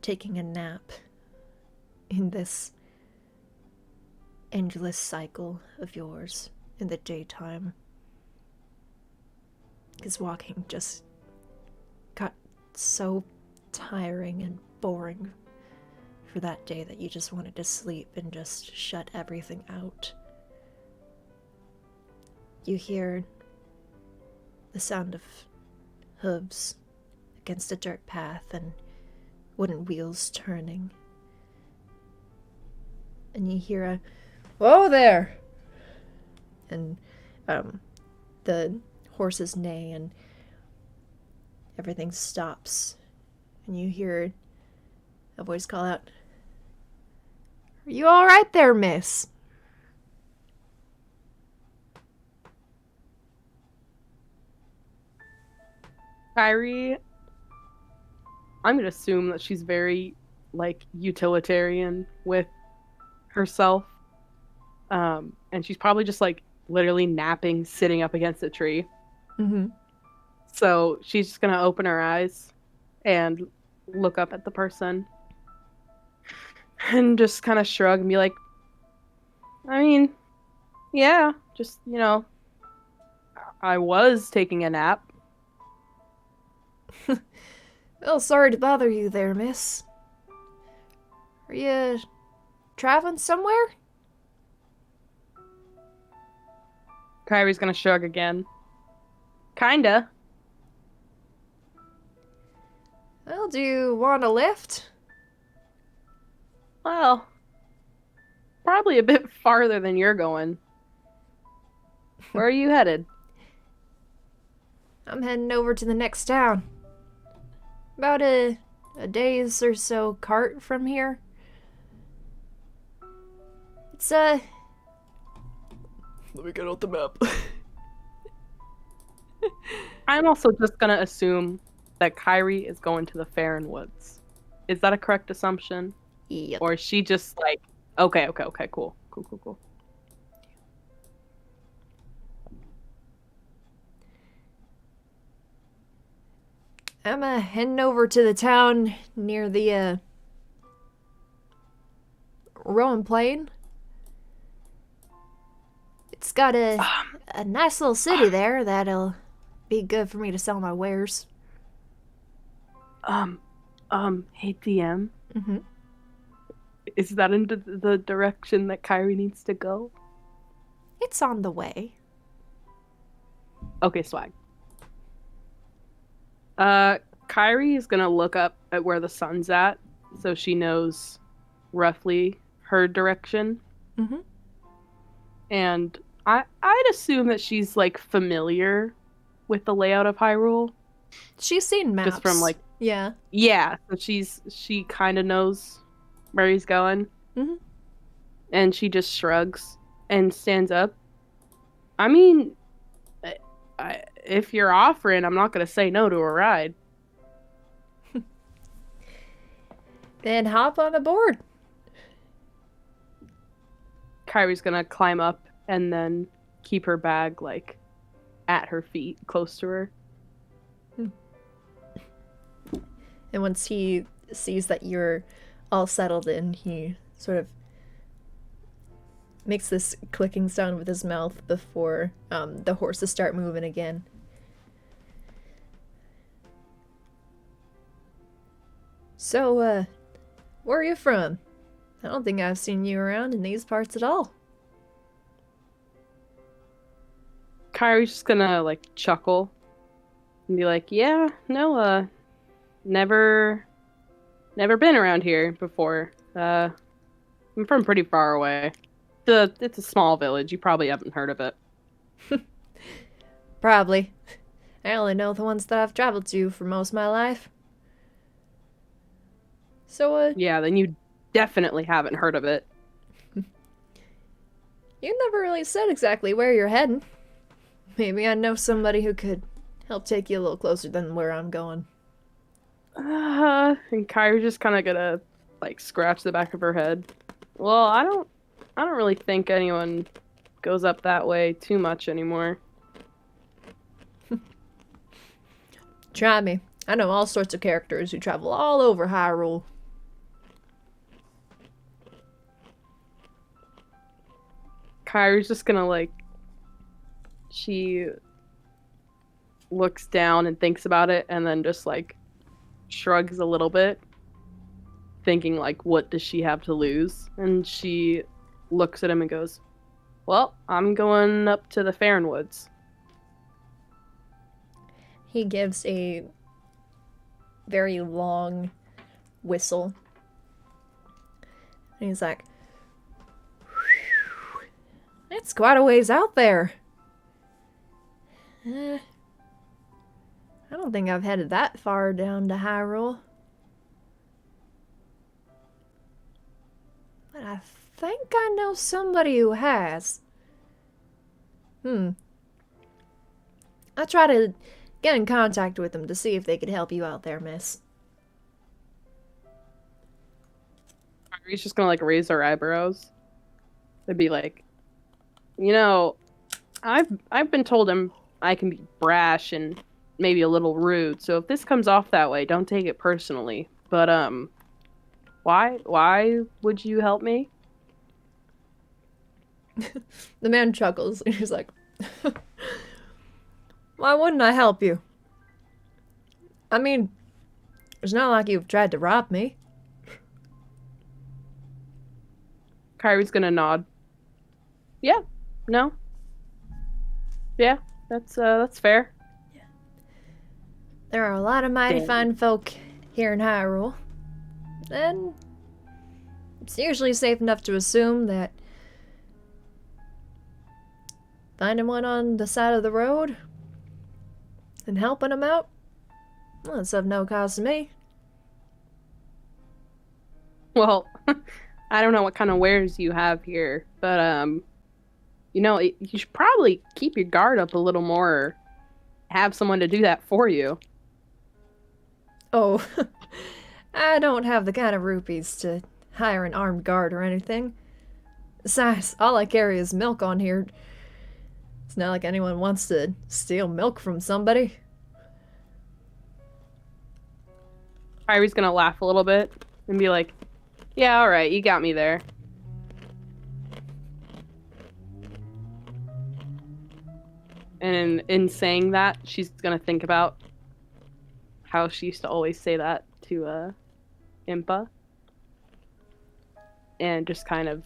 taking a nap in this endless cycle of yours in the daytime, because walking just got so tiring and boring for that day that you just wanted to sleep and just shut everything out. You hear the sound of hooves against a dirt path and wooden wheels turning. And you hear a, "Whoa there!" And the horses neigh and everything stops. And you hear a voice call out, "Are you all right there, miss?" Kairi, I'm gonna assume that she's very, like, utilitarian with herself. And she's probably just, like, literally napping, sitting up against a tree. Mm-hmm. So she's just gonna open her eyes and look up at the person and just kind of shrug and be like, I mean, yeah, just, I was taking a nap. Well, sorry to bother you there, miss. Are you traveling somewhere? Kairi's gonna shrug again. Kinda. Well, do you want a lift? Well, probably a bit farther than you're going. Where are you headed? I'm heading over to the next town. About a day's or so cart from here. It's, Let me get out the map. I'm also just gonna assume that Kairi is going to the Faron Woods. Is that a correct assumption? Yep. Or is she just like, okay, cool. I'm heading over to the town near the Rowan Plain. It's got a nice little city there that'll be good for me to sell my wares. Hey DM. Mm-hmm. Is that into the direction that Kairi needs to go? It's on the way. Okay, swag. Kairi is gonna look up at where the sun's at, so she knows roughly her direction. Mm-hmm. And I'd assume that she's, like, familiar with the layout of Hyrule. She's seen maps. Just from, like... Yeah. Yeah, so she kind of knows where he's going. Mm-hmm. And she just shrugs and stands up. I mean... if you're offering, I'm not going to say no to a ride. Then hop on aboard. Kairi's gonna climb up and then keep her bag, like, at her feet, close to her. And once he sees that you're all settled in, he sort of makes this clicking sound with his mouth before the horses start moving again. So, where are you from? I don't think I've seen you around in these parts at all. Kairi's just gonna, like, chuckle and be like, yeah, no, never been around here before. I'm from pretty far away. It's a small village. You probably haven't heard of it. Probably. I only know the ones that I've traveled to for most of my life. So, Yeah, then you definitely haven't heard of it. You never really said exactly where you're heading. Maybe I know somebody who could help take you a little closer than where I'm going. And Kairi's just kind of gonna, like, scratch the back of her head. Well, I don't really think anyone goes up that way too much anymore. Try me. I know all sorts of characters who travel all over Hyrule. Kairi's just gonna, like, she looks down and thinks about it and then just, like, shrugs a little bit, thinking, like, what does she have to lose? And she looks at him and goes, well, I'm going up to the Farronwoods. He gives a very long whistle. And he's like, it's quite a ways out there. I don't think I've headed that far down to Hyrule. But I think I know somebody who has. I'll try to get in contact with them to see if they could help you out there, miss. Kairi's just gonna, like, raise her eyebrows. They'd be like, you know, I've been told I can be brash and maybe a little rude, so if this comes off that way, don't take it personally. But why would you help me? The man chuckles and he's like, why wouldn't I help you? I mean, it's not like you've tried to rob me. Kairi's gonna nod. Yeah, no. Yeah, that's fair. There are a lot of mighty Damn. fine folk here in Hyrule. And it's usually safe enough to assume that finding one on the side of the road and helping them out, well, it's of no cost to me. Well, I don't know what kind of wares you have here, but you know, you should probably keep your guard up a little more, or have someone to do that for you. Oh, I don't have the kind of rupees to hire an armed guard or anything. Besides, all I carry is milk on here. It's not like anyone wants to steal milk from somebody. Kairi's gonna laugh a little bit and be like, yeah, alright, you got me there. And in saying that, she's gonna think about how she used to always say that to Impa. And just kind of,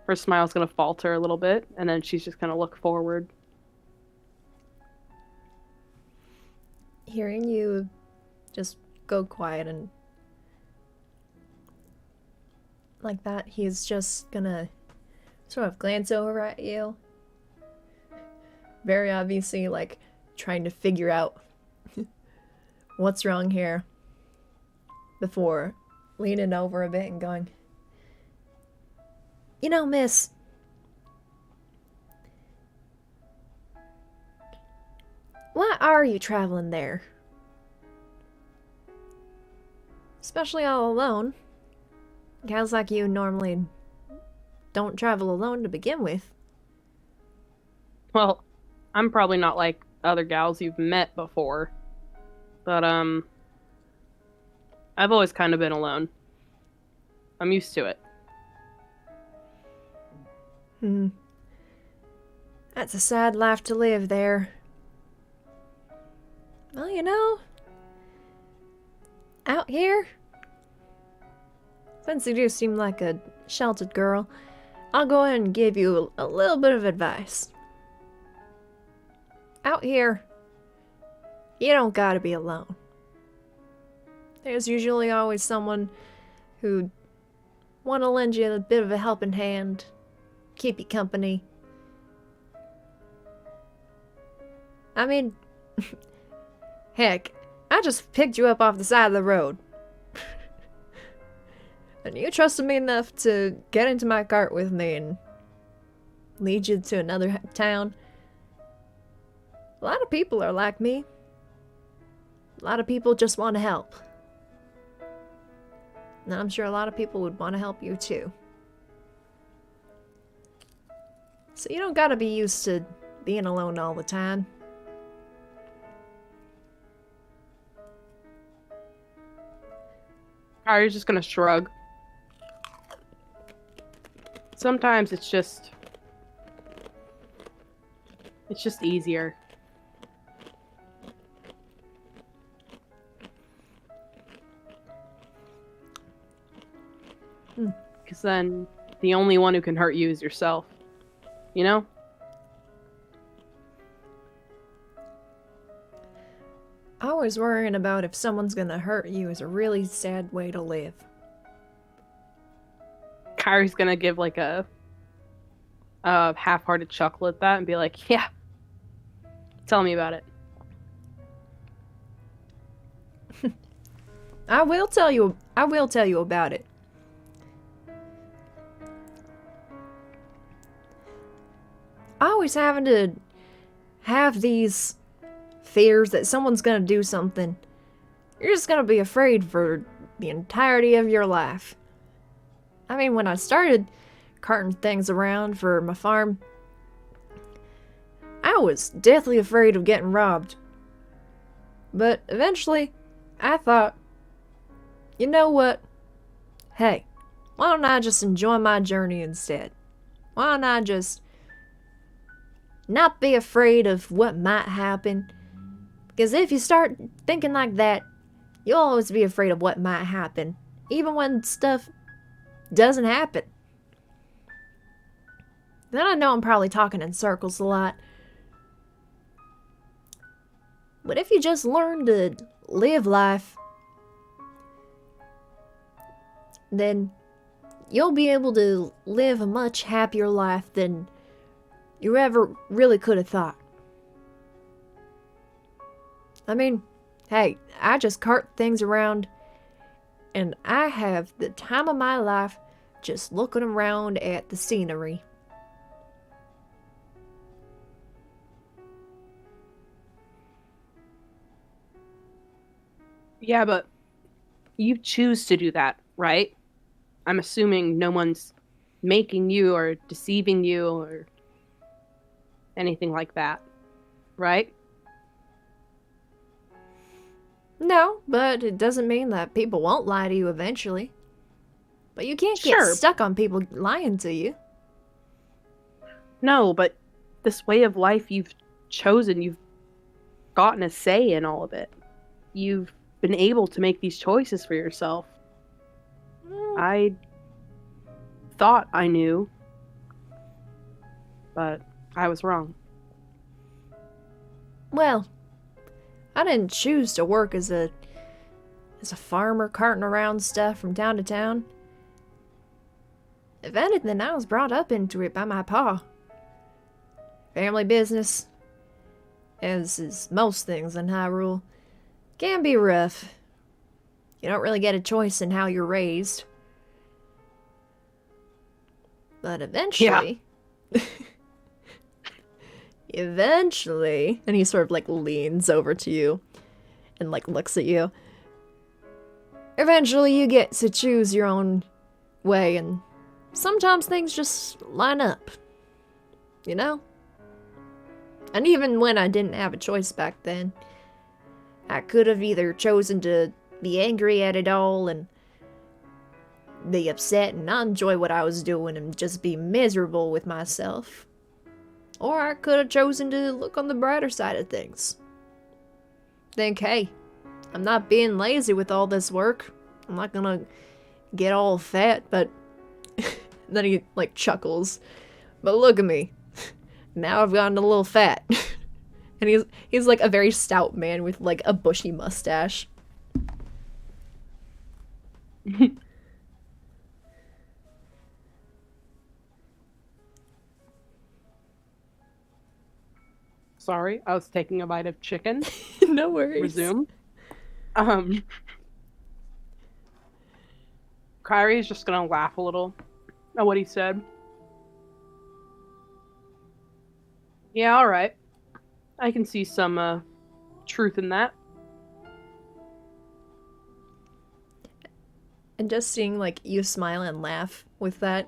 her smile's gonna falter a little bit, and then she's just gonna look forward. Hearing you just go quiet and like that, he's just gonna sort of glance over at you. Very obviously, like, trying to figure out what's wrong here before leaning over a bit and going, you know, miss, why are you traveling there? Especially all alone. Guys like you normally don't travel alone to begin with. Well, I'm probably not like other gals you've met before. But, I've always kind of been alone. I'm used to it. That's a sad life to live there. Well, you know, out here, since you do seem like a sheltered girl, I'll go ahead and give you a little bit of advice. Out here, you don't gotta be alone. There's usually always someone who'd want to lend you a bit of a helping hand, keep you company. I mean, heck, I just picked you up off the side of the road. And you trusted me enough to get into my cart with me and lead you to another town. A lot of people are like me. A lot of people just want to help. And I'm sure a lot of people would want to help you too. So you don't gotta be used to being alone all the time. Kairi's just gonna shrug. Sometimes it's just easier. Because then the only one who can hurt you is yourself. You know? Always worrying about if someone's gonna hurt you is a really sad way to live. Kairi's gonna give like a half-hearted chuckle at that and be like, yeah, tell me about it. I will tell you about it. Always having to have these fears that someone's gonna do something. You're just gonna be afraid for the entirety of your life. I mean, when I started carting things around for my farm, I was deathly afraid of getting robbed. But eventually, I thought, you know what? Hey, why don't I just enjoy my journey instead? Why don't I just not be afraid of what might happen? Because if you start thinking like that, you'll always be afraid of what might happen, even when stuff doesn't happen. Then I know I'm probably talking in circles a lot. But if you just learn to live life, then you'll be able to live a much happier life than you ever really could have thought. I mean, hey, I just cart things around and I have the time of my life just looking around at the scenery. Yeah, but you choose to do that, right? I'm assuming no one's making you or deceiving you or anything like that, right? No, but it doesn't mean that people won't lie to you eventually. But you can't get stuck on people lying to you. No, but this way of life you've chosen, you've gotten a say in all of it. You've been able to make these choices for yourself. I thought I knew, but I was wrong. Well, I didn't choose to work as a farmer carting around stuff from town to town. If anything, I was brought up into it by my pa. Family business, as is most things in Hyrule, can be rough. You don't really get a choice in how you're raised. But eventually... Yeah. Eventually... And he sort of, like, leans over to you and, like, looks at you. Eventually you get to choose your own way and sometimes things just line up. You know? And even when I didn't have a choice back then, I could have either chosen to be angry at it all and be upset and not enjoy what I was doing and just be miserable with myself. Or I could have chosen to look on the brighter side of things. Think, hey, I'm not being lazy with all this work. I'm not gonna get all fat, but... Then he, like, chuckles. But look at me. Now I've gotten a little fat. And he's like a very stout man with, like, a bushy mustache. Sorry, I was taking a bite of chicken. No worries. Resume. Kairi is just gonna laugh a little at what he said. Yeah, alright. I can see some truth in that. And just seeing, like, you smile and laugh with that,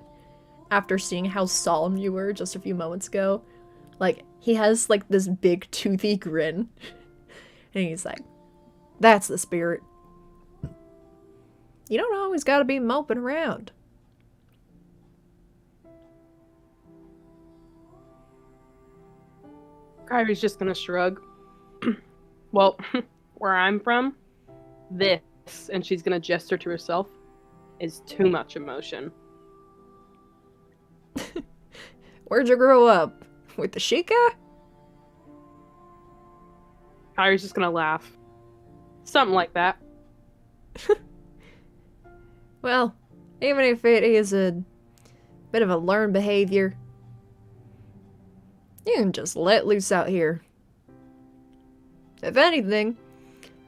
after seeing how solemn you were just a few moments ago, like, he has, like, this big toothy grin. And he's like, that's the spirit. You don't always gotta be moping around. Kairi's just gonna shrug. Well, where I'm from, this, and she's gonna gesture to herself, is too much emotion. Where'd you grow up? With the Sheikah? Kairi's just gonna laugh. Something like that. Well, even if it is a bit of a learned behavior, you can just let loose out here. If anything,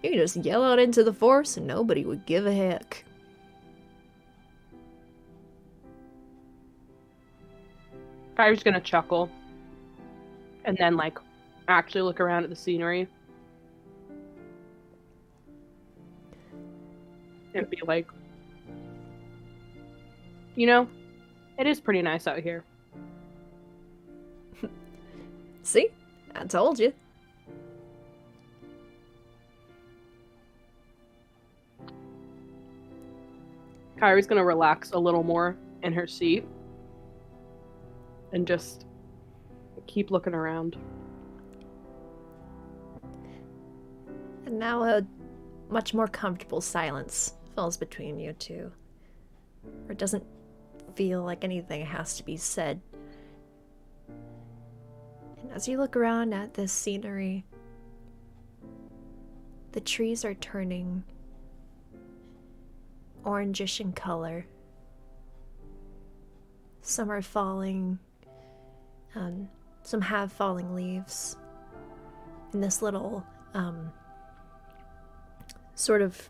you can just yell out into the forest and nobody would give a heck. Kairi's gonna chuckle. And then, like, actually look around at the scenery. And be like, you know, it is pretty nice out here. See? I told you. Kairi's gonna relax a little more in her seat. And just keep looking around. And now a much more comfortable silence falls between you two. Or it doesn't feel like anything has to be said. And as you look around at this scenery, the trees are turning orangish in color. Some are falling, some have falling leaves. In this little sort of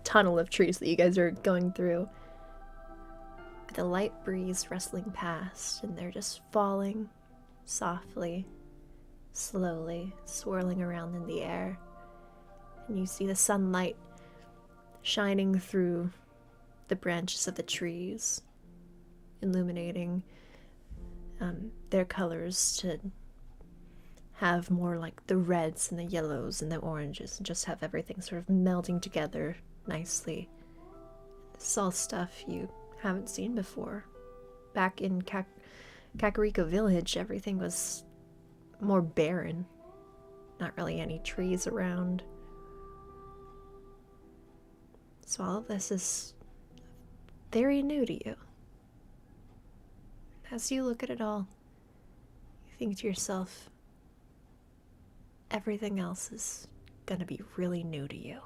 tunnel of trees that you guys are going through, with a light breeze rustling past, and they're just falling softly, slowly, swirling around in the air. And you see the sunlight shining through the branches of the trees, illuminating their colors to have more like the reds and the yellows and the oranges, and just have everything sort of melding together nicely. This is all stuff you haven't seen before. Back in Kakariko Village, everything was more barren. Not really any trees around. So all of this is very new to you. As you look at it all, you think to yourself, everything else is gonna be really new to you.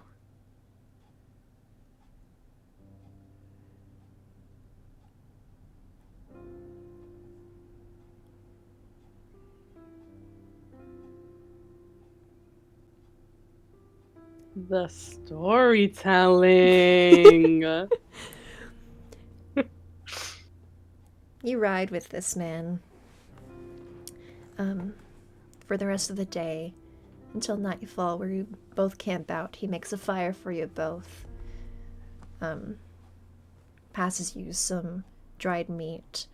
The storytelling. You ride with this man for the rest of the day until nightfall, where you both camp out. He makes a fire for you both. Passes you some dried meat,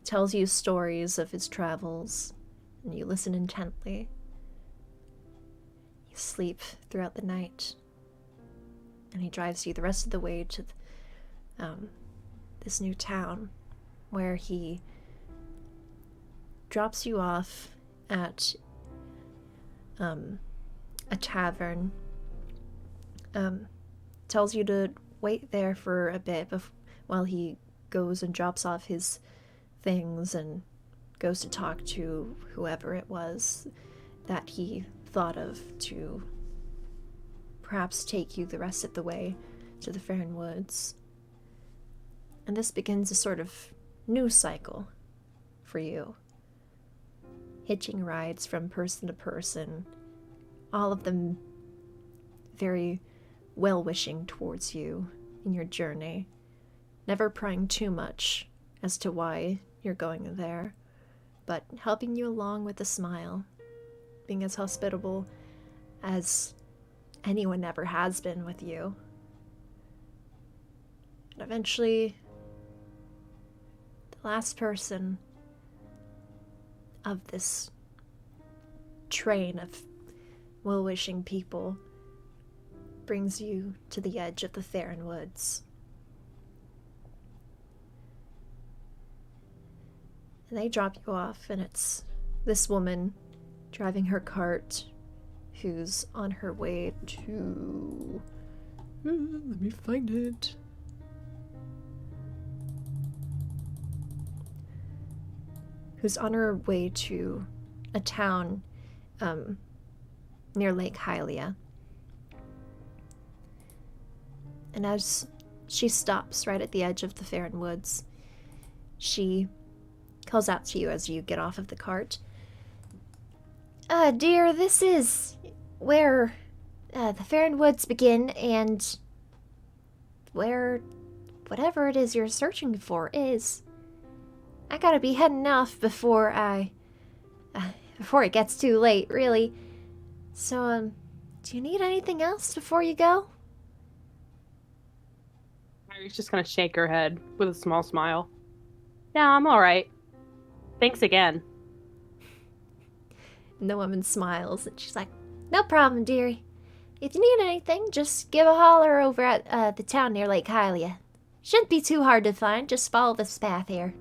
tells you stories of his travels, and you listen intently. You sleep throughout the night, and he drives you the rest of the way to this new town, where he drops you off at a tavern, tells you to wait there for a bit while he goes and drops off his things and goes to talk to whoever it was that he thought of to perhaps take you the rest of the way to the Faron Woods. And this begins a sort of new cycle for you. Hitching rides from person to person, all of them very well-wishing towards you in your journey, never prying too much as to why you're going there, but helping you along with a smile, being as hospitable as anyone ever has been with you. And eventually, the last person of this train of well-wishing people brings you to the edge of the Faron Woods. And they drop you off, and it's this woman driving her cart who's on her way to... let me find it. Who's on her way to a town near Lake Hylia. And as she stops right at the edge of the Faron Woods, she calls out to you as you get off of the cart. Dear, this is where the Faron Woods begin, and where whatever it is you're searching for is. I gotta be heading off before it gets too late, really. So, do you need anything else before you go? Kairi's just gonna shake her head with a small smile. Yeah, I'm alright. Thanks again. And the woman smiles, and she's like, no problem, dearie. If you need anything, just give a holler over at the town near Lake Hylia. Shouldn't be too hard to find, just follow this path here.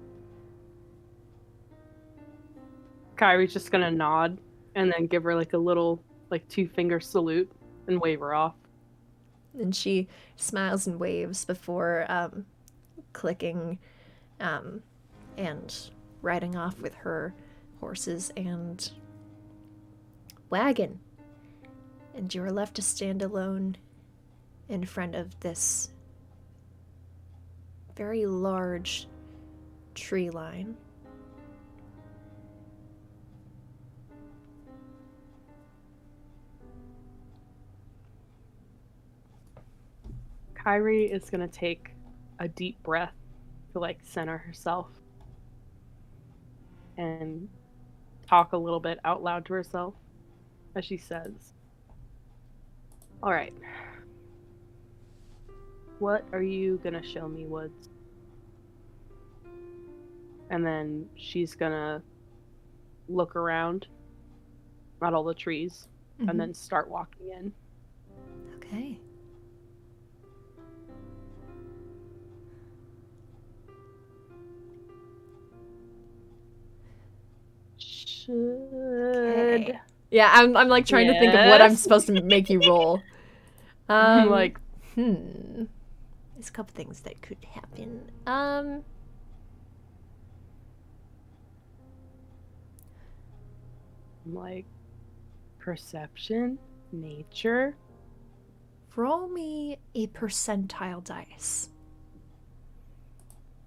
Kairi's just gonna nod and then give her like a little 2-finger salute and wave her off. And she smiles and waves before clicking and riding off with her horses and wagon. And you are left to stand alone in front of this very large tree line. Kairi is gonna take a deep breath to center herself and talk a little bit out loud to herself as she says, all right, what are you gonna show me, Woods? And then she's gonna look around at all the trees and then start walking in. Okay. Okay. Yeah, I'm like trying to think of what I'm supposed to make you roll. There's a couple things that could happen. Perception, nature. Roll me a percentile dice.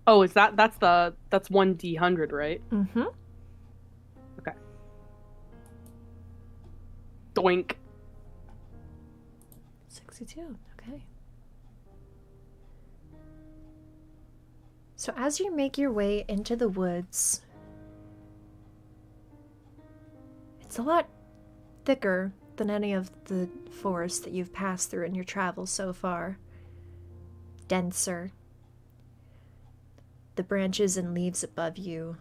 Oh, is that's 1d100, right? Mm-hmm. Okay. Doink. 62. Okay. So as you make your way into the woods, it's a lot thicker than any of the forests that you've passed through in your travels so far. Denser. the branches and leaves above you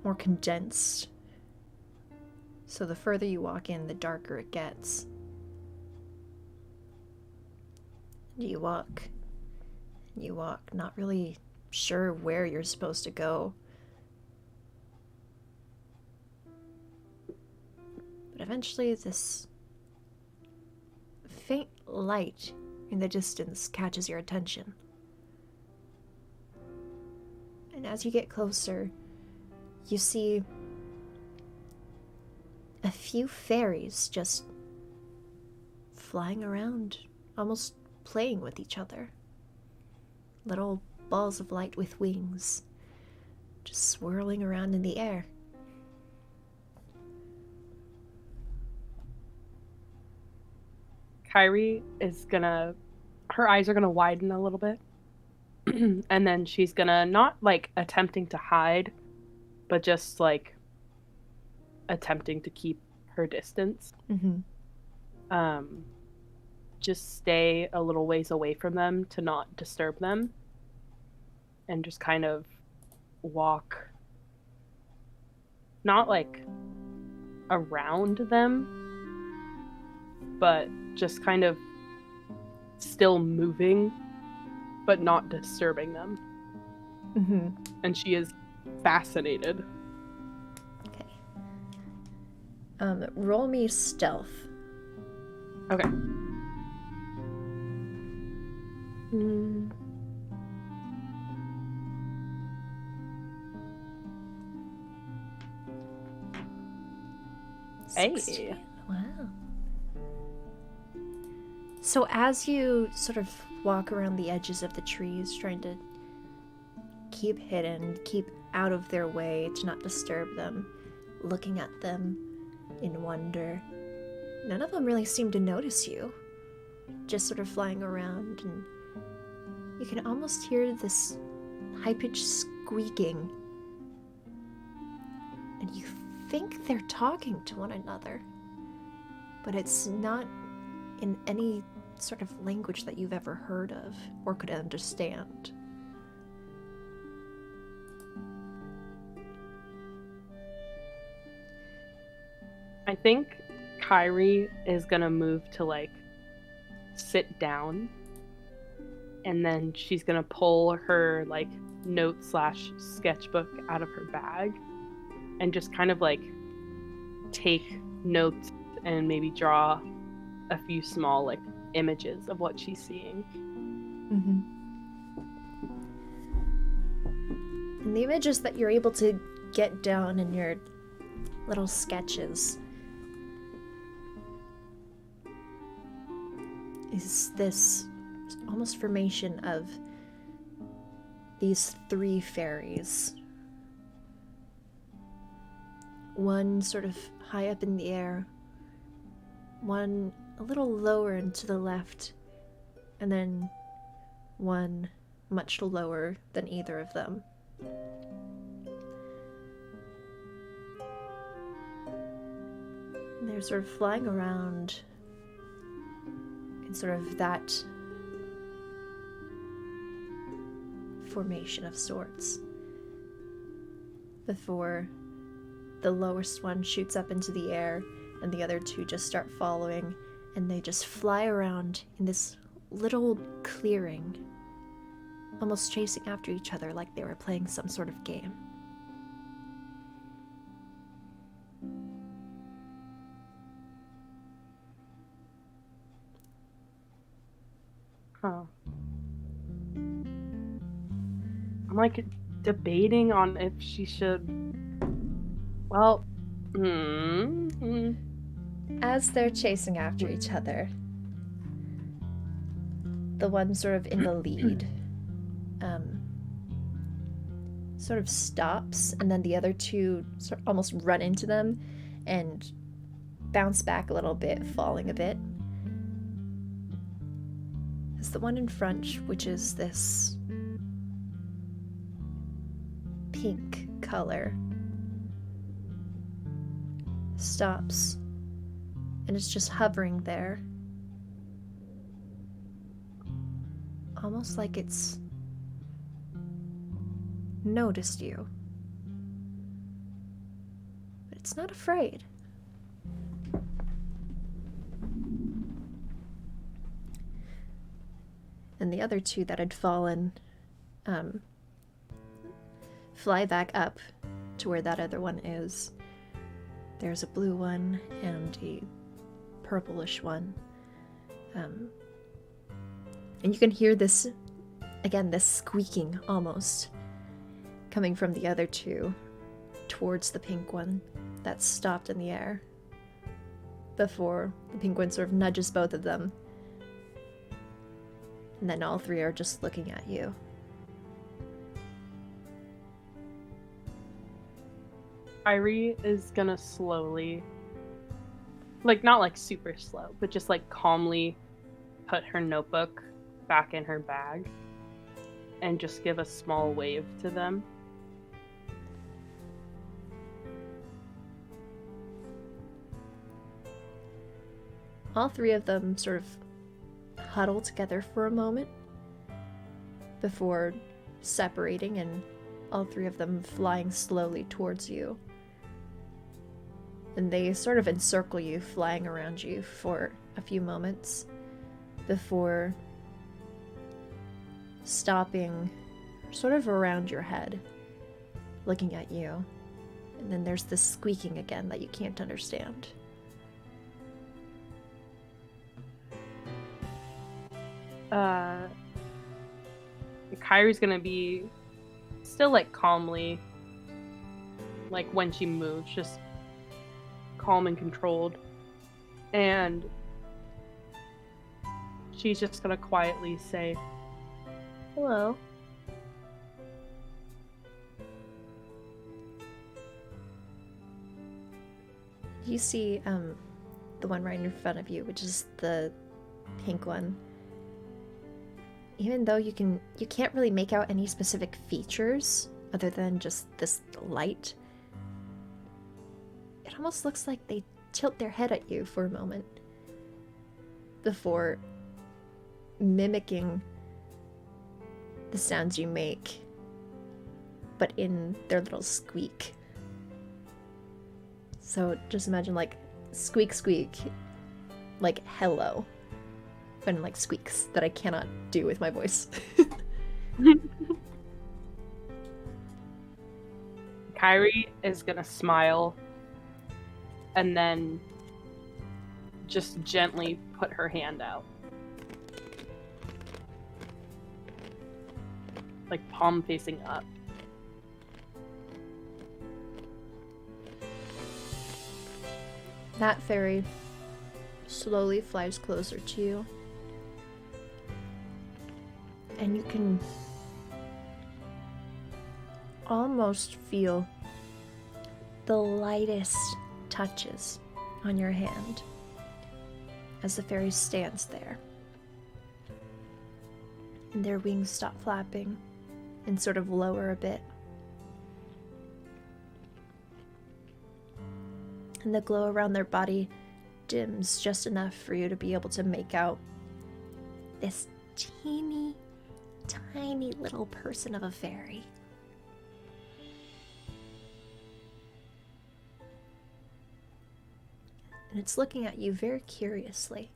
more condensed. So the further you walk in, the darker it gets. You walk, not really sure where you're supposed to go. But eventually this faint light in the distance catches your attention. And as you get closer, you see a few fairies just flying around, almost playing with each other. Little balls of light with wings, just swirling around in the air. Kairi is gonna, her eyes are gonna widen a little bit. And then she's gonna, not like attempting to hide, but just like attempting to keep her distance. Just stay a little ways away from them to not disturb them. And just kind of walk, not like around them, but just kind of still moving, but not disturbing them. And she is fascinated. Okay. Roll me stealth. Okay. Hey. Wow. So as you sort of walk around the edges of the trees, trying to keep hidden, keep out of their way to not disturb them, looking at them in wonder, none of them really seem to notice you. Just sort of flying around, and you can almost hear this high-pitched squeaking. And you think they're talking to one another, but it's not in any sort of language that you've ever heard of or could understand. I think Kairi is gonna move to like sit down, and then she's gonna pull her like note/sketchbook out of her bag and just kind of like take notes and maybe draw a few small like images of what she's seeing. And the images that you're able to get down in your little sketches is this almost formation of these three fairies. One sort of high up in the air, one a little lower and to the left, and then one much lower than either of them. And they're sort of flying around in sort of that formation of sorts before the lowest one shoots up into the air and the other two just start following, and they just fly around in this little clearing, almost chasing after each other like they were playing some sort of game. Huh. I'm like debating on if she should. Well, As they're chasing after each other, the one sort of in the lead sort of stops, and then the other two sort of almost run into them and bounce back a little bit, falling a bit. As the one in front, which is this pink color, stops, and it's just hovering there, almost like it's noticed you. But it's not afraid. And the other two that had fallen fly back up to where that other one is. There's a blue one and a purplish one. And you can hear this, again, this squeaking almost, coming from the other two towards the pink one that stopped in the air before the pink one sort of nudges both of them. And then all three are just looking at you. Kairi is gonna slowly, like not like super slow, but just like calmly put her notebook back in her bag and just give a small wave to them. All three of them sort of huddle together for a moment before separating and all three of them flying slowly towards you. And they sort of encircle you, flying around you for a few moments before stopping sort of around your head, looking at you. And then there's this squeaking again that you can't understand. Kairi's gonna be still like calmly, like when she moves, just calm and controlled, and she's just gonna quietly say, "Hello." You see the one right in front of you, which is the pink one. Even though you can't really make out any specific features other than just this light, it almost looks like they tilt their head at you for a moment before mimicking the sounds you make, but in their little squeak. So just imagine like squeak squeak, like hello, but in like squeaks that I cannot do with my voice. Kairi is gonna smile and then just gently put her hand out. Like palm facing up. That fairy slowly flies closer to you. And you can almost feel the lightest touches on your hand as the fairy stands there. And their wings stop flapping and sort of lower a bit. And the glow around their body dims just enough for you to be able to make out this teeny, tiny little person of a fairy. And it's looking at you very curiously.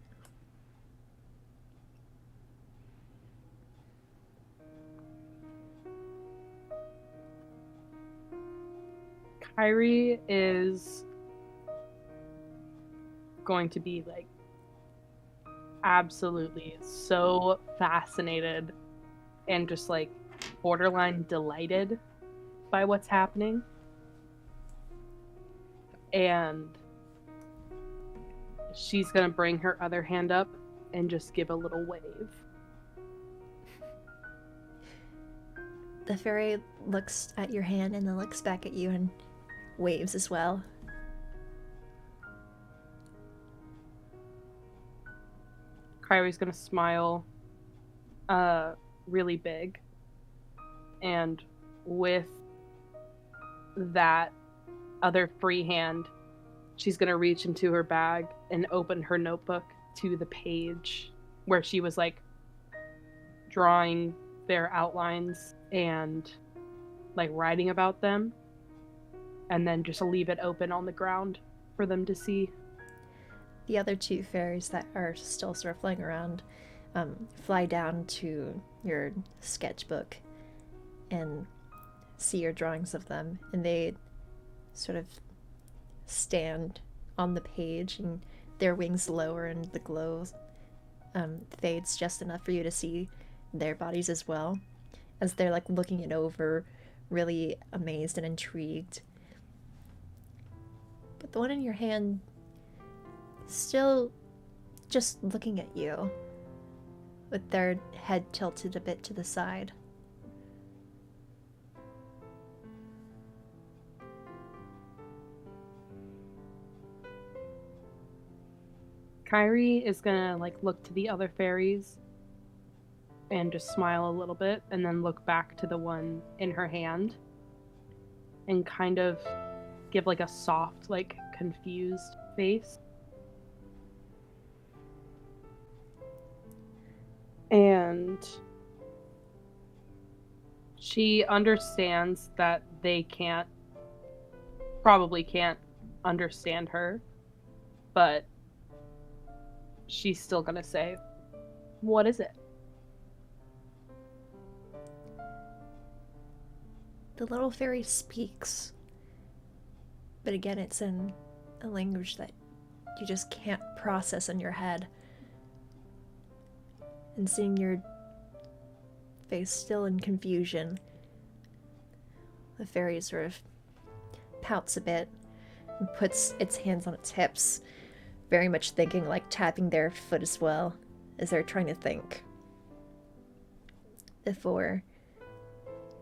Kairi is going to be like absolutely so fascinated and just like borderline delighted by what's happening. And she's gonna bring her other hand up and just give a little wave. The fairy looks at your hand and then looks back at you and waves as well. Kairi's gonna smile really big, and with that other free hand, she's gonna reach into her bag and open her notebook to the page where she was like drawing their outlines and like writing about them, and then just leave it open on the ground for them to see. The other two fairies that are still sort of flying around fly down to your sketchbook and see your drawings of them, and they sort of stand on the page, and their wings lower and the glow fades just enough for you to see their bodies as well, as they're like looking it over, really amazed and intrigued. But the one in your hand still just looking at you, with their head tilted a bit to the side. Kairi is gonna like look to the other fairies and just smile a little bit, and then look back to the one in her hand and kind of give like a soft, like confused face. And she understands that they probably can't understand her, but she's still gonna say, "What is it?" The little fairy speaks, but again, it's in a language that you just can't process in your head. And seeing your face still in confusion, the fairy sort of pouts a bit and puts its hands on its hips, very much thinking, like tapping their foot as well, as they're trying to think. Before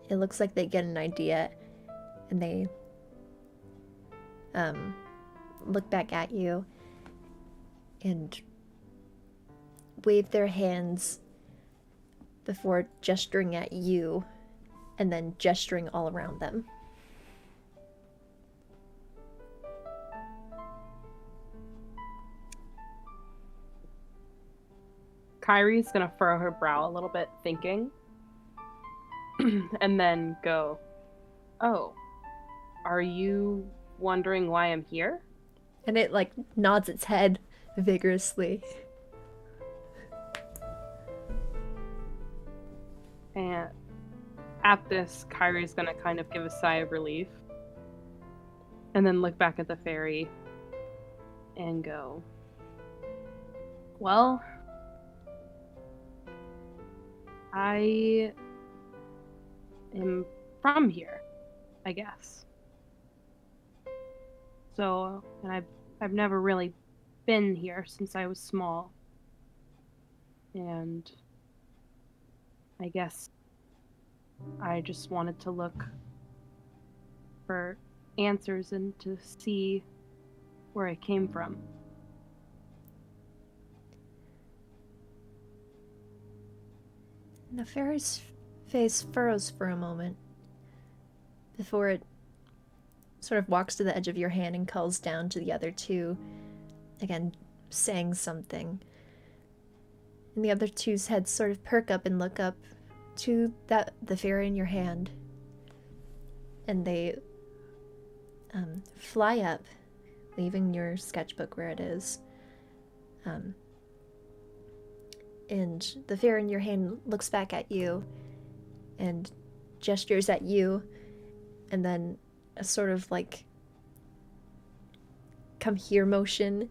it looks like they get an idea, and they look back at you and wave their hands before gesturing at you and then gesturing all around them. Kairi's gonna furrow her brow a little bit, thinking, and then go, "Oh, are you wondering why I'm here?" And it like nods its head vigorously. And at this, Kairi's gonna kind of give a sigh of relief, and then look back at the fairy and go, "Well, I am from here, I guess. So, and I've never really been here since I was small. And I guess I just wanted to look for answers and to see where I came from." And the fairy's face furrows for a moment before it sort of walks to the edge of your hand and calls down to the other two, again saying something. And the other two's heads sort of perk up and look up to the fairy in your hand, and they fly up, leaving your sketchbook where it is. And the fairy in your hand looks back at you and gestures at you, and then a sort of like come here motion,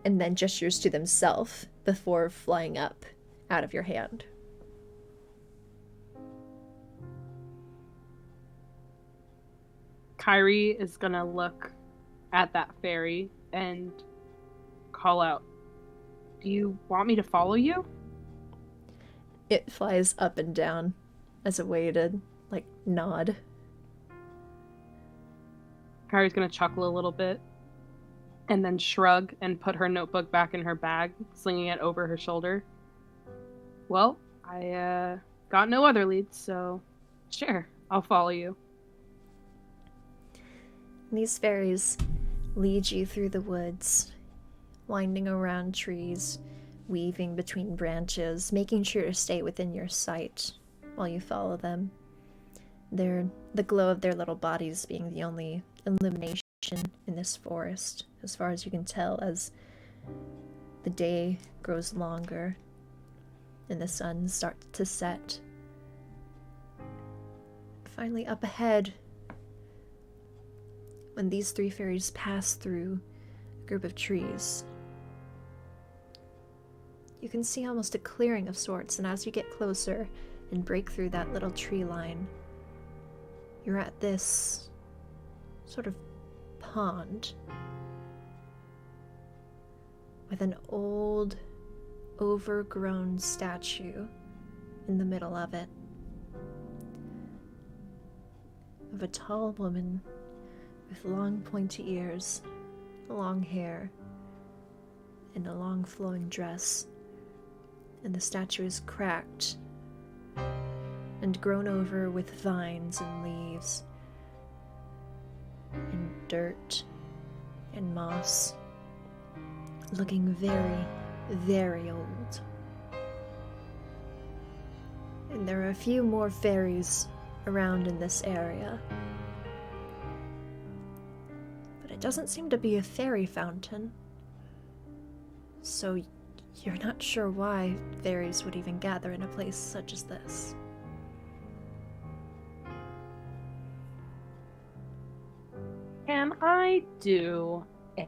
and then gestures to themselves before flying up out of your hand. Kairi is gonna look at that fairy and call out, "Do you want me to follow you?" It flies up and down as a way to like nod. Kairi's gonna chuckle a little bit and then shrug and put her notebook back in her bag, slinging it over her shoulder. "Well, I got no other leads, so sure, I'll follow you." These fairies lead you through the woods, winding around trees, weaving between branches, making sure to stay within your sight while you follow them. the glow of their little bodies being the only illumination in this forest, as far as you can tell, as the day grows longer and the sun starts to set. Finally, up ahead, when these three fairies pass through a group of trees, you can see almost a clearing of sorts, and as you get closer and break through that little tree line, you're at this sort of pond with an old, overgrown statue in the middle of it, of a tall woman with long pointy ears, long hair, and a long flowing dress. And the statue is cracked and grown over with vines and leaves and dirt and moss, looking very, very old. And there are a few more fairies around in this area, but it doesn't seem to be a fairy fountain, so you're not sure why fairies would even gather in a place such as this. Can I do a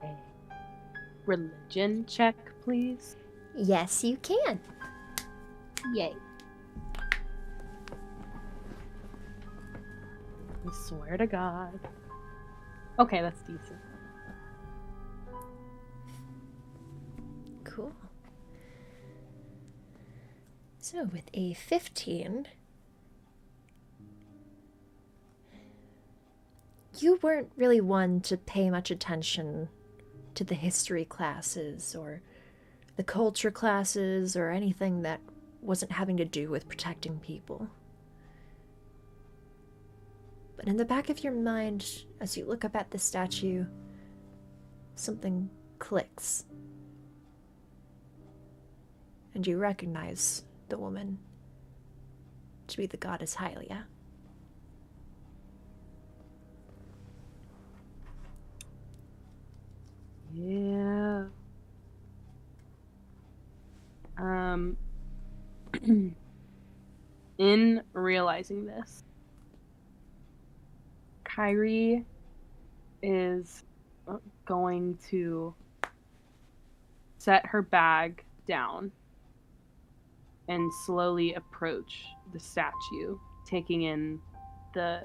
religion check, please? Yes, you can. Yay. I swear to God. Okay, that's decent. Cool. So with a 15, you weren't really one to pay much attention to the history classes or the culture classes or anything that wasn't having to do with protecting people. But in the back of your mind, as you look up at the statue, something clicks. And you recognize the woman to be the goddess Hylia. Yeah. In realizing this, Kairi is going to set her bag down and slowly approach the statue, taking in the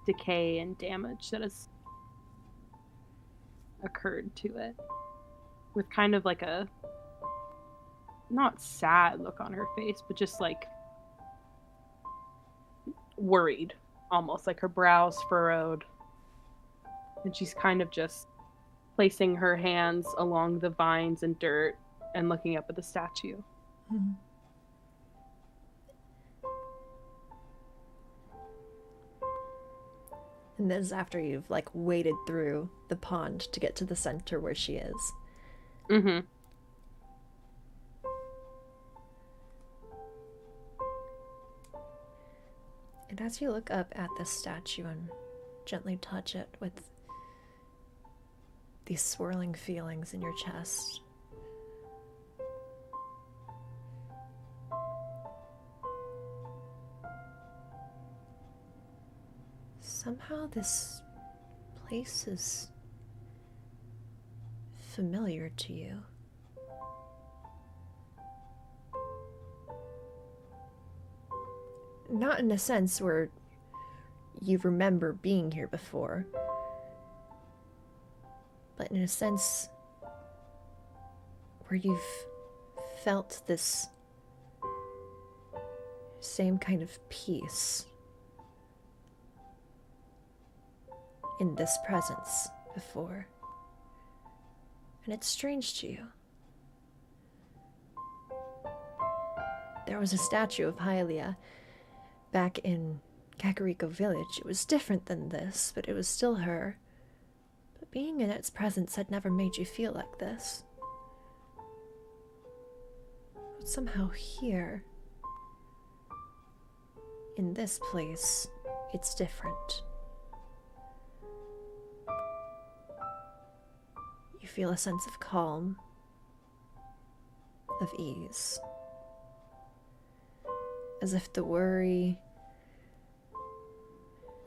decay and damage that has occurred to it, with kind of like a not sad look on her face, but just like worried, almost like her brows furrowed, and she's kind of just placing her hands along the vines and dirt and looking up at the statue. Mm-hmm. And this is after you've like waded through the pond to get to the center where she is. Mm-hmm. And as you look up at the statue and gently touch it with these swirling feelings in your chest, somehow this place is familiar to you. Not in a sense where you remember being here before, but in a sense where you've felt this same kind of peace in this presence before. And it's strange to you. There was a statue of Hylia back in Kakariko Village. It was different than this, but it was still her. But being in its presence had never made you feel like this. But somehow here, in this place, it's different. You feel a sense of calm, of ease, as if the worry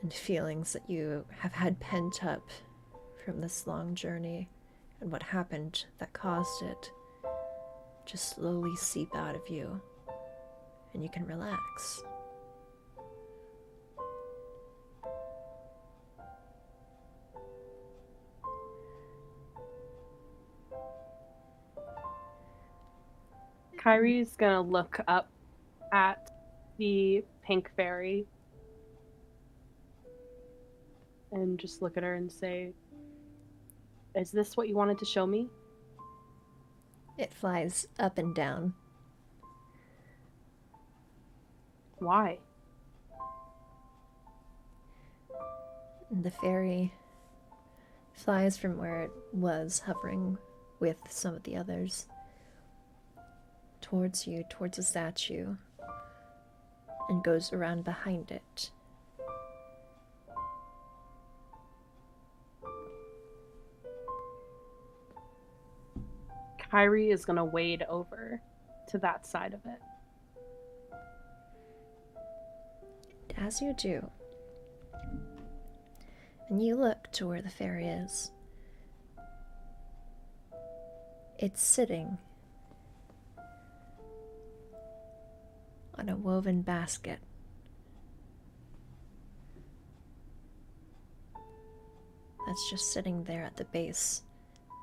and feelings that you have had pent up from this long journey and what happened that caused it just slowly seep out of you, and you can relax. Kairi's gonna look up at the pink fairy and just look at her and say, "Is this what you wanted to show me?" It flies up and down. Why? The fairy flies from where it was hovering with some of the others towards you, towards the statue, and goes around behind it. Kairi is gonna wade over to that side of it. As you do, and you look to where the fairy is, it's sitting on a woven basket. That's just sitting there at the base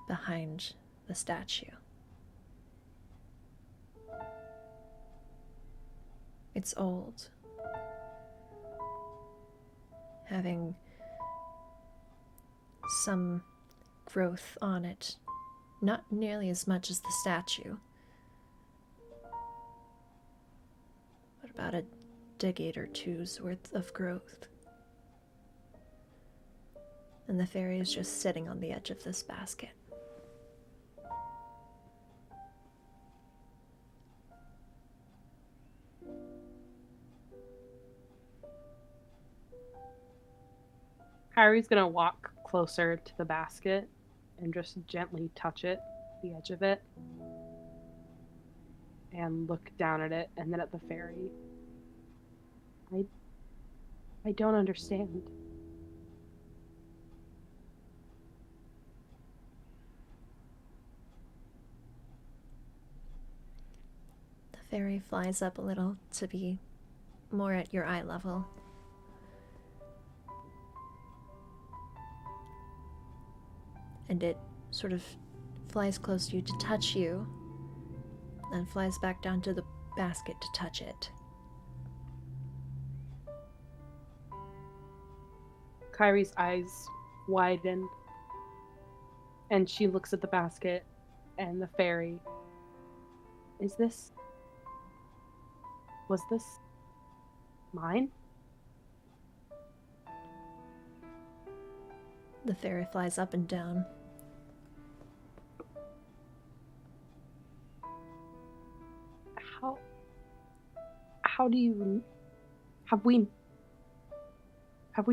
behind the statue. It's old, having some growth on it, not nearly as much as the statue, but about a decade or two's worth of growth. And the fairy is just sitting on the edge of this basket. Kairi's gonna walk closer to the basket and just gently touch it, the edge of it, and look down at it and then at the fairy. I don't understand. The fairy flies up a little to be more at your eye level. And it sort of flies close to you to touch you, then flies back down to the basket to touch it. Kairi's eyes widen, and she looks at the basket and the fairy. Was this mine? The fairy flies up and down. How do you... Have we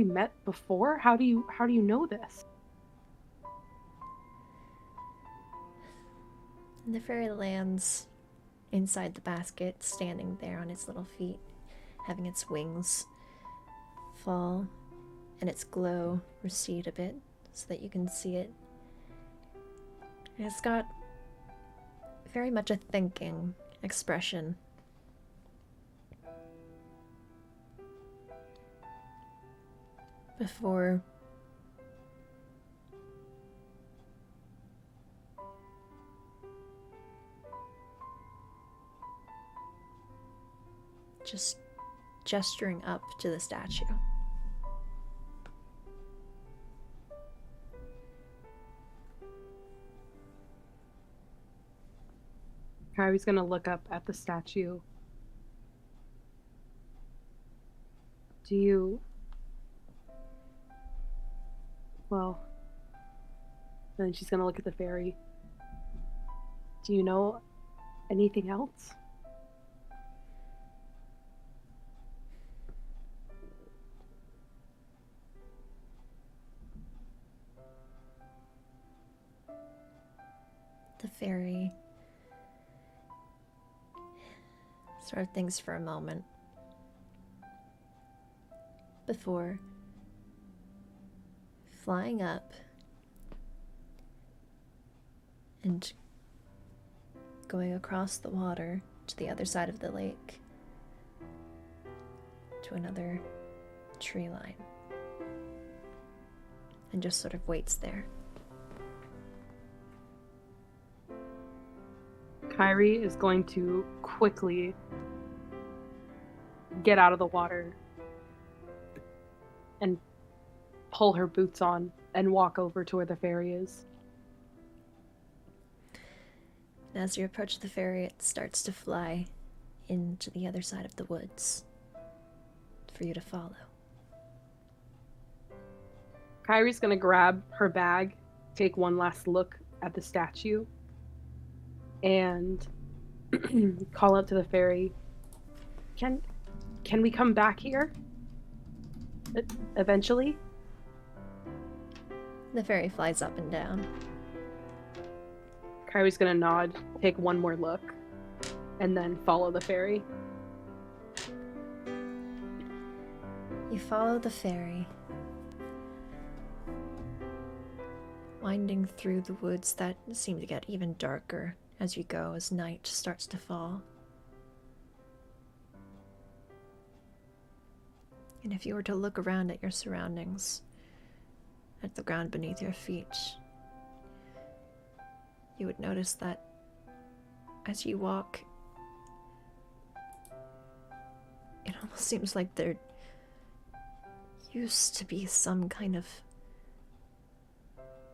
met before? How do you know this? And the fairy lands inside the basket, standing there on its little feet, having its wings fall and its glow recede a bit so that you can see it. And it's got very much a thinking expression. Before just gesturing up to the statue. Kairi's gonna look up at the statue. Well, then she's gonna look at the fairy. Do you know anything else? The fairy sort of thinks for a moment before flying up and going across the water to the other side of the lake to another tree line and just sort of waits there. Kairi is going to quickly get out of the water and pull her boots on and walk over to where the fairy is. And as you approach the fairy, it starts to fly into the other side of the woods for you to follow. Kairi's gonna grab her bag, take one last look at the statue, and call out to the fairy. Can we come back here? Eventually? The fairy flies up and down. Kairi's gonna nod, take one more look, and then follow the fairy. You follow the fairy, winding through the woods that seem to get even darker as you go, as night starts to fall. And if you were to look around at your surroundings, at the ground beneath your feet, you would notice that as you walk, it almost seems like there used to be some kind of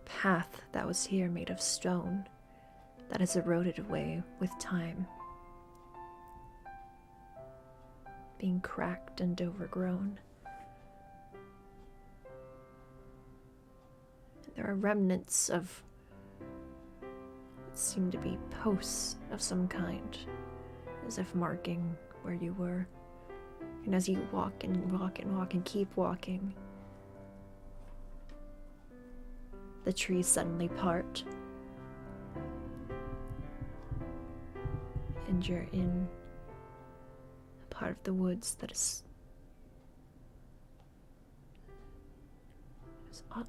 path that was here made of stone that has eroded away with time, being cracked and overgrown. There are remnants of what seem to be posts of some kind, as if marking where you were. And as you walk and walk and walk and keep walking, the trees suddenly part, and you're in a part of the woods that is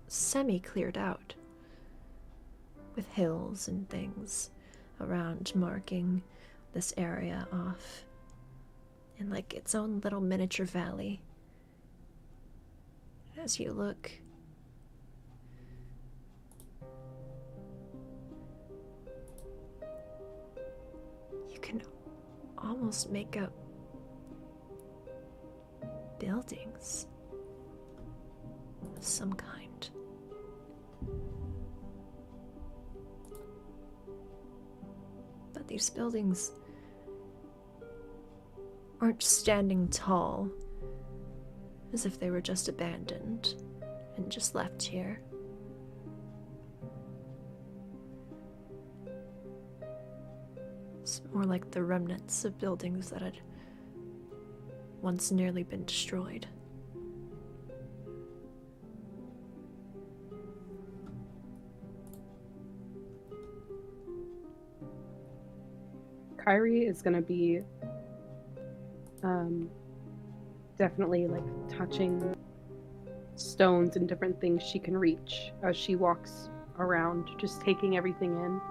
semi-cleared out, with hills and things around marking this area off in like its own little miniature valley. As you look, you can almost make out buildings of some kind. But these buildings aren't standing tall, as if they were just abandoned and just left here. It's more like the remnants of buildings that had once nearly been destroyed. Kairi is gonna be definitely like touching stones and different things she can reach as she walks around, just taking everything in.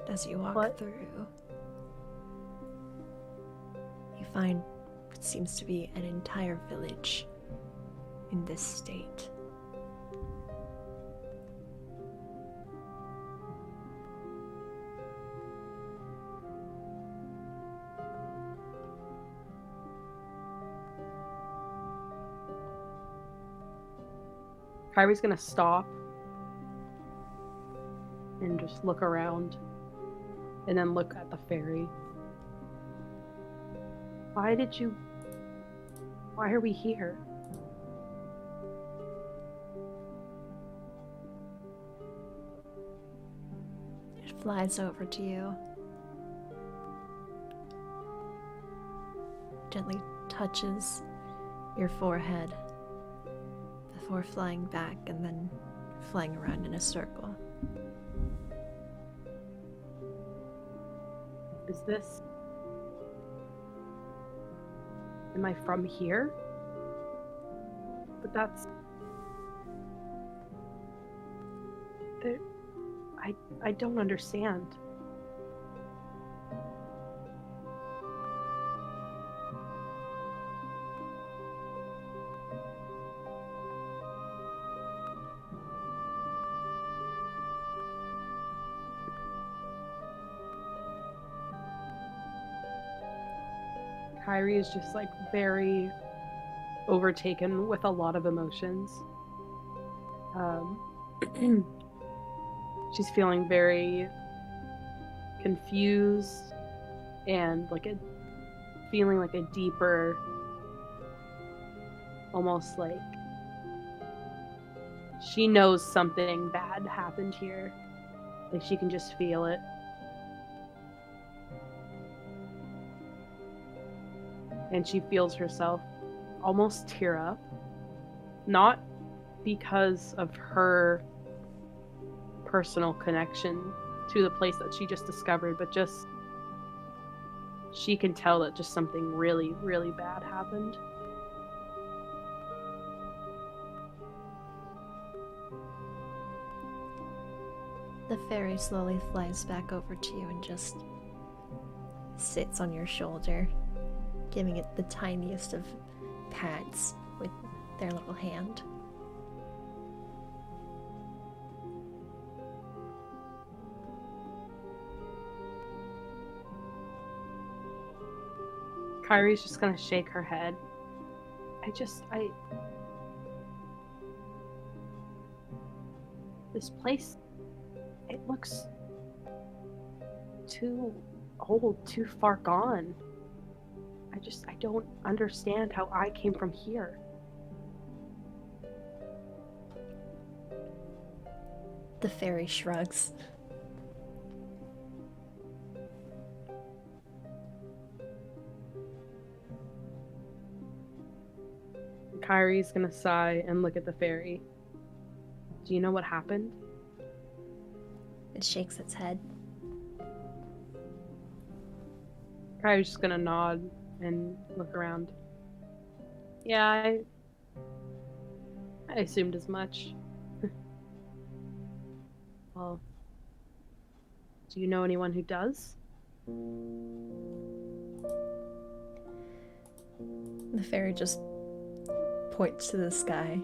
As you walk through, you find what seems to be an entire village in this state. Kairi's gonna stop and just look around and then look at the fairy. Why are we here? It flies over to you, gently touches your forehead before flying back and then flying around in a circle. Is this... Am I from here? But that's... I don't understand. Kairi is just like very overtaken with a lot of emotions. She's feeling very confused and feeling like a deeper, almost like she knows something bad happened here. Like she can just feel it. And she feels herself almost tear up. Not because of her personal connection to the place that she just discovered, but just she can tell that just something really, really bad happened. The fairy slowly flies back over to you and just sits on your shoulder, giving it the tiniest of pats with their little hand. Kairi's just gonna shake her head. This place, it looks too old, too far gone. I don't understand how I came from here. The fairy shrugs. Kairi's gonna sigh and look at the fairy. Do you know what happened? It shakes its head. Kairi's just gonna nod and look around. Yeah, I assumed as much. Well, do you know anyone who does? The fairy just points to the sky.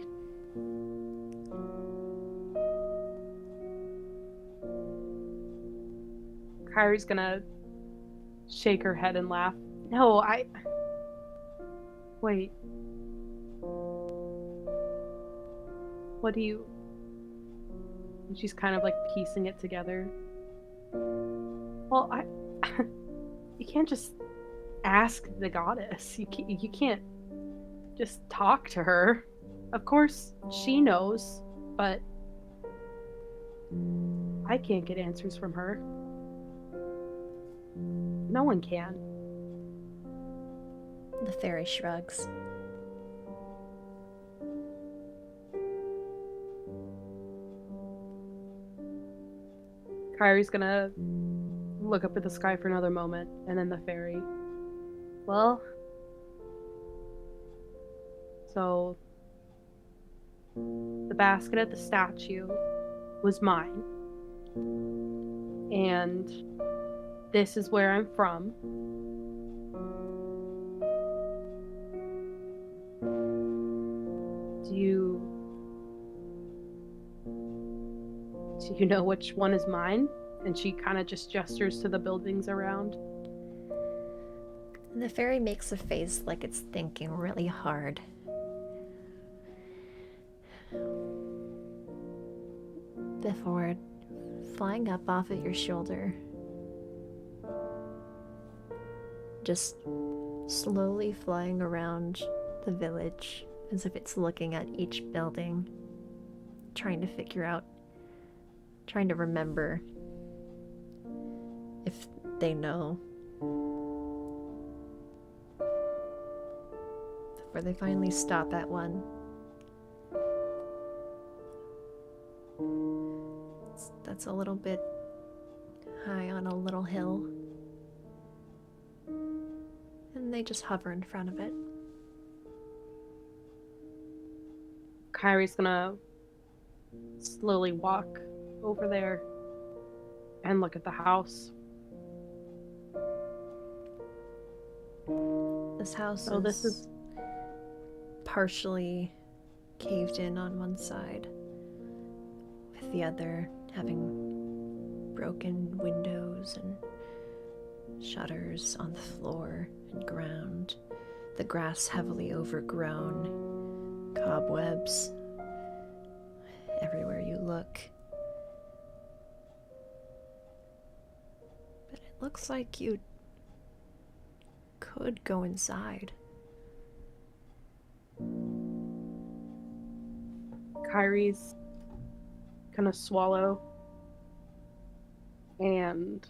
Kairi's gonna shake her head and laugh. No, Wait. What do you... And she's kind of like piecing it together. Well, you can't just ask the goddess. You can't just talk to her. Of course, she knows, but I can't get answers from her. No one can. The fairy shrugs. Kairi's gonna look up at the sky for another moment, and then the fairy. Well, so the basket at the statue was mine, and this is where I'm from. Do you know which one is mine? And she kind of just gestures to the buildings around. The fairy makes a face like it's thinking really hard. Before flying up off of your shoulder, just slowly flying around the village as if it's looking at each building, trying to figure out, trying to remember if they know. The where they finally stop at one. That's a little bit high on a little hill. And they just hover in front of it. Kairi's gonna slowly walk over there and look at the house. This house This is partially caved in on one side, with the other having broken windows and shutters on the floor and ground, the grass heavily overgrown, cobwebs everywhere you look. But it looks like you could go inside. Kairi's gonna swallow and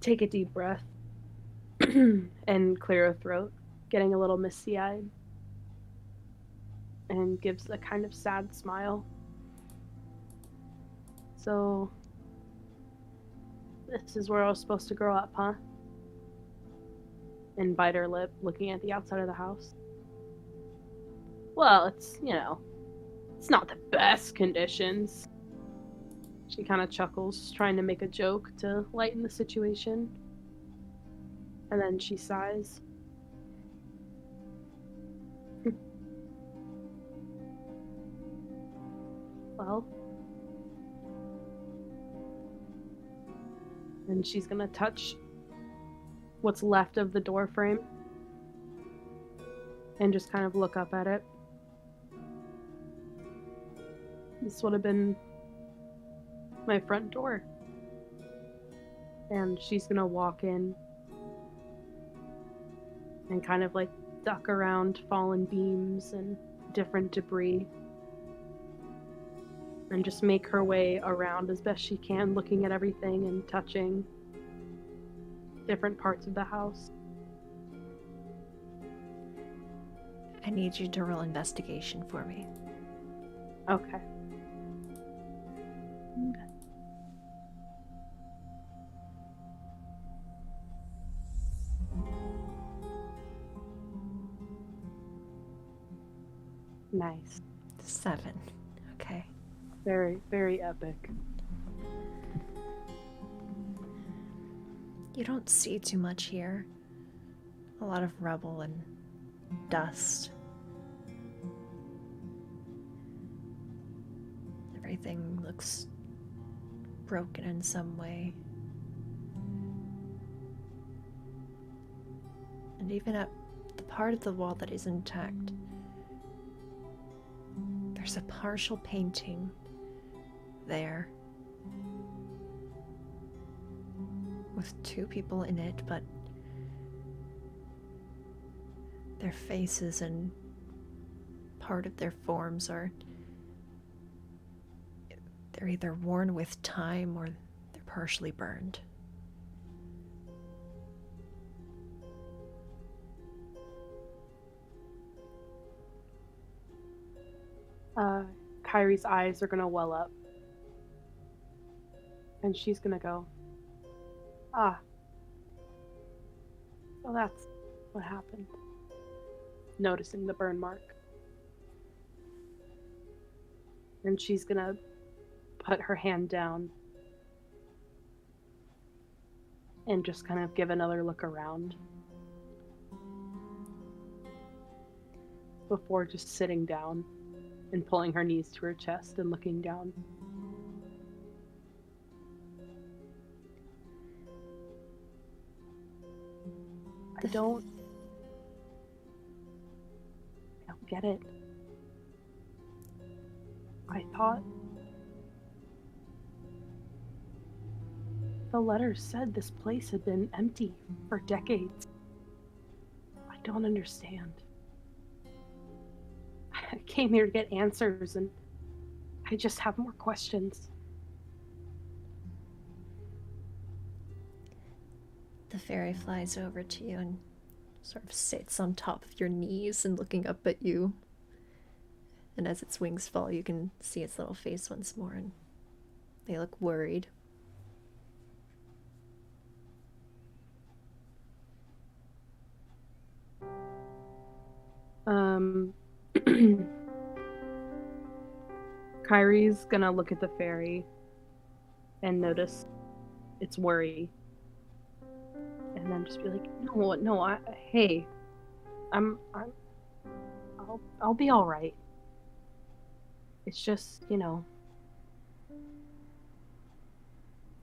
take a deep breath and clear her throat, getting a little misty-eyed, and gives a kind of sad smile. So, this is where I was supposed to grow up, huh? And bite her lip, looking at the outside of the house. Well, it's, it's not the best conditions. She kind of chuckles, trying to make a joke to lighten the situation. And then she sighs. Well. And she's gonna touch what's left of the door frame and just kind of look up at it. This would have been my front door. And she's gonna walk in and kind of like duck around fallen beams and different debris and just make her way around as best she can, looking at everything and touching different parts of the house. I need you to roll investigation for me. Okay. Nice. 7. Okay. Very, very epic. You don't see too much here. A lot of rubble and dust. Everything looks broken in some way. And even at the part of the wall that is intact, there's a partial painting there with 2 people in it, but their faces and part of their forms they're either worn with time or they're partially burned. Kairi's eyes are gonna well up. And she's gonna go, ah. Well, that's what happened. Noticing the burn mark. And she's gonna put her hand down and just kind of give another look around before just sitting down and pulling her knees to her chest and looking down. I don't get it. I thought the letter said this place had been empty for decades. I don't understand. I came here to get answers, and I just have more questions. The fairy flies over to you and sort of sits on top of your knees and looking up at you. And as its wings fall, you can see its little face once more, and they look worried. Kairi's gonna look at the fairy and notice its worry, and then just be like, "No, hey, I'll be all right. It's just,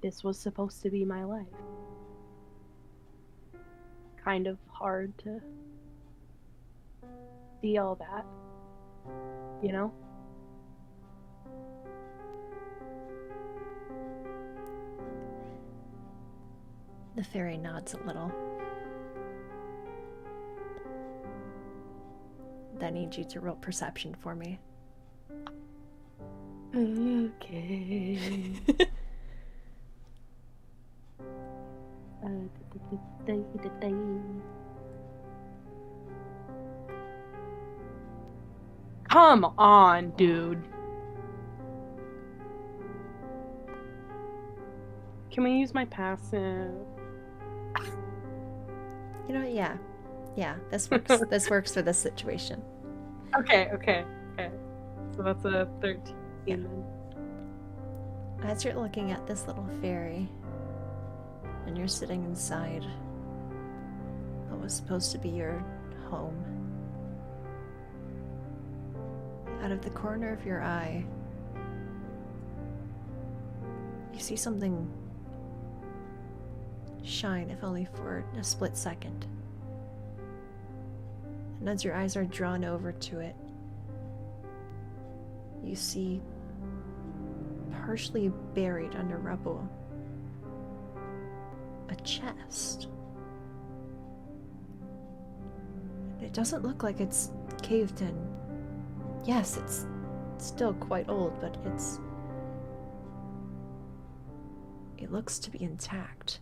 this was supposed to be my life. Kind of hard to see all that, you know?" The fairy nods a little. I need you to roll perception for me. Okay. Come on, dude. Can we use my passive? You know, yeah. Yeah, this works. This works for this situation. Okay. So that's a 13 then. As you're looking at this little fairy, and you're sitting inside what was supposed to be your home, out of the corner of your eye, you see something shine, if only for a split second. And as your eyes are drawn over to it, you see, partially buried under rubble, a chest. It doesn't look like it's caved in. Yes, it's still quite old, but it looks to be intact.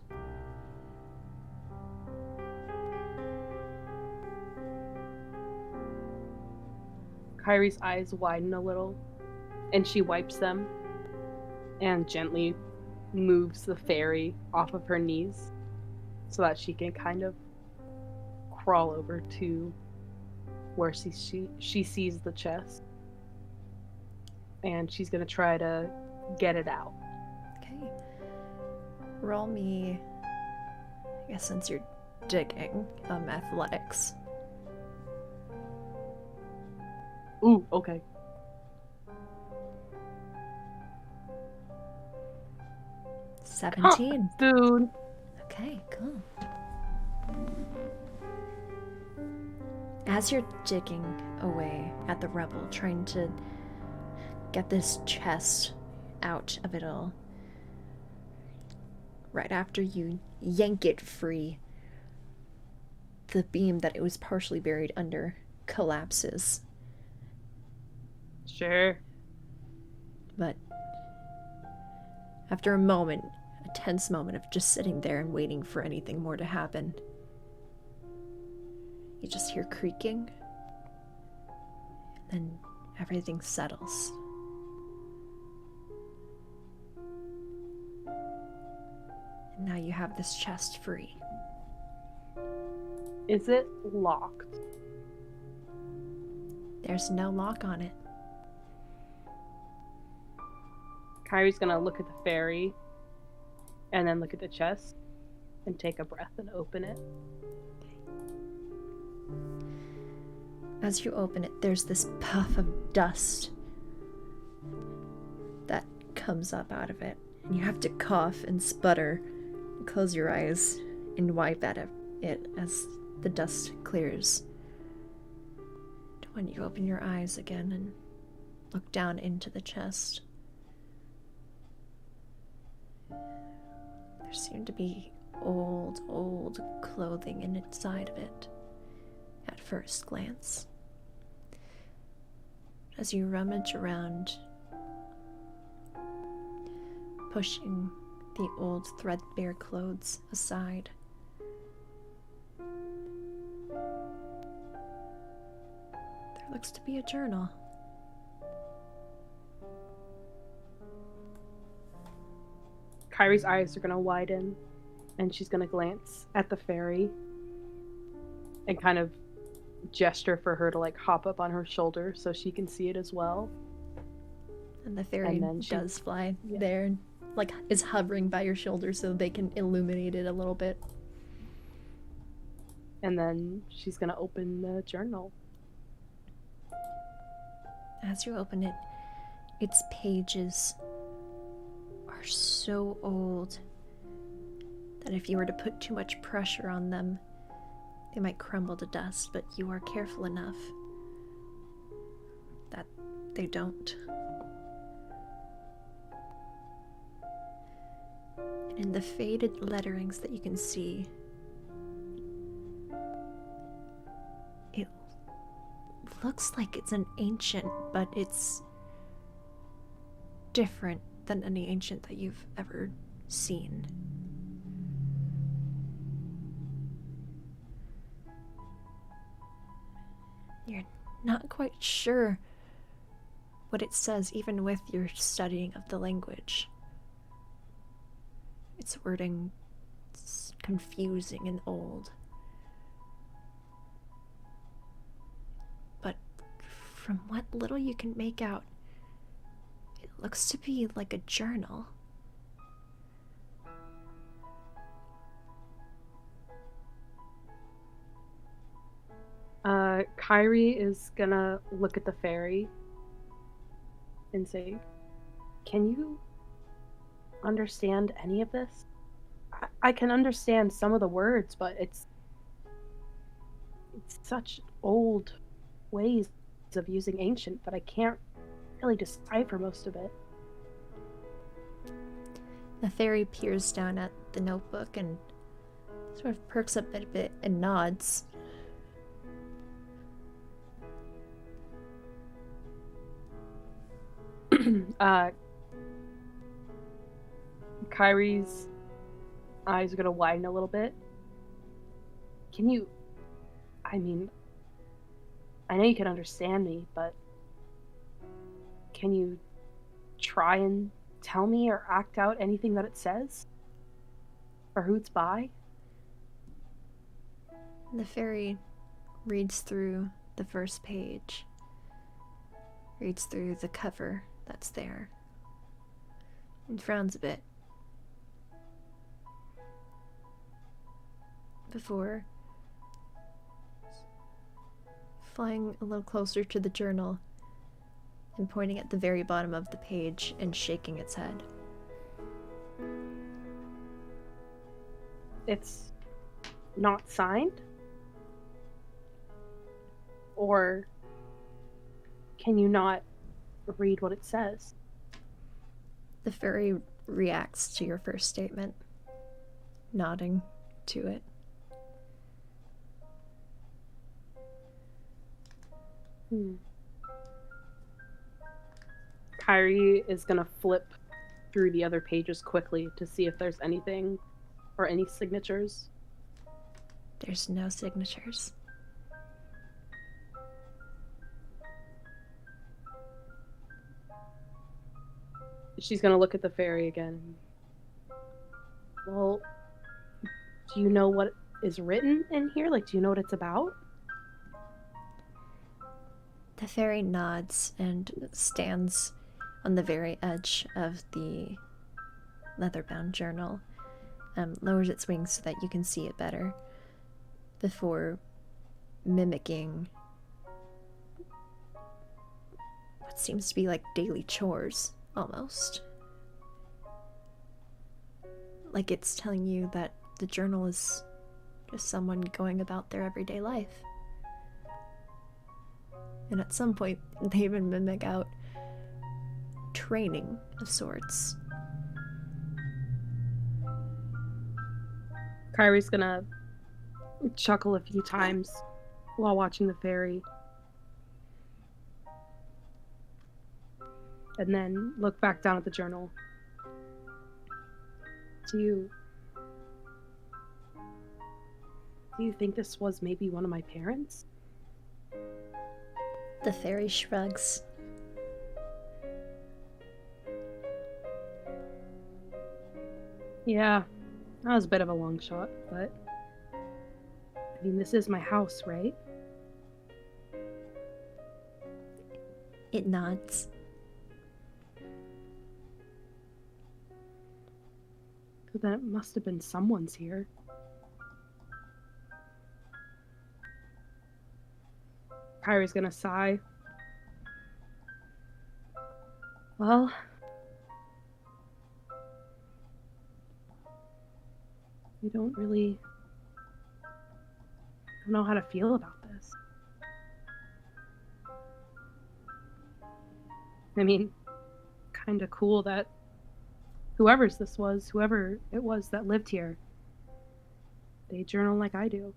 Kairi's eyes widen a little, and she wipes them and gently moves the fairy off of her knees so that she can kind of crawl over to where she sees the chest. And she's going to try to get it out. Okay. Roll me, I guess since you're digging, athletics. Ooh, okay. 17. Dude. Okay, cool. As you're digging away at the rubble, trying to get this chest out of it all, right after you yank it free, the beam that it was partially buried under collapses. Sure. But after a moment, a tense moment of just sitting there and waiting for anything more to happen, you just hear creaking, and everything settles. And now you have this chest free. Is it locked? There's no lock on it. Kairi's gonna look at the fairy and then look at the chest and take a breath and open it. As you open it, there's this puff of dust that comes up out of it, and you have to cough and sputter, close your eyes, and wipe at it as the dust clears. When you open your eyes again and look down into the chest, there seemed to be old clothing inside of it at first glance. As you rummage around, pushing the old threadbare clothes aside, Looks to be a journal. Kairi's eyes are gonna widen, and she's gonna glance at the fairy and kind of gesture for her to like hop up on her shoulder so she can see it as well. And the fairy does fly there and like is hovering by your shoulder so they can illuminate it a little bit. And then she's gonna open the journal. As you open it, its pages are so old that if you were to put too much pressure on them, they might crumble to dust, but you are careful enough that they don't. And in the faded letterings that you can see, it looks like it's an ancient, but it's different than any ancient that you've ever seen. You're not quite sure what it says, even with your studying of the language. Its wording is confusing and old. But from what little you can make out, it looks to be like a journal. Kairi is gonna look at the fairy and say, "Can you understand any of this? I can understand some of the words, but it's such old ways of using ancient that I can't really decipher most of it." The fairy peers down at the notebook and sort of perks up a bit and nods. Kairi's eyes are gonna widen a little bit. Can you, I mean, I know you can understand me, but can you try and tell me or act out anything that it says? Or who it's by? The fairy reads through the first page, reads through the cover that's there, and frowns a bit before flying a little closer to the journal and pointing at the very bottom of the page and shaking its head. It's not signed? Or can you not read what it says? The fairy reacts to your first statement, nodding to it. Kairi is gonna flip through the other pages quickly to see if there's anything or any signatures. There's no signatures. She's gonna look at the fairy again. Well, do you know what is written in here? Like, do you know what it's about? The fairy nods and stands on the very edge of the leather-bound journal, lowers its wings so that you can see it better, before mimicking what seems to be like daily chores, almost. Like it's telling you that the journal is just someone going about their everyday life. And at some point, they even mimic out training of sorts. Kairi's gonna chuckle a few times while watching the fairy. And then look back down at the journal. Do you think this was maybe one of my parents? The fairy shrugs. Yeah, that was a bit of a long shot, but I mean, this is my house, right? It nods. So then it must have been someone's here. Kairi's gonna sigh. Well, I don't know how to feel about this. I mean, kind of cool that whoever it was that lived here, they journal like I do.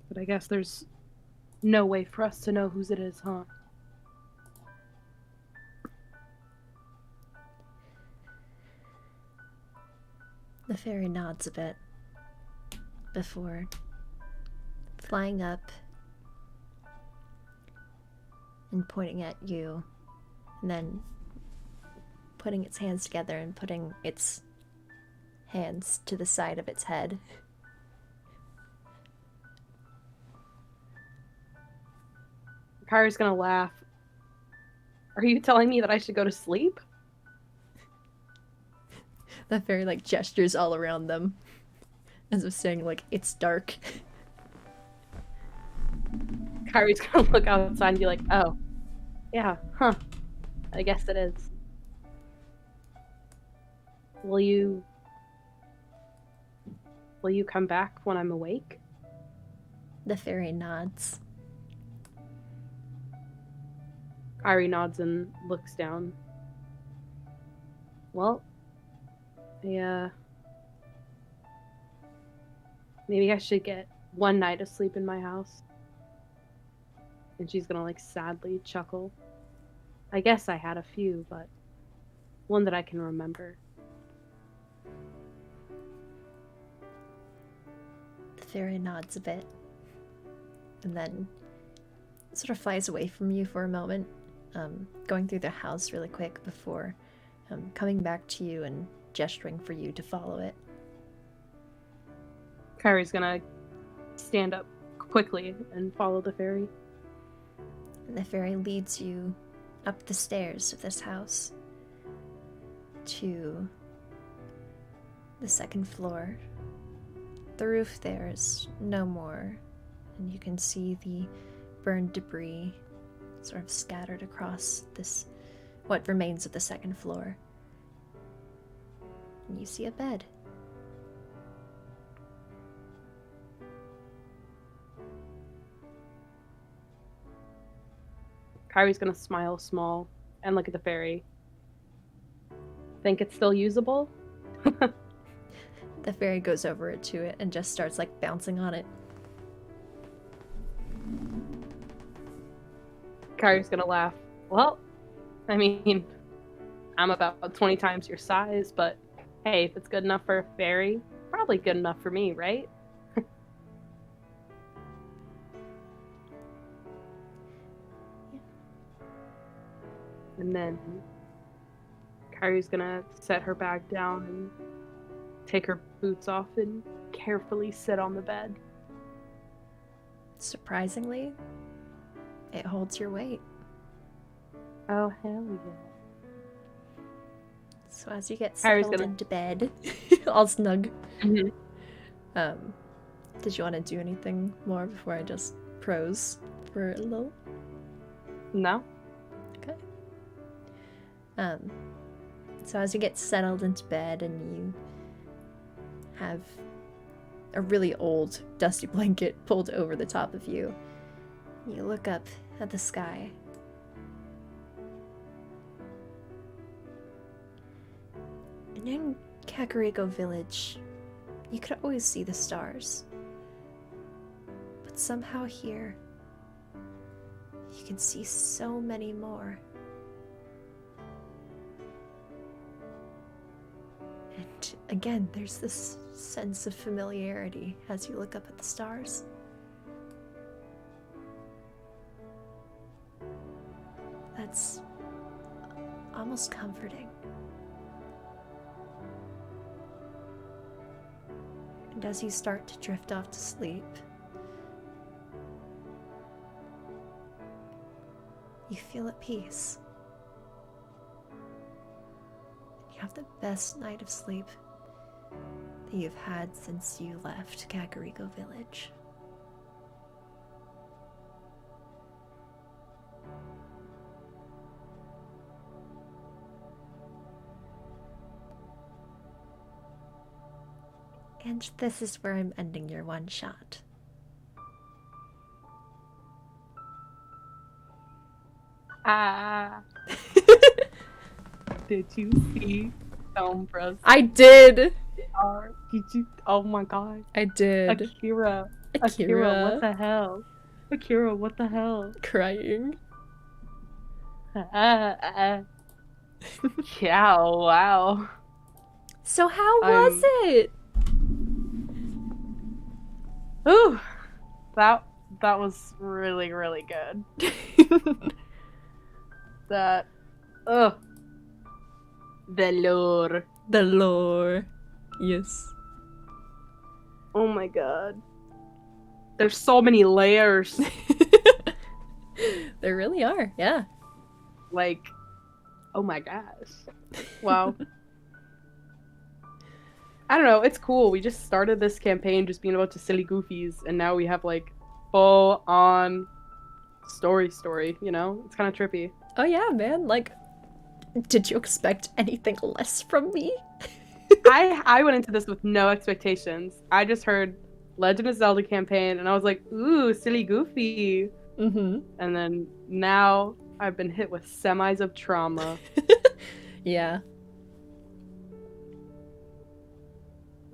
But I guess there's no way for us to know whose it is, huh? The fairy nods a bit before flying up and pointing at you, and then putting its hands together and putting its hands to the side of its head. Kairi's gonna laugh. Are you telling me that I should go to sleep? The fairy like gestures all around them as if saying like it's dark. Kairi's gonna look outside and be like, oh, yeah, huh, I guess it is. Will you come back when I'm awake? The fairy nods. Kairi nods and looks down. Well, maybe I should get one night of sleep in my house. And she's gonna like sadly chuckle. I guess I had a few, but one that I can remember. The fairy nods a bit and then sort of flies away from you for a moment, going through the house really quick before coming back to you and gesturing for you to follow it. Kairi's gonna stand up quickly and follow the fairy. And the fairy leads you up the stairs of this house to the second floor. The roof there is no more, and you can see the burned debris sort of scattered across this, what remains of the second floor. And you see a bed. Kairi's gonna smile small and look at the fairy. Think it's still usable? The fairy goes over to it and just starts like bouncing on it. Kairi's gonna laugh. Well, I mean, I'm about 20 times your size, but hey, if it's good enough for a fairy, probably good enough for me, right? And then Kairi's gonna set her bag down and take her boots off and carefully sit on the bed. Surprisingly, it holds your weight. Oh, hell yeah. So as you get settled into bed, all snug, Mm-hmm. Did you want to do anything more before I just prose for a little? No. Okay. So as you get settled into bed and you have a really old dusty blanket pulled over the top of you, you look up at the sky. And in Kakariko Village, you could always see the stars. But somehow here, you can see so many more. And again, there's this sense of familiarity as you look up at the stars. That's almost comforting. And as you start to drift off to sleep, you feel at peace. You have the best night of sleep that you've had since you left Kakariko Village. And this is where I'm ending your one shot. Did you see Sombra's? I did! Did you? Oh my god. I did. Akira, what the hell? Akira, what the hell? Crying. Yeah, wow. So how was it? Ooh, that was really, really good. That, ugh. The lore. The lore. Yes. Oh my god. There's so many layers. There really are, yeah. Like, oh my gosh. Wow. I don't know, it's cool. We just started this campaign just being a bunch of silly goofies, and now we have like full on story, you know? It's kind of trippy. Oh yeah, man, like, did you expect anything less from me? I went into this with no expectations. I just heard Legend of Zelda campaign, and I was like, ooh, silly goofy. Mm-hmm. And then now I've been hit with semis of trauma. Yeah.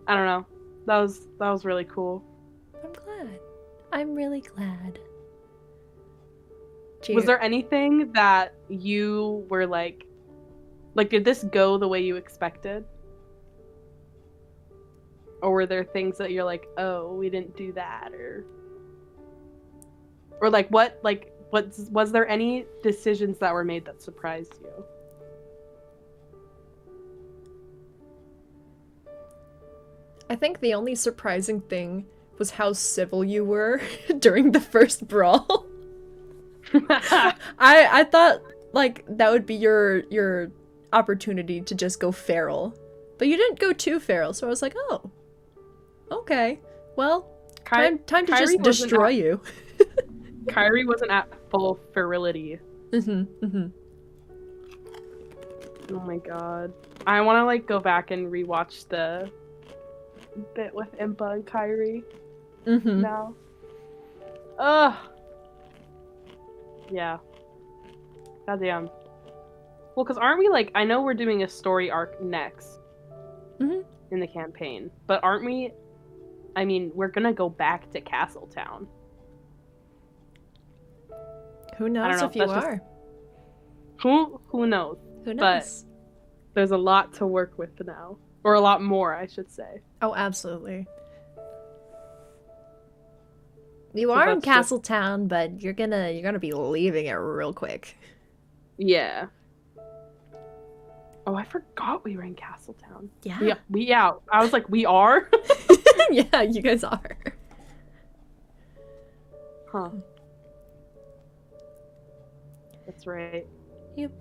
I don't know. That was really cool. I'm glad. I'm really glad. Was there anything that you were like, did this go the way you expected? Or were there things that you're like, oh, we didn't do that, or like what was there any decisions that were made that surprised you? I think the only surprising thing was how civil you were during the first brawl. I thought like that would be your opportunity to just go feral, but you didn't go too feral, so I was like, oh, okay, well, time to Kairi just destroy you. Kairi wasn't at full ferality. Oh my god, I want to like go back and rewatch the bit with Impa and Kairi now. Ugh. Yeah. Goddamn. Well, because aren't we like, I know we're doing a story arc next in the campaign, but aren't we, I mean, we're gonna go back to Castletown. Who knows if you are? Who knows? Who knows? But there's a lot to work with now. Or a lot more, I should say. Oh, absolutely. You are in Castletown, but you're gonna be leaving it real quick. Yeah. Oh, I forgot we were in Castletown. Yeah. Yeah. I was like, we are? Yeah, you guys are. Huh. That's right. Yep.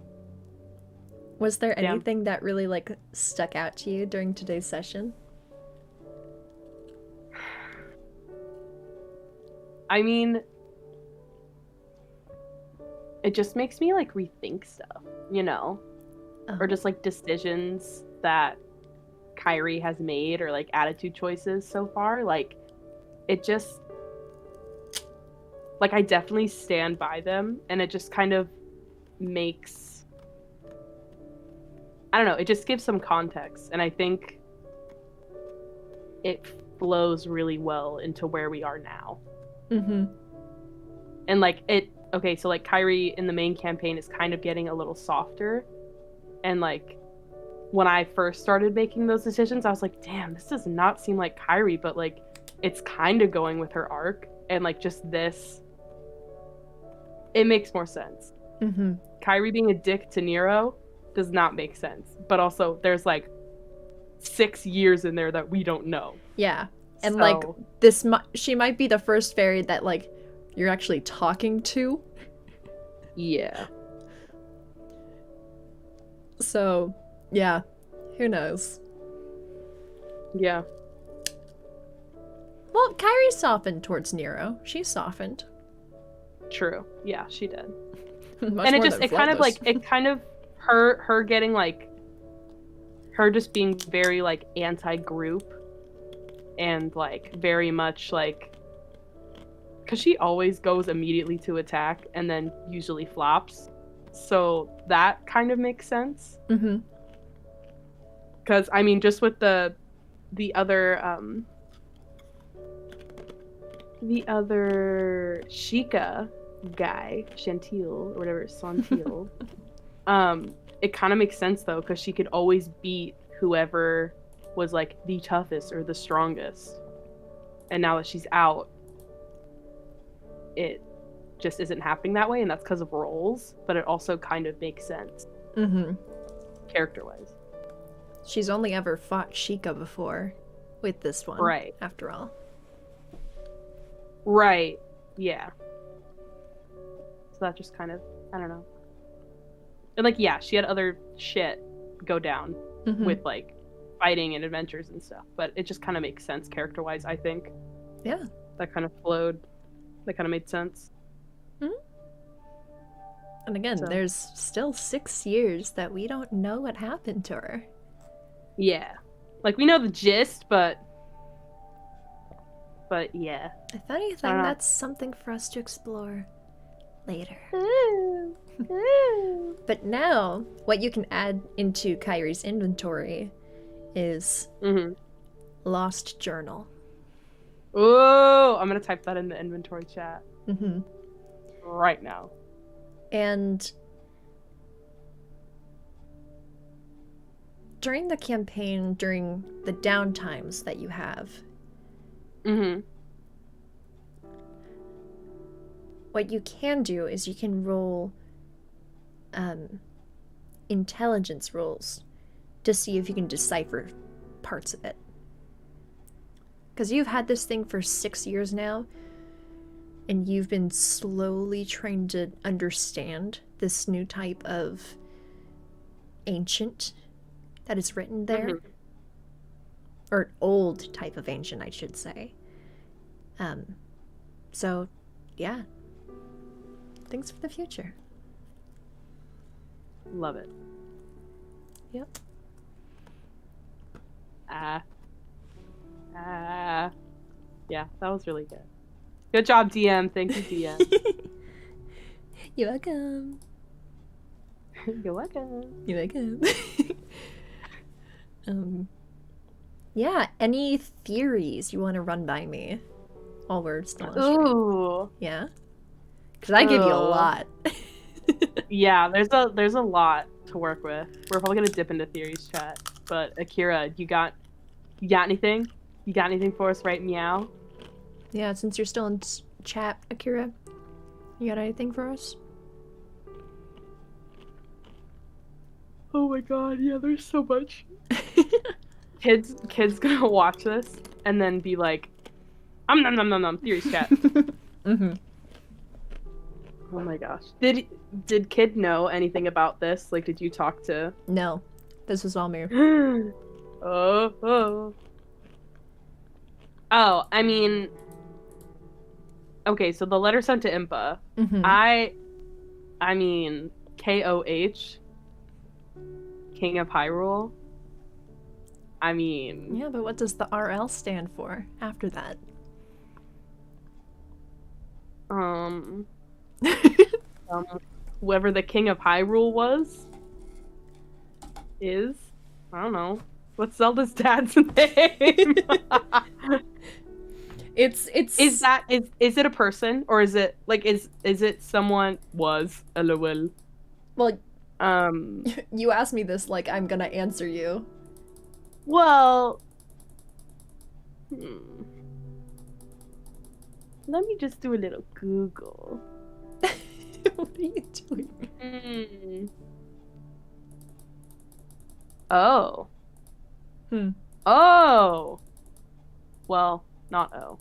Was there anything that really like stuck out to you during today's session? I mean, it just makes me like rethink stuff, you know? Or just like decisions that Kairi has made, or like attitude choices so far. Like, it just, like, I definitely stand by them, and it just kind of makes, I don't know, it just gives some context, and I think it flows really well into where we are now. And like okay, so like Kairi in the main campaign is kind of getting a little softer, and like when I first started making those decisions, I was like, damn, this does not seem like Kairi, but like it's kind of going with her arc, and like just this, it makes more sense. Mm-hmm. Kairi being a dick to Nero does not make sense, but also there's like 6 years in there that we don't know. Yeah, and So, like she might be the first fairy that like you're actually talking to. yeah. So, yeah, who knows? Yeah. Well, Kairi softened towards Nero. She softened. True. Yeah, she did. Much and more it just, than it kind of Flightless. like, it kind of, her getting like, her just being very like anti-group and like very much like, because she always goes immediately to attack and then usually flops. So that kind of makes sense. Mm-hmm. Because, I mean, just with the other Sheikah guy, Chantil, or whatever, Santil, it kind of makes sense, though, because she could always beat whoever was, like, the toughest or the strongest. And now that she's out, it just isn't happening that way, and that's because of roles, but it also kind of makes sense. Mm-hmm. Character-wise. She's only ever fought Sheikah before with this one. Right. After all. Right. Yeah. So that just kind of, I don't know. And like, yeah, she had other shit go down with like fighting and adventures and stuff, but it just kind of makes sense character-wise, I think. Yeah. That kind of flowed. That kind of made sense. Mm-hmm. And again, there's still 6 years that we don't know what happened to her. Yeah. Like, we know the gist, but yeah. If anything, that's something for us to explore later. But now, what you can add into Kairi's inventory is Lost Journal. Oh, I'm going to type that in the inventory chat. Mm-hmm. Right now. And during the campaign, during the downtimes that you have, what you can do is you can roll intelligence rolls to see if you can decipher parts of it. Because you've had this thing for 6 years now, and you've been slowly trying to understand this new type of ancient that is written there. Or old type of ancient, I should say. So, yeah. Things for the future. Love it. Yep. Yeah, that was really good. Good job, DM. Thank you, DM. You're welcome. You're welcome. You're welcome. Yeah, any theories you want to run by me while we're still on stream? Ooh. Yeah? Because I give you a lot. Yeah, there's a lot to work with. We're probably gonna dip into theories chat. But Akira, you got anything? You got anything for us, right? Meow? Yeah, since you're still in chat, Akira, you got anything for us? Oh my god, yeah, there's so much. Kids gonna watch this and then be like, theories chat. Oh my gosh. Did Kid know anything about this? Like, did you talk to... No. This was all me. Oh, I mean... Okay, so the letter sent to Impa. I mean, KOH. King of Hyrule. I mean... Yeah, but what does the RL stand for after that? Whoever the King of Hyrule is, I don't know. What's Zelda's dad's name? It's is it a person, or is it like is it someone? Was LOL. Well, You asked me this like I'm gonna answer you. Well, let me just do a little Google. What are you doing? Oh. Hmm. Oh. Well, not O.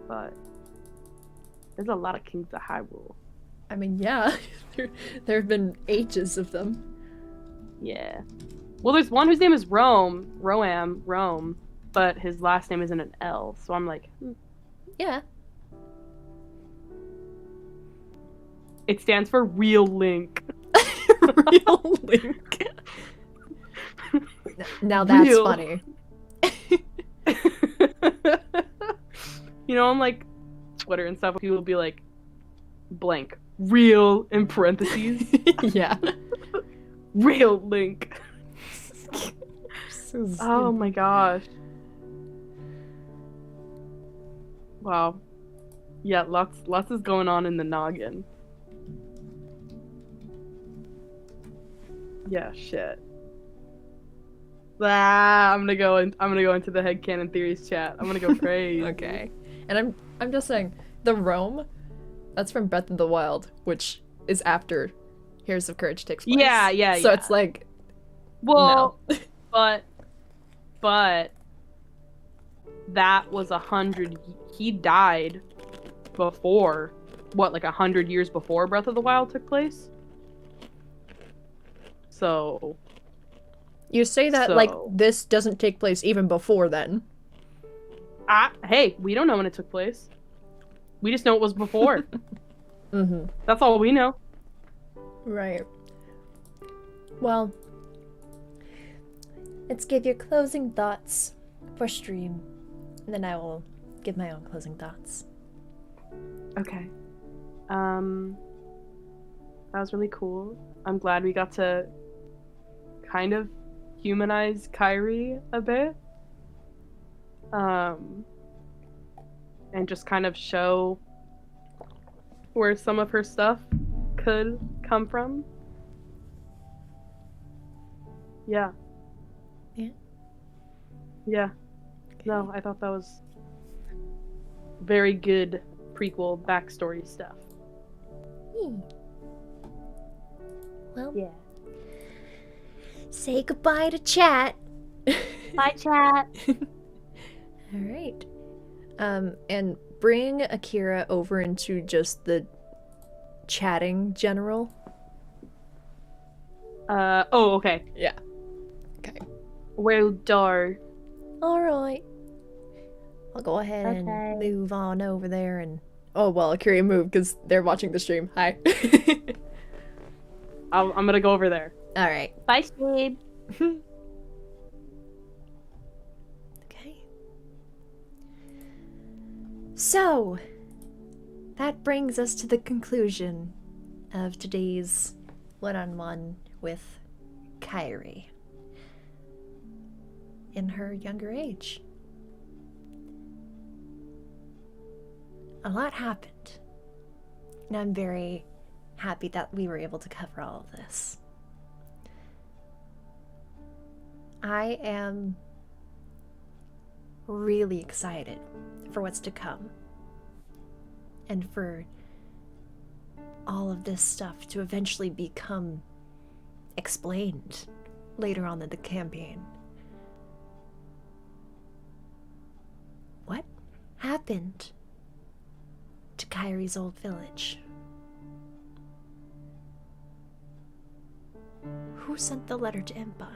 But there's a lot of kings of Hyrule. I mean, yeah. there have been ages of them. Yeah. Well, there's one whose name is Rome, but his last name isn't an L, so I'm like, Yeah. It stands for Real Link. Real Link. Now that's Real. funny. You know, on like Twitter and stuff, people will be like, blank, real in parentheses. Yeah. Real Link. So oh my gosh. Wow. Yeah, lots is going on in the noggin. Yeah, shit. I'm gonna go into the headcanon theories chat. I'm gonna go crazy. Okay. And I'm just saying, the Rome, that's from Breath of the Wild, which is after Heroes of Courage takes place. Yeah. So it's like, well, no. but that was 100. He died before, what, like 100 years before Breath of the Wild took place. So you say that like this doesn't take place even before then. Hey, we don't know when it took place. We just know it was before. Mm-hmm. That's all we know. Right. Well, let's give your closing thoughts for stream, and then I will give my own closing thoughts. Okay. That was really cool. I'm glad we got to kind of humanize Kairi a bit. And just kind of show where some of her stuff could come from. Yeah. Yeah? Yeah. Okay. No, I thought that was very good prequel backstory stuff. Well, yeah. Say goodbye to chat. Bye, chat. All right. And bring Akira over into just the chatting general. Oh, okay. Yeah. Okay. Wielder. All right. I'll go ahead and move on over there and... Oh, well, Akira moved because they're watching the stream. Hi. I'm gonna go over there. All right. Bye, Steve. Okay. So, that brings us to the conclusion of today's one-on-one with Kairi in her younger age. A lot happened, and I'm very happy that we were able to cover all of this. I am really excited for what's to come, and for all of this stuff to eventually become explained later on in the campaign. What happened to Kairi's old village? Who sent the letter to Impa?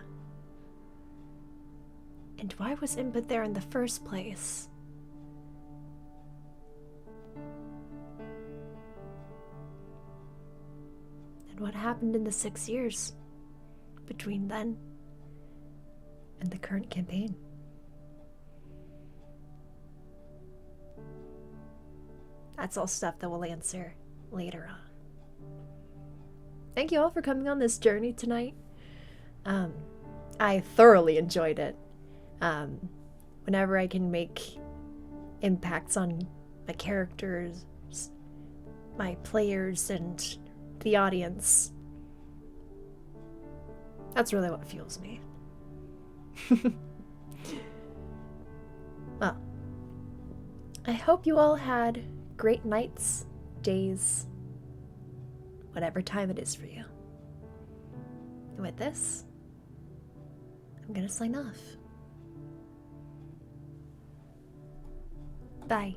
And why was Impa there in the first place? And what happened in the 6 years between then and the current campaign? That's all stuff that we'll answer later on. Thank you all for coming on this journey tonight. I thoroughly enjoyed it. Whenever I can make impacts on my characters, my players, and the audience, That's really what fuels me. Well, I hope you all had great nights, days, whatever time it is for you. And with this, I'm gonna sign off. Bye.